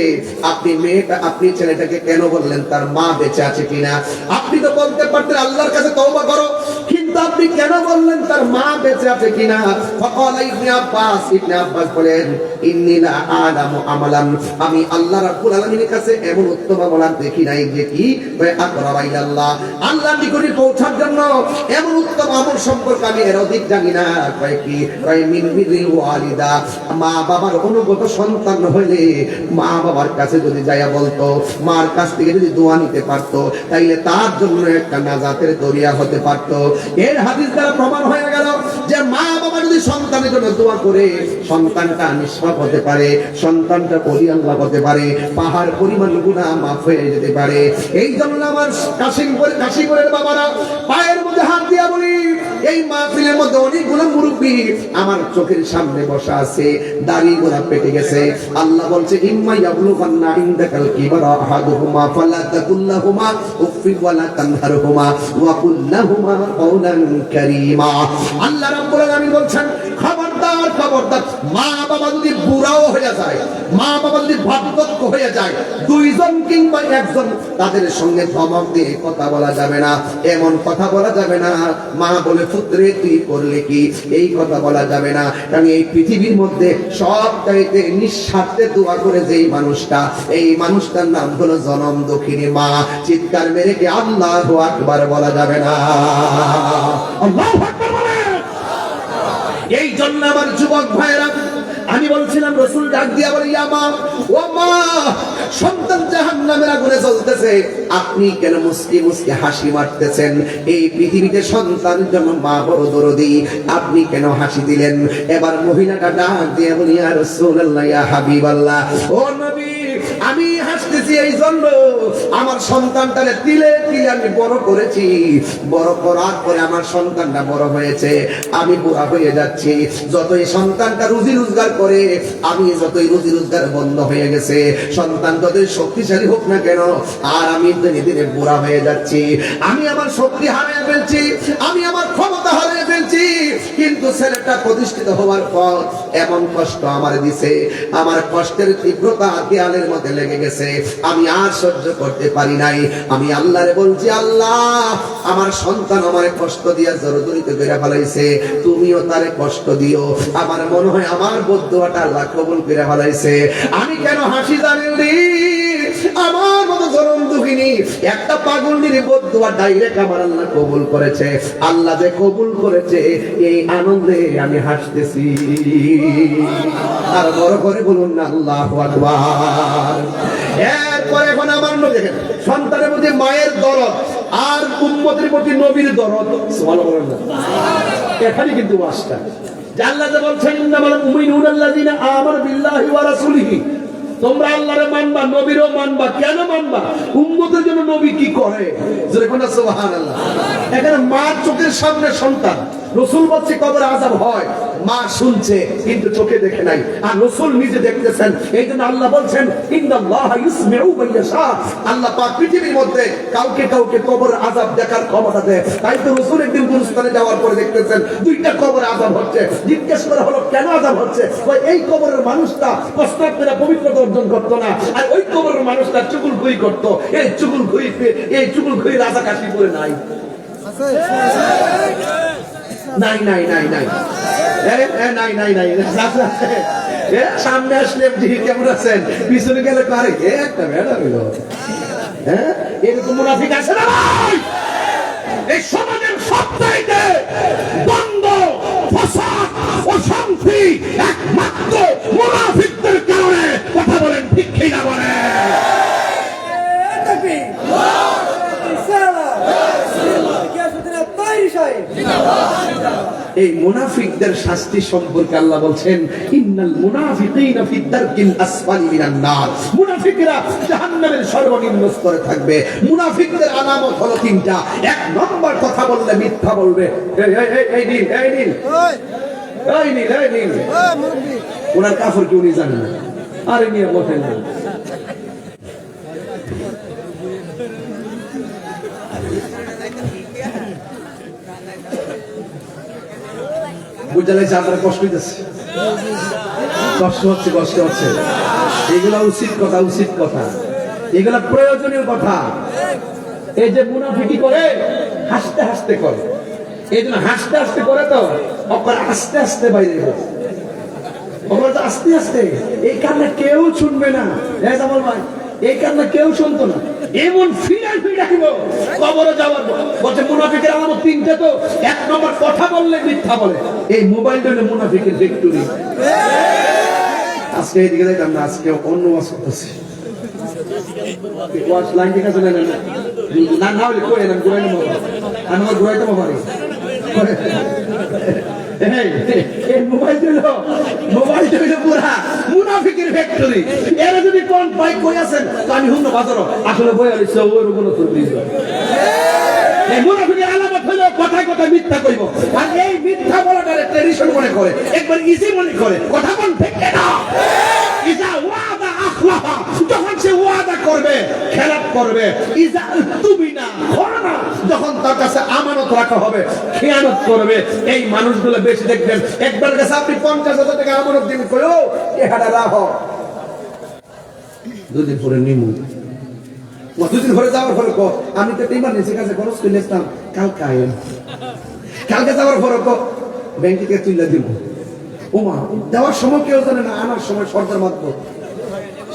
B: আপনি ছেলেটাকে কেন বললেন তার মা বেঁচে আছে কিনা? আপনি তো বলতে পারতেন আল্লাহর কাছে তওবা করো, কিন্তু আপনি কেন বললেন তার মা বেঁচে আছে কিনা? ফাকালা ইবনে আব্বাস বলেন ইন্নী লা আলামু আমালান, আমি আল্লাহ রাব্বুল আলামিনের কাছে এমন উত্তম আমল দেখি নাই যে কি আকরাবা ইলাল্লাহ, আল্লাহর নিকটে পৌঁছার জন্য এমন উত্তম আমল সম্পর্কে আমি এর অধিক জানি না। কয় কি? কয় মিন বিরিল ওয়ালিদা, মা বাবার অনুগত সন্তান হইলে মা বাবার কাছে যদি যাইয়া বলতো, মার কাছ থেকে যদি দোয়া নিতে পারতো, তাইলে তার জন্য একটা নাজাতের দরিয়া হতে পারতো। এর হাদিস দ্বারা প্রমাণ হয়ে গেল যে মা বাবা যদি সন্তান সন্তানের জন্য দোয়া করে সন্তানটা নিষ্পাপ হতে পারে, সন্তানটা বলি আল্লাহ হতে পারে, পাহাড় পরিমাণ গুনাহ মাফ হয়ে যেতে পারে। এই জন্য আমার কাশিপুরের বাবারা পায়ের মধ্যে হাত দিয়া বলি, এই মাহফিলের মধ্যে অনেকগুলো মুরব্বী আমার চোখের সামনে বসা আছে, দাড়ি গোলা পেটে গেছে। আল্লাহ বলছে ইম্মা ইয়াবলুগান্না ইনদাকাল কিবারা আহাদুহুমা ফালা তাকুল্লাহুমা উফফি ওয়ালা তানহারহুমা ওয়া কুল্লাহুমা কাওলান কারীমা। আল্লাহ রাব্বুল আলামিন বলছেন খবরদার খবরদার, মা বাবা যদি বুড়াও হয়ে যায়, মা বাবা যদি বার্ধক্য হয়ে যায়, দুইজন কিংবা একজন, তাদের সঙ্গে ধমক দিয়ে কথা বলা যাবে না, এমন কথা বলা যাবে না, মা বলে পুত্রে তুই করলে কি, এই কথা বলা যাবে না। কারণ এই পৃথিবীর মধ্যে সব চাইতে নিঃস্বার্থে দোয়া করে যেই মানুষটা, এই মানুষটার নাম হলো জনম দক্ষিণী মা। চিৎকার মেরে কি আল্লাহু আকবার বলা যাবে না? আল্লাহু আকবার বলে। এই জন্য আমার যুবক ভাইরা, আমি বলছিলাম রাসূল ডাক দিয়া বলে ইয়া মা, ও মা, সন্তান জাহান্নামের আগুনে জ্বলতেছে, আপনি কেন মুস্কি মুস্কি হাসি মারতেছেন? এই পৃথিবীতে সন্তানের জন্য মা বড় দরদি, আপনি কেন হাসি দিলেন? এবার মহিলাটা ডাক দিয়া বলে ইয়া রাসূলুল্লাহ, ইয়া হাবিবাল্লাহ, ও নবী, আমি হাসতেছি এই জন্য আমার সন্তানটারে তিলে তিলে আমি বড় করেছি, বড় করার পরে আমার সন্তানটা বড় হয়েছে, আমি বুড়া হয়ে যাচ্ছি। যতই সন্তানটা রুজি রোজগার করে, আমি যতই রুজি রোজগার বন্ধ হয়ে গেছে, সন্তান যতই শক্তিশালী হোক না কেন, আর আমি দিনে দিনে বুড়া হয়ে যাচ্ছি। আমি আমার শক্তি হারিয়ে ফেলছি, আমি আমার ক্ষমতা হারিয়ে ফেলছি, কিন্তু ছেলেটা প্রতিষ্ঠিত হওয়ার পর এমন কষ্ট আমার দিছে, আমার কষ্টের তীব্রতা দেয়ালের মধ্যে লেগে গেছে, আমি আর সহ্য করতে পারি নাই। আমি আল্লাহরে বলছি, আল্লাহ, আমার সন্তান আমারে কষ্ট দিয়া জড়জড়িত করে ফেলাইছে, তুমিও তারে কষ্ট দিও। আমার মনে হয় আমার বদদুয়াটা আল্লাহ কবুল করে ফেলাইছে। আমি কেন হাসি জানেন রে? আমার মতো জনম দুঃখিনী একটা পাগলনির বদদুয়া ডাইরেক্ট আমার আল্লাহ কবুল করেছে। আল্লাহ যে কবুল করেছে, এই আনন্দে আমি হাসতেছি। আর বড় করে বলুন না আল্লাহু আকবার। এরপর এখন আমার নবী, দেখেন, সন্তানের প্রতি মায়ের দরদ আর উম্মতের প্রতি নবীর দরদ, সুবহানাল্লাহ। এখানে কিন্তু ওয়াজটা আল্লাহ যে বলছেন ইন্নামাল মুমিনুনা আল্লাযিনা আমানু বিল্লাহি ওয়া রাসূলিহি, তোমরা আল্লাহরে মানবা, নবীরও মানবা। কেন মানবা? উম্মতের জন্য নবী কি করে, জোরে কোন সুবহানাল্লাহ। এখানে মা চোখের সামনে সন্তান, রাসূল বলছে কবরে আযাব হয়, মা শুনছে কিন্তু চোখে দেখে নাই, আর রাসূল নিজে দেখতেছেন। এইজন্য আল্লাহ বলছেন ইন্নাল্লাহা ইসমিউ মান ইয়াশা, আল্লাহ পাক পৃথিবীর মধ্যে কাউকে কাউকে কবর আযাব দেখার ক্ষমতা দেয়। তাই তো রাসূল একদিন গুরুস্থানে যাওয়ার পরে দেখতেছেন দুইটা কবরে আযাব হচ্ছে। জিজ্ঞেস করা হলো কেন আযাব হচ্ছে? ওই এই কবরের মানুষটা প্রস্তাব করে পবিত্রতা অর্জন করতো না, আর ওই কবরের মানুষটা চুগলখুরি করতো। এই চুগলখুরি রাজা কাশিপুরে নাই, নাই নাই নাই নাই নাই নাই নাই। সামনে আসলে কেমন আছেন, পিছনে গেলে পারে একটা বেড়া হইল। হ্যাঁ, এরকম মুনাফিক আছে না ভাই? এই সমাজের সবচাইতে দ্বন্দ্ব, ফসাদ, অশান্তি একমাত্র মুনাফিকদের কারণে। কথা বলেন ঠিক কি না বলেন? এই মুনাফিকদের শাস্তি সম্পর্কে আল্লাহ বলছেন ইন্নাল মুনাফিকিনা ফি দারকিল আসফালি মিনান নার, মুনাফিকরা জাহান্নামের সর্বনিম্ন স্তরে থাকবে। মুনাফিকদের আলামত হলো তিনটা। এক নম্বর, কথা বললে মিথ্যা বলবে। ওনার কাফর কি উনি জানেন না? আরে নিয়ে বলেন না। বুঝলে যে আমরা কষ্ট হইতেছে, কষ্ট হচ্ছে। এগুলা উচিত কথা, উচিত কথা, এগুলা প্রয়োজনীয় কথা। এই যে মুনাফিকি করে হাসতে হাসতে করে, এই জন্য হাসতে হাসতে করে তো আস্তে আস্তে বাইরে আস্তে আস্তে। এই কান্না কেউ শুনবে না, ভাই, এই কান্না কেউ শুনতো না। এমন ফিরাই রাখিব কবরে যাওয়ার বলছে মুনাফিকের আলামত তিনটে। তো এক নম্বর, কথা বললে মিথ্যা বলে। এই মোবাইল হলে মুনাফিকের ফ্যাক্টরি। আজকে এইদিকে যাইতাম না, আজকে অন্য ওয়াজ করতেছি। ওয়াজ লাইন থেকে চলে না, না হলে কই এলাম ঘুরাইতে পারি।
C: এই মোবাইল দিল পুরা মুনাফিকের ফ্যাক্টরি। এরা যদি কোন পাই কই আছেন তো আমি হুম বাজারও আসলে বই আলিছে ওই রকম তোর প্লিজ এই মুনাফিকের আলামত হলো কথায় কথায় মিথ্যা কইব, আর এই মিথ্যা বলাটারে ট্র্যাডিশন মনে করে, একবার ইজি মনে করে। কথা কোন ঠিক না? ইজা ওয়াদা আখলাফা, যখন সে ওয়াদা করবে খেলাপ করবে, ইজা তুমিনা খানা, যখন তার কাছে আমানত রাখা হবে খেয়ানত করবে। এই মানুষগুলো বেশি দেখবেন। একবার কাছে আপনি 50,000 টাকা আমানত দিবেন, কইও এহাডা রাহ, দুদিন পরে নিমু, দুদিন পরে যাওয়ার পরে কো আমি তো ইমার্জেন্সি কাছে খরচ করে নিতাম, কালকে আইন, কালকে যাওয়ার পরে কো ব্যাংকে থেকে তুলে দিব। ওমা, দেওয়ার সময় কেউ জানে না, আনার সময় সর্দার মাত্র,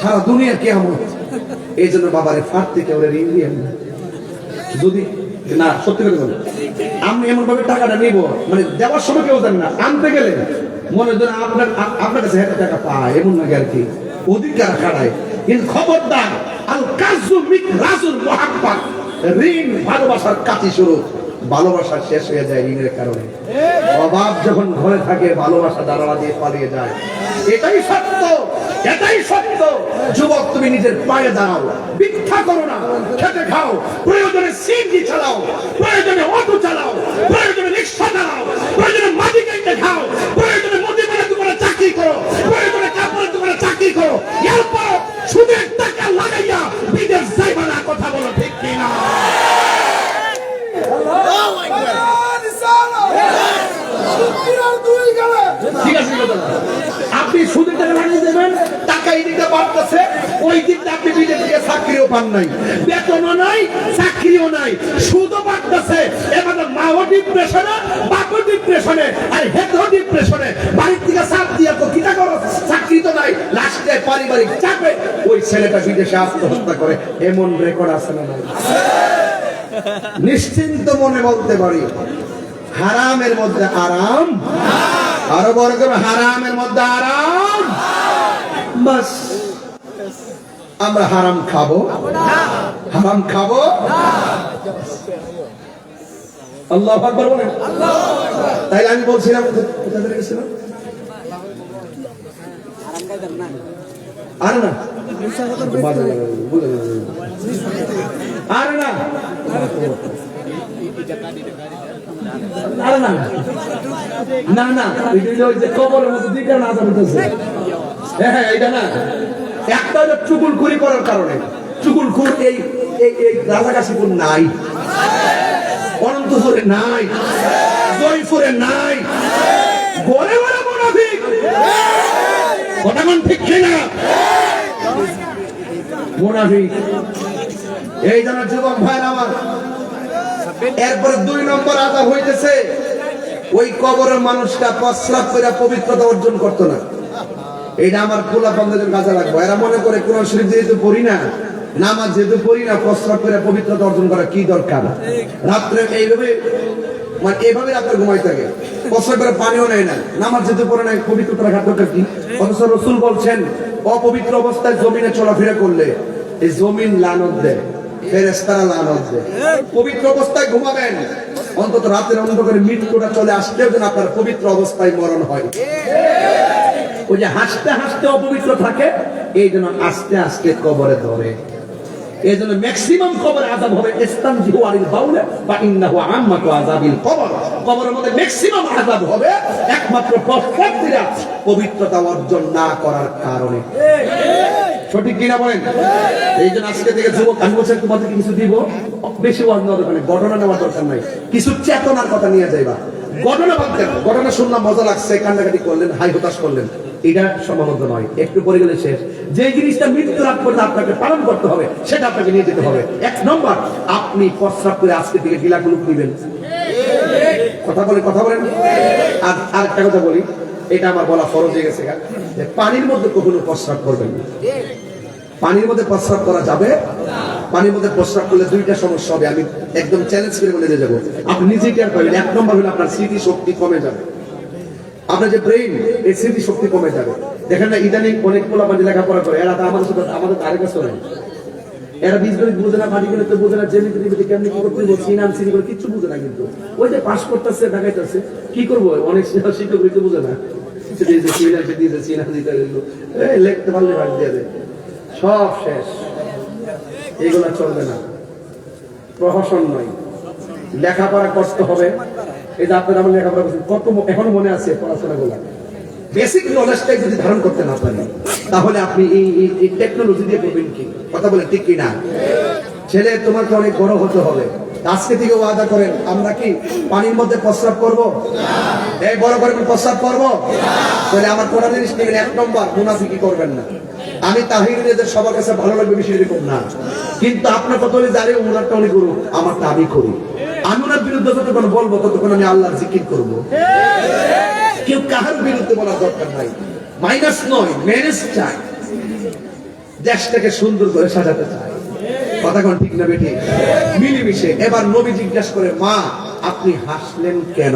C: সারা দুনিয়া কিয়ামত। এই জন্য বাবারে ফাট থেকে ওরা ঋণ দিয়ে যদি না সত্যি করে বলেন, আমি এমন ভাবে টাকাটা নিব, মানে দেওয়ার সময় কেউ জানে না, আনতে গেলে মনে হয় আপনার কাছে 1,000 টাকা পায়, এমন নাকি আর কি অধিকার খাড়ায়। কিন্তু খবরদার, আল কাজু মিক রাজুল মুহাব্বাত, ঋণ ভালোবাসার কাছে শুরু, ভালোবাসা শেষ হয়ে যায় ঋণের কারণে। অভাব যখন ঘরে থাকে ভালোবাসা দাঁড়ালা দিয়ে পালিয়ে যায়। এটাই সত্য, এটাই সত্য। যুবক, তুমি নিজের পায়ে দাঁড়াও, ভিক্ষা করো না, খেতে খাও, প্রয়োজনে সিএনজি চালাও, প্রয়োজনে অটো চালাও, প্রয়োজনে রিক্সা চালাও, প্রয়োজনে মাটি কাটতে খাও, প্রয়োজনে মুদিখানার দোকানে চাকরি করো, প্রয়োজনে কাপড়ের দোকানে চাকরি করো। এরপর সুদের টাকা লাগাইয়া বিদেশ যাইবা না। কথা বলো ঠিক কিনা? ঠিক আছে, আপনি সুদের টাকা লাগিয়ে দেবেন, টাকা দিতে পারতেছে, ওই দিকটা আপনি বিদেশ থেকে চাকরিও পান নাই, বেতনও নাই, চাকরিও নাই, সুদও পারতেছে। এবার মাও ডিপ্রেশনে, বাপও ডিপ্রেশনে, আর হেডও ডিপ্রেশনে, বাড়ির থেকে চাপ দিয়া তো কিনা করো, চাকরি তো নাই, লাস্টে পারিবারিক চাপে ওই ছেলেটা বিদেশে আত্মহত্যা করে। এমন রেকর্ড আছে না? নিশ্চিন্ত মনে বলতে পারি, হারামের মধ্যে আরাম, আরো বড় করে হারামের মধ্যে আরাম। বাস আমরা হারাম খাবো, হারাম খাবো। আল্লাহু আকবার বলেন। তাই আমি বলছিলাম, কোথায় গেছিলাম? আরে না, আরে না, না না, কবরের মধ্যে দিকে না জানতেছে। হ্যাঁ, এটা না, একটা হলো চুগুলখুরি করার কারণে। চুগুলখুর এই রাজাকাশীপুর নাই, অনন্তপুরে নাই, জয়পুরে নাই, গড়ে গড়ে মুনাফিক। কথা কোন ঠিক কিনা? মুনাফিক। এই জন্য যুবক ভাইরা আমার, এরপরে 2 নম্বর আযাব হইতেছে, ওই কবরের মানুষটা প্রস্রাব করে পবিত্রতা অর্জন করতো না। এটা আমার খোলা বন্ধের কাজে লাগবে। এরা মনে করে কোরআন শরীফ যেহেতু পড়ি না, নামাজ যেহেতু পড়ি না, প্রস্রাব করে পবিত্রতা অর্জন করা কি দরকার? রাত্রে এইভাবে, মানে এইভাবে রাত্রে ঘুমাই থাকে, প্রস্রাব করে পানিও নেয় না, নামাজ যেহেতু পড়ে না, পবিত্রতা রাখার দরকার কি? অথচ রাসূল বলছেন, অপবিত্র অবস্থায় জমিনে চলাফেরা করলে এই জমিন লানত দেয়, ফেরেশতারা লানত দেয়। পবিত্র অবস্থায় ঘুমাবেন, অন্তত রাতের অন্ধকারে মৃত্যুটা চলে আসলেও যেন আপনার পবিত্র অবস্থায় মরণ হয়। ওই যে হাসতে হাসতে অপবিত্র থাকে, এই জন্য আস্তে আস্তে কবরে ধরে। এই জন্য ম্যাক্সিমাম কবরে আযাব হবে ইস্তানজিহু আনিল বাউলা বা ইন্নাহু আম্মাতু আযাবিল কবর। কবরের মধ্যে ম্যাক্সিমাম আযাব হবে একমাত্র প্রস্রাবীরা পবিত্রতা অর্জন না করার কারণে। সঠিক কিনা বলেন? এই জন্য আজকে থেকে যুবক, আমি বলছি তোমাদেরকে কিছু দিব, বেশি ওয়াজ নেওয়ার দরকার নেই, ঘটনা নেওয়ার দরকার নাই, কিছু চেতনার কথা নিয়ে যাইবা। ঘটনা ভাবতেন, ঘটনা শুনলাম, মজা লাগছে, কান্নাকাটি করলেন, হাই হতাশ করলেন, এটা সম্ভবত নয়। একটু পরে গেলে শেষ। যে জিনিসটা মৃত্যুর আগ পর্যন্ত আপনাকে পালন করতে হবে, সেটা আপনাকে নিয়ে যেতে হবে। 1 নম্বর, আপনি প্রস্রাব করে আজকে থেকে গিলাকুলুক নিবেন। কথা বলেন, কথা বলেন। আর আরেকটা কথা বলি, এটা আমার বলা ফরজ হয়ে গেছে, যে পানির মধ্যে কখনো প্রস্রাব করবেন না। পানির মধ্যে প্রস্রাব করা যাবে? পানির মধ্যে প্রস্রাব করলে 2টা সমস্যা হবে, আমি একদম চ্যালেঞ্জ করে বলে যাবো। আপনি নিজেই টের পাবেন। 1 নম্বর হলো আপনার স্মৃতি শক্তি কমে যাবে, আপনার যে ব্রেইন, এই স্মৃতি শক্তি কমে যাবে। দেখেন না, ইদানিং অনেক পোলাপান লেখাপড়া করে, এরা আমাদের সাথে, আমাদের আরেক কাছে নেই, এরা বীজগণিত বোঝে না, পাটিগণিত বোঝে না, জ্যামিতি কেমনি কি করতে হবে, সিনাম সিনি করে কিচ্ছু বোঝে না। কিন্তু ওই যে পাস করতেছে, ঢাকাইতেছে, কি করবো, অনেক শিক্ষক হইতে বোঝে না, লিখতে পারলে ভাগ দিয়ে দেয়, সব শেষ। এগুলা চলবে না, প্রহসন নয়, লেখাপড়া করতে হবে। এই যে আপনারা আমার লেখাপড়া করছেন, কত এখনো মনে আছে পড়াশোনা গুলা, বেসিক নলেজটাই যদি ধারণ করতে না পারেন, তাহলে আপনি এই টেকনোলজি দিয়ে করবেন কি? কথা বলে ঠিক কিনা? ছেলে তোমাকে অনেক বড় হতে হবে, আজকে থেকে ওয়াদা করেন, আমরা কি পানির মধ্যে প্রস্রাব করবো? এই বড় করে প্রস্রাব করবো? তাহলে আমার কোন জিনিস নেবেন, 1 নম্বর, মুনাফিকি করবেন না। আমি তাহিরেদের সবার কাছে ভালো লাগবে বেশি এরকম না, কিন্তু আপনার কত হলে জানে ওনারটা উনি করুন, আমারটা আমি করি। আমি ওনার বিরুদ্ধে যতক্ষণ বলবো ততক্ষণ আমি আল্লাহর জিকির করবো। কেউ কাহার বিরুদ্ধে বলার দরকার নাই, মাইনাস নয়, ম্যানেজ চাই, দেশটাকে সুন্দর করে সাজাতে চাই। কথা কোন ঠিক না বেটি? মিলেমিশে। এবার নবী জিজ্ঞাসা করে, মা আপনি হাসলেন কেন?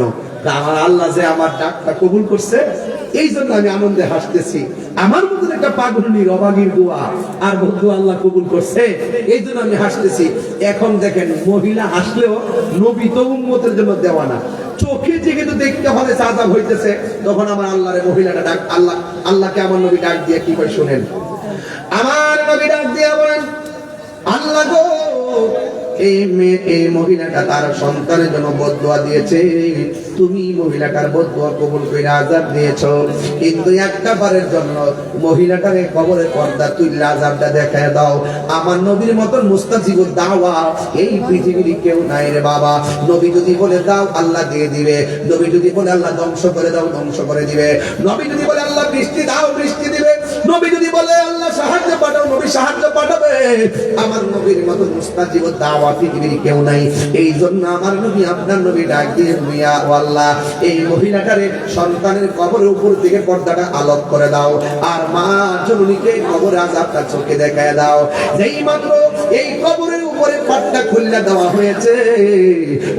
C: আমার আল্লাহ যে আমার ডাকটা কবুল করছে, এই জন্য আমি আনন্দে হাসতেছি। আমার মতন একটা পাগলনির অবাগীর দোয়া আর বন্ধু আল্লাহ কবুল করছে, এই জন্য আমি হাসতেছি। এখন দেখেন, মহিলা হাসলেও নবী তো উম্মতের জন্য দেওয়া না, চোখে জেগে তো দেখতে হবে আযাব হইতেছে। তখন আমার আল্লাহরে মহিলাটা ডাক, আল্লাহকে আমার নবী ডাক দিয়ে কি করে শুনেন, আমার নবী ডাক দিয়ে বলেন, আল্লাহ গো, এই মহিলাটা তার সন্তানের জন্য বদদুয়া দিয়েছে, তুমি মহিলাটার বদদুয়া কবুল করে আযাব দিয়েছো, কিন্তু একটা বারের জন্য মহিলাটারে কবরের পর্দা তুইলা আযাবটা দেখায় দাও। আমার নবীর মতন মুস্তাজিবুদ দাওয়া এই পৃথিবীর কেউ নাই রে বাবা। নবী যদি বলে দাও, আল্লাহ দিয়ে দিবে। নবী যদি বলে আল্লাহ ধ্বংস করে দাও, ধ্বংস করে দিবে। নবী যদি বলে আল্লাহ বৃষ্টি দাও, বৃষ্টি দিবে। নবী যদি বলে আল্লাহ সাহায্য পাঠাও, নবী সাহায্য পাঠাবে। আমার নবীর মতন মুস্তাজিবুদ দাওয়া পৃথিবীর কেউ নাই। এই জন্য আমার নবী, আপনার নবী ডাক দিয়ে, মিয়া আল্লাহ, এই মহিলাটারে সন্তানের কবরের উপর থেকে পর্দাটা আলোক করে দাও, আর মা জননীকে কবরের আযাবটা চোখে দেখায় দাও। যেই মাত্র এই কবরের উপরে পর্দা খুলে দেওয়া হয়েছে,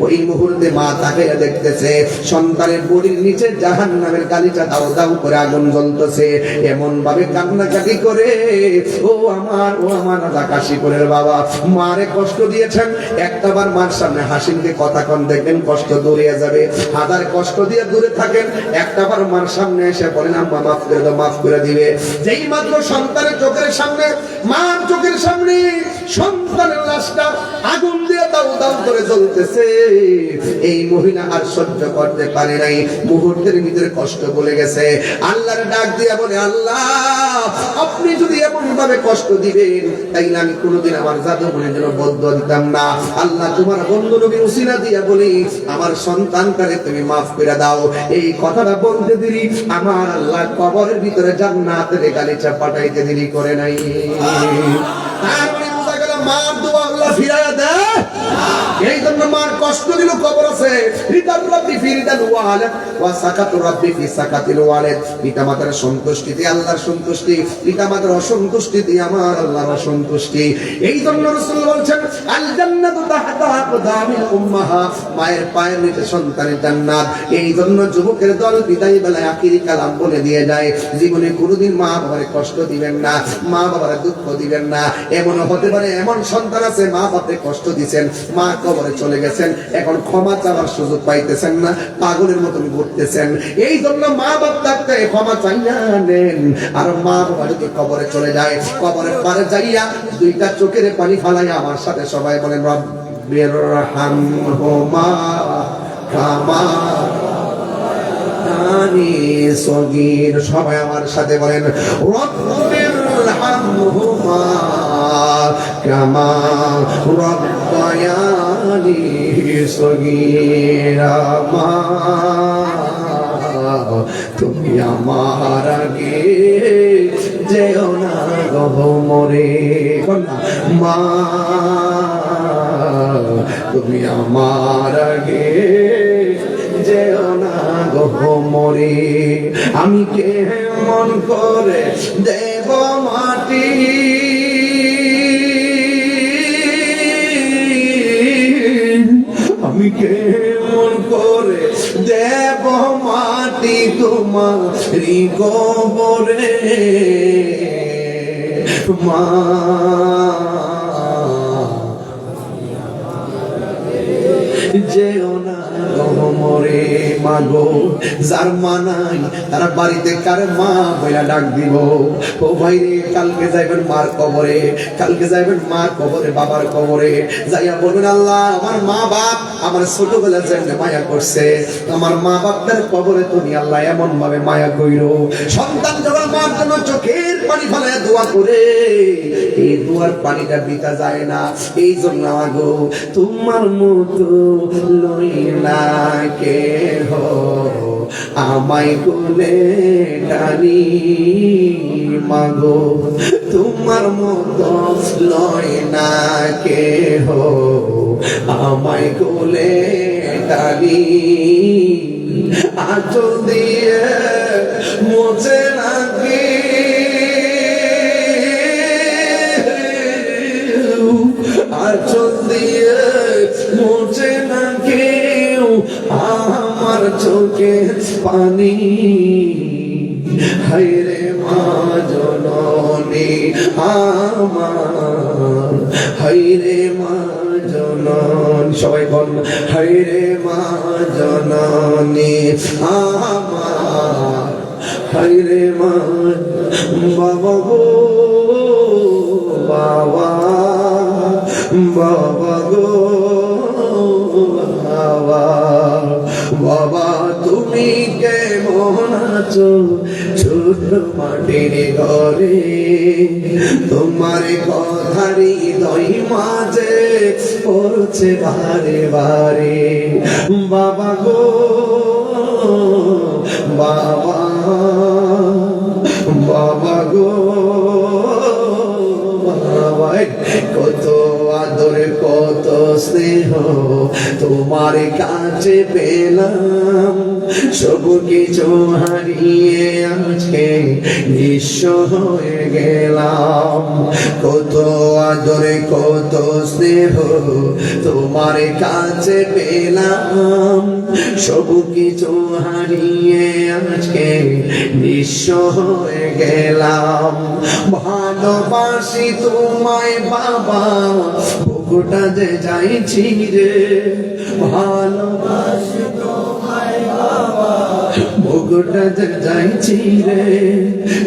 C: ওই মুহূর্তে মা তাকে দেখতেছে সন্তানের বডির নিচে জাহান্নামের গালিটা দাও দাও করে আগুন জ্বলতেছে। এমন ভাবে কান্নাকাটি করে, ও আমার রাজা কাশীপুরের বাবা, মারে কষ্ট দিয়েছেন, একটাবার মার সামনে হাসিনকে কথা কন, দেখবেন কষ্ট দূরে যাবে। হাজার কষ্ট দিয়ে দূরে থাকেন, একটাবার মার সামনে এসে বলেন আম্মা মাফ করে দাও, মাফ করে দিবে। যেই মাত্র সন্তানের চোখের সামনে, মার চোখের সামনে সন্তানের লাশটা আগুন দিয়ে দাউ দাউ করে জ্বলতেছে, এই মহিলা আর সহ্য করতে পারে নাই, মুহূর্তের ভিতরে কষ্ট বলে গেছে। আল্লাহর ডাক দিয়া বলে, আল্লাহ আপনি যদি এমন ভাবে কষ্ট দিবেন, তাইলে আমি কোনোদিন আমার জাদু মনের জন্য বদদুয়া দিতাম না। আল্লাহ তোমার বন্ধু নবীর উসিলা দিয়া বলি, আমার সন্তানটারে তুমি মাফ করে দাও। এই কথাটা বলতে দেরি, আমার আল্লাহ কবরের ভিতরে জান্নাতের গালিচা পাঠাইতে দেরি করে নাই। তারপরে বোঝা গেল মার দোয়া আল্লাহ ফিরাইয়া দেয়। এই জন্য মার কষ্ট দিল, কবর আছে, রিদার রাব্বি ফি রিদাল ওয়ালিদ ওয়া সাকাতু রাব্বি ফি সাকাতিল ওয়ালিদ। পিতামাতার সন্তুষ্টিতে আল্লাহর সন্তুষ্টি, পিতামাতার অসন্তুষ্টিতে আমার আল্লাহর অসন্তুষ্টি। এই জন্য রাসূল বলেন, আল জান্নাতু তাহতা আকদামিল উম্মাহাত, মায়ের পায়ের নিচে সন্তানের জান্নাত। এই জন্য যুবকের দল বিদায় বেলায় আখিরি কালাম বলে দিয়ে যায়, জীবনে কোনোদিন মা বাবার কষ্ট দিবেন না, মা বাবার দুঃখ দিবেন না। এমন হতে পারে এমন সন্তান আছে মা বাপকে কষ্ট দিবেন, মা কবরে চলে গেছেন, এখন ক্ষমা চাওয়ার সুযোগ পাইতেছেন না, পাগলের মতন ঘুরতেছেন। এই জন্য মা বাপ থাকতে ক্ষমা চাইয়া নেন। আর মা বাবা যদি কবরে চলে যায়, কবরের পারে যাইয়া দুইটা চোখের পানি ফালাইয়া আমার সাথে সবাই বলেন, রব্বির রহমহুমা কামা রাব্বায়ানি সগীর। সবাই আমার সাথে বলেন, রব্বির রহমহুমা কামা রাব্বায়ানি সগীরা। মা তুমি আমার আগে যেও না গো মরে, মা তুমি আমার আগে যেও না গো মরে। আমি কেমন করে দেব মাটি, আমি কেমন করে দেব মাটি তোমারি কবরে। মা
B: যেও না গহমরে মাগো যার মানাই তারা বাড়িতে কার মা বইলা ডাক দিব ও ভাই রে কালকে যাইবেন মার কবরে কালকে যাইবেন মার কবরে বাবার কবরে যাইয়া বলবেন আল্লাহ আমার মা বাপ আমার ছোটবেলা যেমন মায়া করছে আমার মা বাপের কবরে তুমি আল্লাহ এমন ভাবে মায়া কইরো সন্তান যখন মার জন্য চোখের পানি ফেলায় দোয়া করে এই দোয়ার পানিটা বিতা যায় না এই জন্য আগো তোমার মতো লই না কে হো আমায় কোলে টানি মাগো তোমার মতো লয় না কে হো আমায় কোলে টানি আঁচল দিয়ে মোছে নাকি আঁচল দিয়ে মোছে না কেউ আমার চোখে পানি হায়রে মা জননী আমার হায়রে মা জননী সবাই বল হায়রে মা জননী আমার হায়রে মা বাবা গো বাবা বাবা গো বাবা বাবা তুমি কেমন আছো ছোট মাটির ঘরে তোমার কথারি দই মাঝে পড়ছে বারে বারে বাবা গো বাবা বাবা গো বাবা কত আদর কত স্নেহ তোমার কাছে পেলাম সব কিছু হারিয়ে আজকে নিঃস্ব হয়ে গেলাম কত আদর কত স্নেহ তোমার কাছে পেলাম সব কিছু হারিয়ে আজকে নিঃস্ব হয়ে গেলাম ভালোবাসি তোমায় বাবা বুকটা যে যাইছি রে ভালোবাসি তোমায় বাবা বুকটা যে যাইছি রে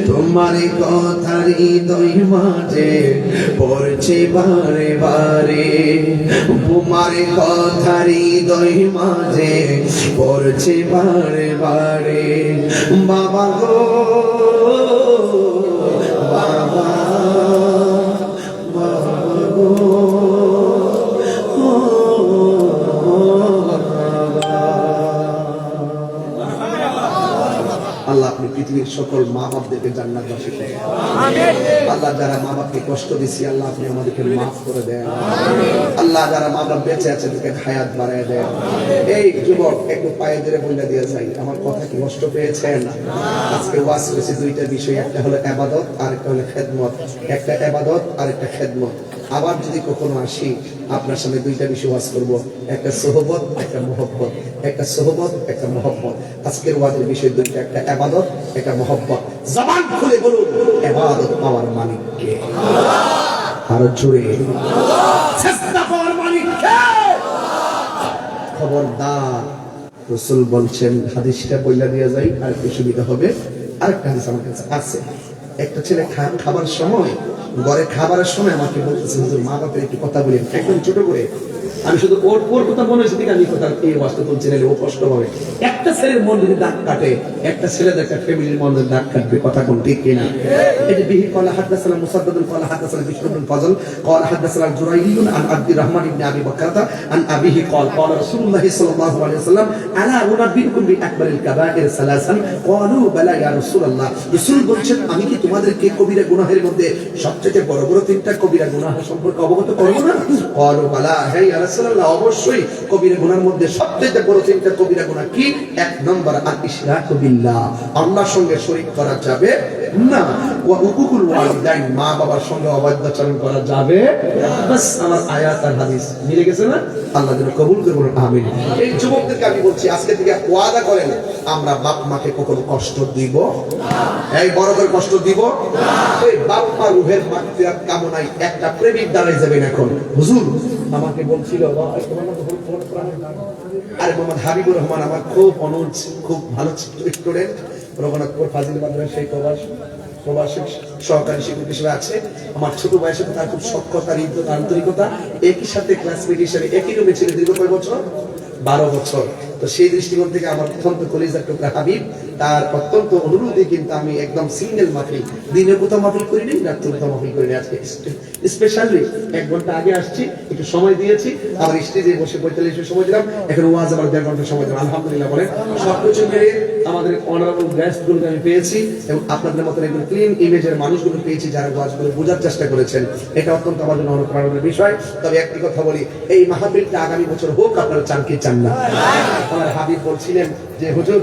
B: তোমার কথারি দই মাঝে পড়ছে বারে বারে তোমার কথারি দই মাঝে পড়ছে বারে বারে বাবা গো বাবা বাবা গো আল্লাহ আপনি পৃথিবীর সকল মা বাপদেরকে জান্নাতবাসী করেন আল্লাহ যারা মা বাপকে কষ্ট দিছি আল্লাহ আপনি আমাদেরকে মাফ করে দেন আল্লাহ যারা মা বাপ বেঁচে আছে তাদেরকে হায়াত বাড়ায় দেন এই যুবক একটু পায়ে ধরে বলে দিয়ে যাই আমার কথা কি কষ্ট পেয়েছেন আজকে ওয়াজ করেছি দুইটা বিষয় একটা হলো ইবাদত আর একটা হলো খেদমত একটা ইবাদত আর একটা খেদমত আবার যদি কখনো আসি আপনার সামনে দুইটা বিষয় ওয়াজ করব একটা সোহবত একটা মহব্বত একটা সোহবত একটা মহব্বত আজকের ওয়াজের বিষয় দুইটা একটা ইবাদত একটা মহব্বত জবান খুলে বলুন ইবাদত পাওয়ার মালিক কে আর জোরে চেষ্টা পাওয়ার মালিক কে খবরদার রাসূল বলছেন হাদিসটা বইলা দিয়ে যাই আর একটু সুবিধা হবে আরেকটা হাদিস আমার কাছে আছে একটা ছেলে খাবার সময় ঘরে খাবারের সময় আমাকে বলতেছে হুজুর মা বাপের একটু কথা বলেন একদম ছোট করে আমি শুধু ওর কথা মনে হয়েছে ঠিক আমি কথা এই ওয়াজটা তুলছি না ও কষ্ট হবে একটা ছেলের মন যদি দাগ কাটে একটা ছেলে একটা ফ্যামিলির মন যদি দাগ কাটবে কথা কোন ঠিক কিনা এটা বিহি قال حدثنا مسدد قال حدثنا بشر بن فضل قال حدثنا جريري عن عبد الرحمن بن ابي بكر عن ابيه قال قال رسول الله صلى الله عليه وسلم الا انبئكم باكبر الكبائر ثلاثا قالوا بلى يا رسول الله রাসূল বলেন আমি কি তোমাদেরকে কবিরা গুনাহের মধ্যে সবচেয়ে বড় বড় তিনটা কবিরা গুনাহ সম্পর্কে অবগত করব না قالوا بلى হে ইয়া রাসূলুল্লাহ অবশ্যই কবিরা গুনাহের মধ্যে সবচেয়ে বড় তিনটা কবিরা গুনাহ কি এক নম্বর আল ইশরাকু বিল্লাহ আল্লাহর সঙ্গে শরীক করা যাবে
C: না, ওয়া হুকুকুল ওয়ালিদাইন, মা বাবার সঙ্গে অবাধ্যাচরণ করা যাবে। বাস আমার আয়াত আর হাদিস মিলে গেছে না? আল্লাহ যেন কবুল করে বলুন আমিন। এই যুবকদেরকে আমি বলছি, আজকে থেকে ওয়াদা করেন, আমরা বাপ মাকে কখনো কষ্ট দিব না। এই বড় করে কষ্ট দিব না। ওই বাপ মা রুহের মাগফিরাত কামনায় একটা প্রেমিক দাঁড়াই যাবেন এখন। হুজুর আমাকে বলছিল, আরে মোহাম্মদ হাবিবুর রহমান আমার খুব অনুজ, খুব ভালো স্টুডেন্ট, রঘুনাথপুর ফাজিল মাদ্রাসা সেই প্রবাসী সহকারী শিক্ষক হিসেবে আছে। আমার ছোট বয়সে তার খুব সক্ষতা, হৃদ্যতা, আন্তরিকতা, একই সাথে ক্লাসমেট হিসেবে একই রুমে ছিল দীর্ঘ কয় বছর, 12 বছর। তো সেই দৃষ্টিকোণ থেকে আমার অত্যন্ত কলিজার টুকরা হাবিব, তার অত্যন্ত অনুরোধে কিন্তু আমি একদম সিঙ্গেল মাহফিল, দিনের কোথাও মাহফিল করিনি, রাত্রে কোথাও মাহফিল করিনি। আজকে স্পেশালি 1 ঘন্টা আগে আসছি, একটু সময় দিয়েছি, আবার স্টেজে বসে 45 মিনিট সময় দিলাম, এখন ওয়াজ আবার 1.5 ঘন্টা সময় দিলাম। আলহামদুলিল্লাহ বলে সবকিছু মিলে আমাদের অনারেবল গেস্টগুলোকে আমি পেয়েছি এবং আপনাদের মতন একদম ক্লিন ইমেজের মানুষগুলো পেয়েছি যারা ওয়াজগুলো বোঝার চেষ্টা করেছেন। এটা অত্যন্ত আমার জন্য অনুপ্রেরণার বিষয়। তবে একটি কথা বলি, এই মাহফিলটা আগামী বছর হোক, আপনারা চান কি চান না? আমার হাবিব বলছিলেন যে হুজুর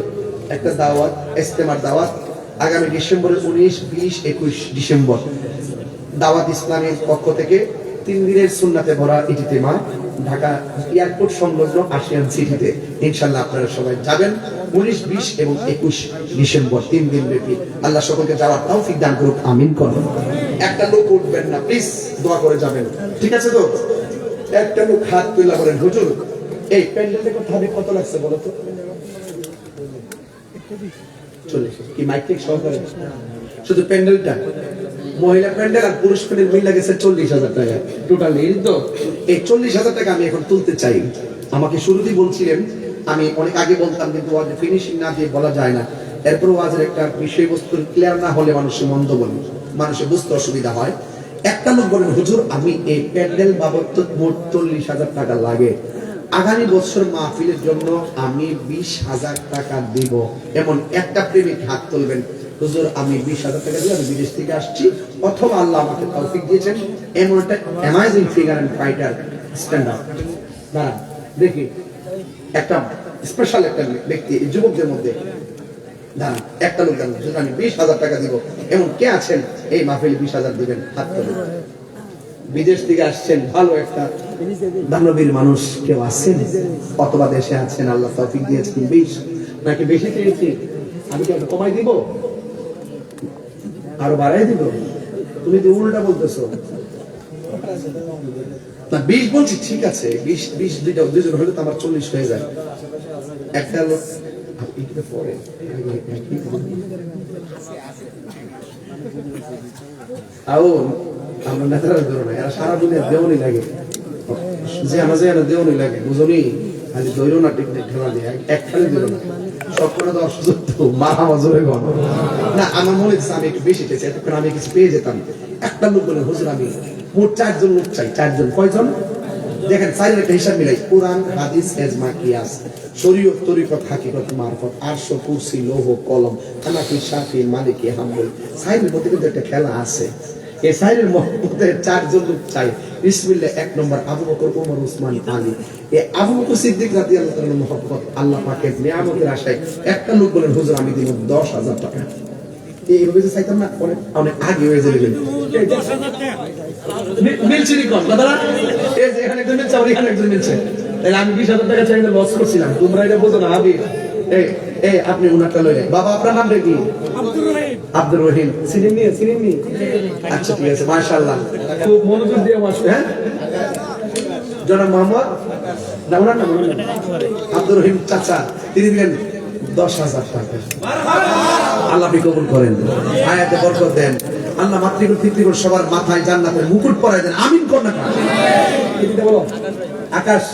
C: একটা দাওয়াত, ইস্তেমার দাওয়াত আগামী ডিসেম্বরের 19, 20, 21 ডিসেম্বর দাওয়াত ইসলামের পক্ষ থেকে 3 দিনের সুন্নাতে ভরা ইজতিমা ঢাকা এয়ারপোর্ট সংলগ্ন আশিয়ান সিটিতে। ইনশাআল্লাহ আপনারা সবাই যাবেন 19, 20 এবং 21 ডিসেম্বর 3 দিন ব্যাপী। আল্লাহ সকলকে যাওয়ার তৌফিক দান করুক, আমিন করুন। একটা লোক উঠবেন না প্লিজ, দোয়া করে যাবেন, ঠিক আছে তো? একটা লোক হাত তুলে বলেন, হুজুর এই প্যান্ডেলটা কত লাগছে বলো তো? 40 কি মাইক ঠিক সহকারে? শুধু প্যান্ডেলটা, মহিলা প্যান্ডেল আর পুরুষ প্যান্ডেল মিলে গেছে 40,000 টাকা টোটালি। তো এই 40,000 টাকা আমি এখন তুলতে চাই। আমাকে শুরুতেই বলছিলেন, আমি অনেক আগে বলতাম কিন্তু ফিনিশিং না দিয়ে বলা যায় না। এরপর ওয়াজের একটা বিষয়বস্তু ক্লিয়ার না হলে মানুষের মন্দ বলে, মানুষের বুঝতে অসুবিধা হয়। একটা লোক বলেন, হুজুর আমি এই প্যান্ডেল বাবদ তো মোট 40,000 টাকা লাগে, আগামী বছর মাহফিলের জন্য আমি 20,000 টাকা দিব, এমন একটা প্রেমিক হাত তুলবেন। হুজুর আমি 20,000 টাকা দিয়ে আমি বিদেশ থেকে আসছি, অথবা আল্লাহ আমাকে তৌফিক দিয়েছেন এমন একটা amazing figure and fighter stand up. দাঁড়ান দেখি, একটা স্পেশাল একটা ব্যক্তি যুবকদের মধ্যে দাঁড়ান, একটা লোক দাঁড়ান, হুজুর আমি 20,000 টাকা দিব, এমন কে আছেন এই মাহফিলে 20,000 দিবেন? হাত তুলবেন। বিদেশ থেকে আসছেন, ভালো একটা দানবীর মানুষ কেউ আছেন, অথবা দেশে আছেন, আল্লাহ তৌফিক দিয়েছেন 20 নাকি বেশি চেয়েছি, আমি কি একটু কমাই দিব, আরো বাড়াই দিব? তুমি তো উল্টা বলতেছো না, 20 বলছি, ঠিক আছে 20 দুজন হলে তো আমার 40 হয়ে যায়। একটা লোক পরে আমরা নেতারা ধরো না, এরা সারাদিনের দেওয়ানি লাগে, যে আমার যে দেওয়ানি লাগে, বুঝলি? খালি দৈরো না, টেকনিক ঠেলা দিয়ে একখানে দিল না, সবখানে তো অসুস্থ মাথা মাজরে গণ না। আমার মনে হচ্ছে আমি একটু বেশি চেয়েছি, এতক্ষণ আমি কিছু পেয়ে যেতাম। একটা লোক বলে, হুজুর আমি মোট 4 জন লোক চাই। 4 জন কয়জন? দেখেন সাইলের একটা হিসাব মিলাই, কোরআন, হাদিস, ইজমা, কিয়াস, শরীয়ত, তরিকত, হাকিকত, মারফত, আরশ, কুরসি, লৌহ, কলম, হানাফি, শাফি, মালিকি, হাম্বলি। সাইলের মধ্যে কিন্তু একটা খেলা আছে। এই সাইলের মধ্যে 4 জন লোক চাই। বিসমিল্লাহ। 1 নম্বর আবু বকর, ওমর, উসমান, আলী। এই আবু বকর সিদ্দিক রাদিয়াল্লাহু তাআলা মহব্বত, আল্লাহ পাকের নিয়ামতের আশায় একটা লোক বলেন, হুজুর আমি দিব 10,000 টাকা। এইভাবে যে চাইতাম না, অনেক আগে হয়ে যাবে। মিলছে নি কম দাদা, এই যে এখানে একজন মিলছে, আর এখানে একজন মিলছে, তাহলে আমি 20,000 টাকা চাইলে লস করছিলাম। তোমরা এটা বলতো না হাবিব, এই আপনি উনারটা লইলে। বাবা আপনার নাম কি? আব্দুর রহিম। চিনেননি? আচ্ছা ঠিক আছে, মাশাআল্লাহ, খুব মনোযোগ দিয়ে বসবে। হ্যাঁ, জনাব মোহাম্মদ না, ওনার নাম আব্দুর রহিম চাচা, তিনি দিলেন 10,000 টাকা। আল্লাহ আপনি কবুল করেন, হায়াতে বরকত দেন। আল্লাহ মাতৃকুল পিতৃকুল সবার মাথায় জান্নাতের মুকুট পরায় দেন, আমিন কর না। বলো আকাশ,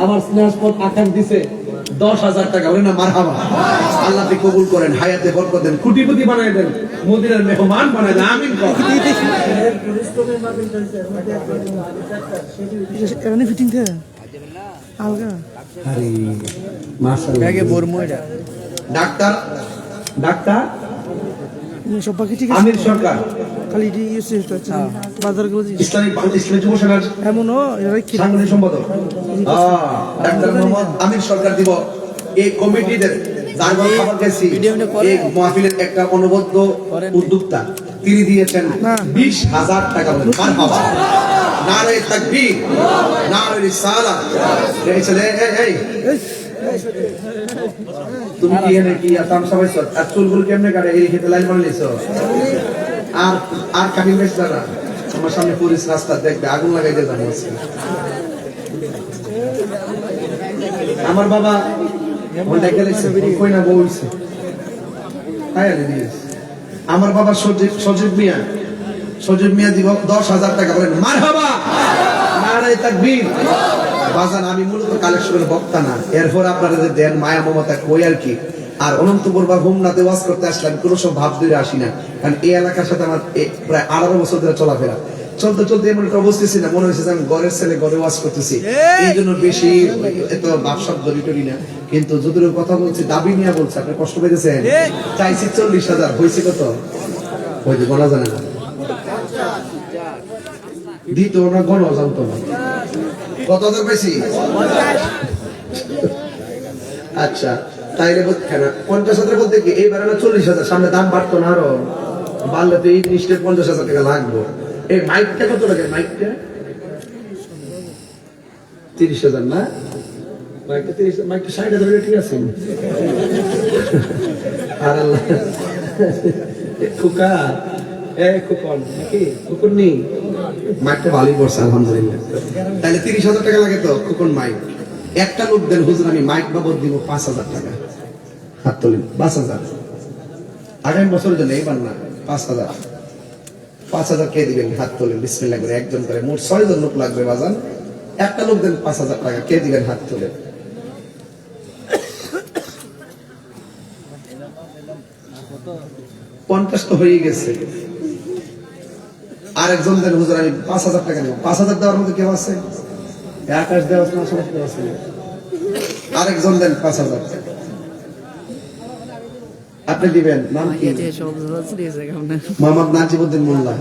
C: আমার স্নেহাস্পদ আকাশ দিছে 10,000 টাকা, বলে না মারহাবা। আল্লাহ আপনি কবুল করেন, হায়াতে বরকত দেন, কোটিপতি বানায় দেন, মদিনার মেহমান বানায় দেন, আমিন কর।
D: এখানে ফিটিং থাকে আলগা।
C: আরে মাশাআল্লাহ, ব্যাগে বর্ম এটা। ডাক্তার
D: সব বাকি ঠিক আছে।
C: আমির সরকার
D: খালি এটি ইউসে হচ্ছে বাজারগুলো
C: ইসলামী যুব সেনার
D: এমনও এরা কি
C: সাংগঠনিক সম্পাদক ডাক্তার মোহাম্মদ আমির সরকার দিব। এই কমিটিদের যার ঘরে খাবার খাইছি এই মাহফিলের একটা অনবদ্য উদ্যোক্তা তিনি দিয়েছেন 20,000 টাকা। মারহাবা, নারে তাকবীর, নারে রিসালাত। এই ছেলে এই তুমি কি এনে কি তামসা পাইছো? আর চুলগুলো কেমনে কাটে? এই খেতে লাইন বানাইছো? আর আর কাটিং বেশ দাদা আমার সামনে পুলিশ রাস্তা দেখবে, আগুন লাগাই দিয়ে যাবো আজকে। আমার বাবা দেখে লেগেছে কই না বলছে তাই আনি দিয়েছে। আমার বাবা সজীব মিয়া দিব 10,000 টাকা। বলেন মারহাবা, নারে তাকবীর। বাজান আমি মূলত কালেকশনের বক্তা না, এরপর আপনারা যে দেন মায়া মমতা কই আর কি। আর অনন্তপুর বা হোমনাতে ওয়াজ করতে আসলাম, কোনো সব ভাব ধরে আসি না, কারণ এই এলাকার সাথে আমার প্রায় 18 বছর ধরে চলাফেরা। চলতে চলতে এমন একটা অবস্থা না, মনে হয়েছে যে আমি ঘরের ছেলে ঘরে ওয়াজ করতেছি, এই জন্য বেশি এত ভাবসাব ধরি টরি না। কিন্তু যদিও কথা বলছি দাবি নিয়ে বলছে, আপনি কষ্ট পেয়েছেন। চাইছি 40,000, হয়েছে কত? হয়তো গণা জানে না, দিত না, গণ জানতো না। কত হাজার পাইছি? আচ্ছা তাইলে 50,000 বলতে কি এইবার না 40,000, সামনে দাম বাড়তো না, আরো বাড়লে তো এই জিনিসটা 50,000 টাকা লাগবে। এই মাইকটা কত লাগে? মাইকটা 30,000 না? মাইকটা 30,000, মাইকটা 60,000 ঠিক আছে। আর আল্লাহ খোকা, খোকন নাকি খোকন নেই, মাইকটা ভালোই পড়ছে আলহামদুলিল্লাহ। তাহলে 30,000 টাকা লাগে তো খোকন মাইক। একটা লোক দেন হুজুর আমি মাইক বাবদ দিব 5,000 টাকা, হাত তোলেন। 5,000 আগামী বছরের জন্য, এইবার না, 5,000। 5,000 কে দিবেন? হাত তোলেন বিসমিল্লাহ করে, একজন করে। মোট 6 জন লোক লাগবে বাজান। একটা লোক দেন 5,000 টাকা, কে দিবেন? হাত তোলেন। 50 তো হয়ে গেছে। আরেকজন দেন হুজুর আমি 5,000 টাকা নেব। 5,000 দেওয়ার মধ্যে কেউ আছে? আকাশ দেওয়া আছে না, সমস্ত আছে। আরেকজন দেন 5,000। আপনি দিবেন? নাম কি? মোহাম্মদ নাজিবউদ্দিন মোল্লা,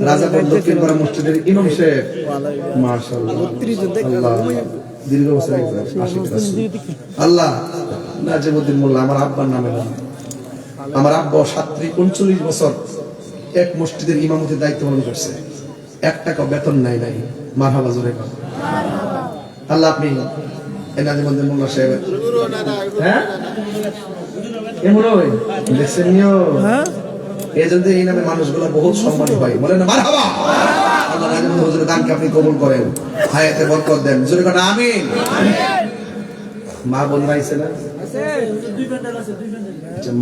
C: রাজাপুর দক্ষিণপাড়া মসজিদের ইমাম সাহেব। মাশাআল্লাহ, আল্লাহ দীর্ঘ বছর আশিক রাসূল। আল্লাহ নাজিবউদ্দিন মোল্লা আমার আব্বার নামে। আমার আব্বা 39 বছর এক মসজিদের ইমামতির দায়িত্ব পালন করছে, 1 টাকা বেতন নাই। মারহাবা, জোরে বলেন আল্লাহ। আপনি নাজিবউদ্দিন মোল্লা সাহেব, হ্যাঁ এমন হয় দেখছেন নিও, এই জন্য এই নামে মানুষগুলো বহুত সম্মান পায়। বলেন মারহাবা। আল্লাহ নাজিবউদ্দিন হুজুরের দানকে আপনি কবুল করেন, হায়াতে বরকত দেন, জোরে বলেন আমিন। মা বোন রাইছে না?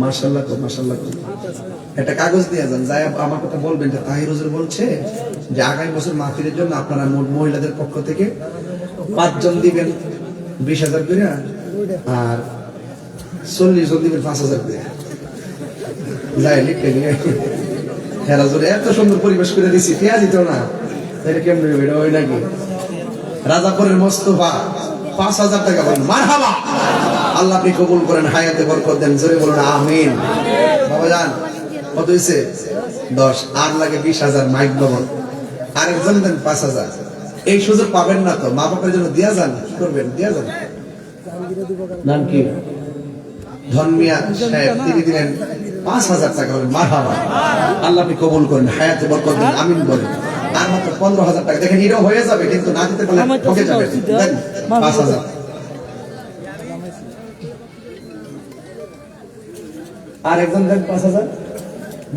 C: মাশাআল্লাহ, মাশাআল্লাহ। একটা কাগজ দিয়ে যান, যাই আমার কথা বলবেন যে তাহির হুজুর বলছে যে আগামী বছর মাহফিলের জন্য আপনারা মহিলাদের পক্ষ থেকে 5 জন দিবেন 20,000 করে, আর 40 জন দিবেন 5,000 করে। যাই লিখে নিয়ে হেরা জোরে এত সুন্দর পরিবেশ করে দিচ্ছি, পেঁয়া দিত না, এটা কেমন এটা ওই নাকি? রাজাপুরের মোস্তফা 5,000 টাকা। বলেন মারহাবা। আল্লাহ আপনি কবুল করেন, হায়াতে বরকত দেন, জোরে বলুন আমিন। বাবা জান কত হয়েছে? 10। আর লাগে 20,000 মাইক বাবন। আরেকজন দেন 5,000। এই সুযোগ পাবেন না তো, মা বাপের জন্য দিয়া যান। কি করবেন? দিয়া যান। নাম কি? ধনমিয়া সাহেব, তিনি দিলেন 5,000 টাকা। বলেন মারহাবা। আল্লাহ আপনি কবুল করেন, হায়াতে বরকত দেন, আমিন বলেন। আর মাত্র 15,000 টাকা। দেখেন এটাও হয়ে যাবে, কিন্তু না দিতে পারলে ঠকে যাবে। দেন 5,000। আর একজন দেন 5,000,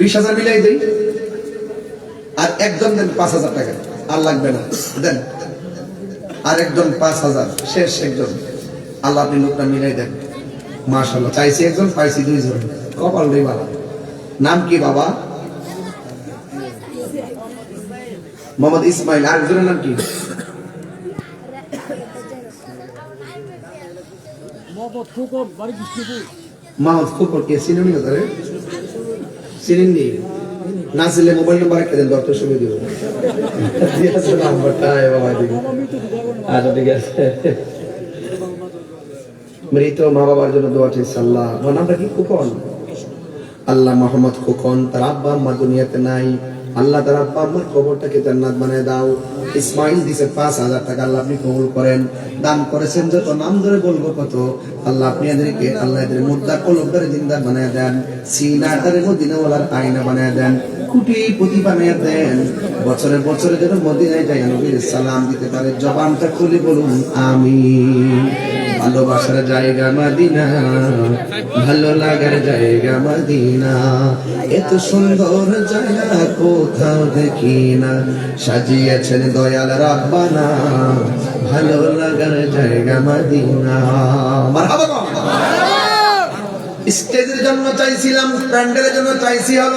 C: 20,000 মিলাই দেই। আর একজন দেন 5,000 টাকা, আর লাগবে না, দেন। আর একজন 5,000, শেষ একজন। আল্লাহ আপনি লোকটা মিলাই দেন। মাশাআল্লাহ, চাইছি একজন, পাইছি 2 জন। কপাল রে বাবা। নাম কি বাবা? মোহাম্মদ ইসমাইল। আর একজনের নাম কি? মাহমুদ খুকর। কে চিনেন না তারে? চিনেন নি? না চিনলে মোবাইল নাম্বার রেখে দেন, দরকার সময় দিব। দিয়েছে নাম্বারটা বাবা দিকে। আচ্ছা ঠিক আছে। মৃত মা বাবার জন্য দোয়া চাইছি। আল্লাহ, ওর নামটা কি? খোকন। আল্লাহ মোহাম্মদ খোকন, তার আব্বা আম্মা দুনিয়াতে নাই, আল্লাহ তার আব্বা আম্মার কবরটাকে জান্নাত বানিয়ে দাও। ইসমাইল দিছে 5,000 টাকা, আল্লাহ আপনি কবুল করেন। দান করেছেন যত, নাম ধরে বলবো কত, আল্লাহ আপনি এদেরকে, আল্লাহ এদের মুর্দা কলবদারে জিন্দা বানিয়ে দেন, সিনাটারে মদিনাওয়ালার আয়না বানিয়ে দেন, কোটিপতি বানিয়ে দেন। বছরে বছরে যেন মদিনায় যায় নবীর সালাম দিতে পারে। জবানটা খুলে বলুন আমিন। ভালোবাসার জায়গা মদিনা, ভালো লাগার জায়গা মদিনা, এত সুন্দর জায়গা কোথাও দেখি না, সাজিয়েছেন দয়াল রাব্বানা, ভালো লাগার জায়গা মদিনা। মারহাবা। স্টেজের জন্য চাইছিলাম, প্যান্ডেলের জন্য চাইছি হলো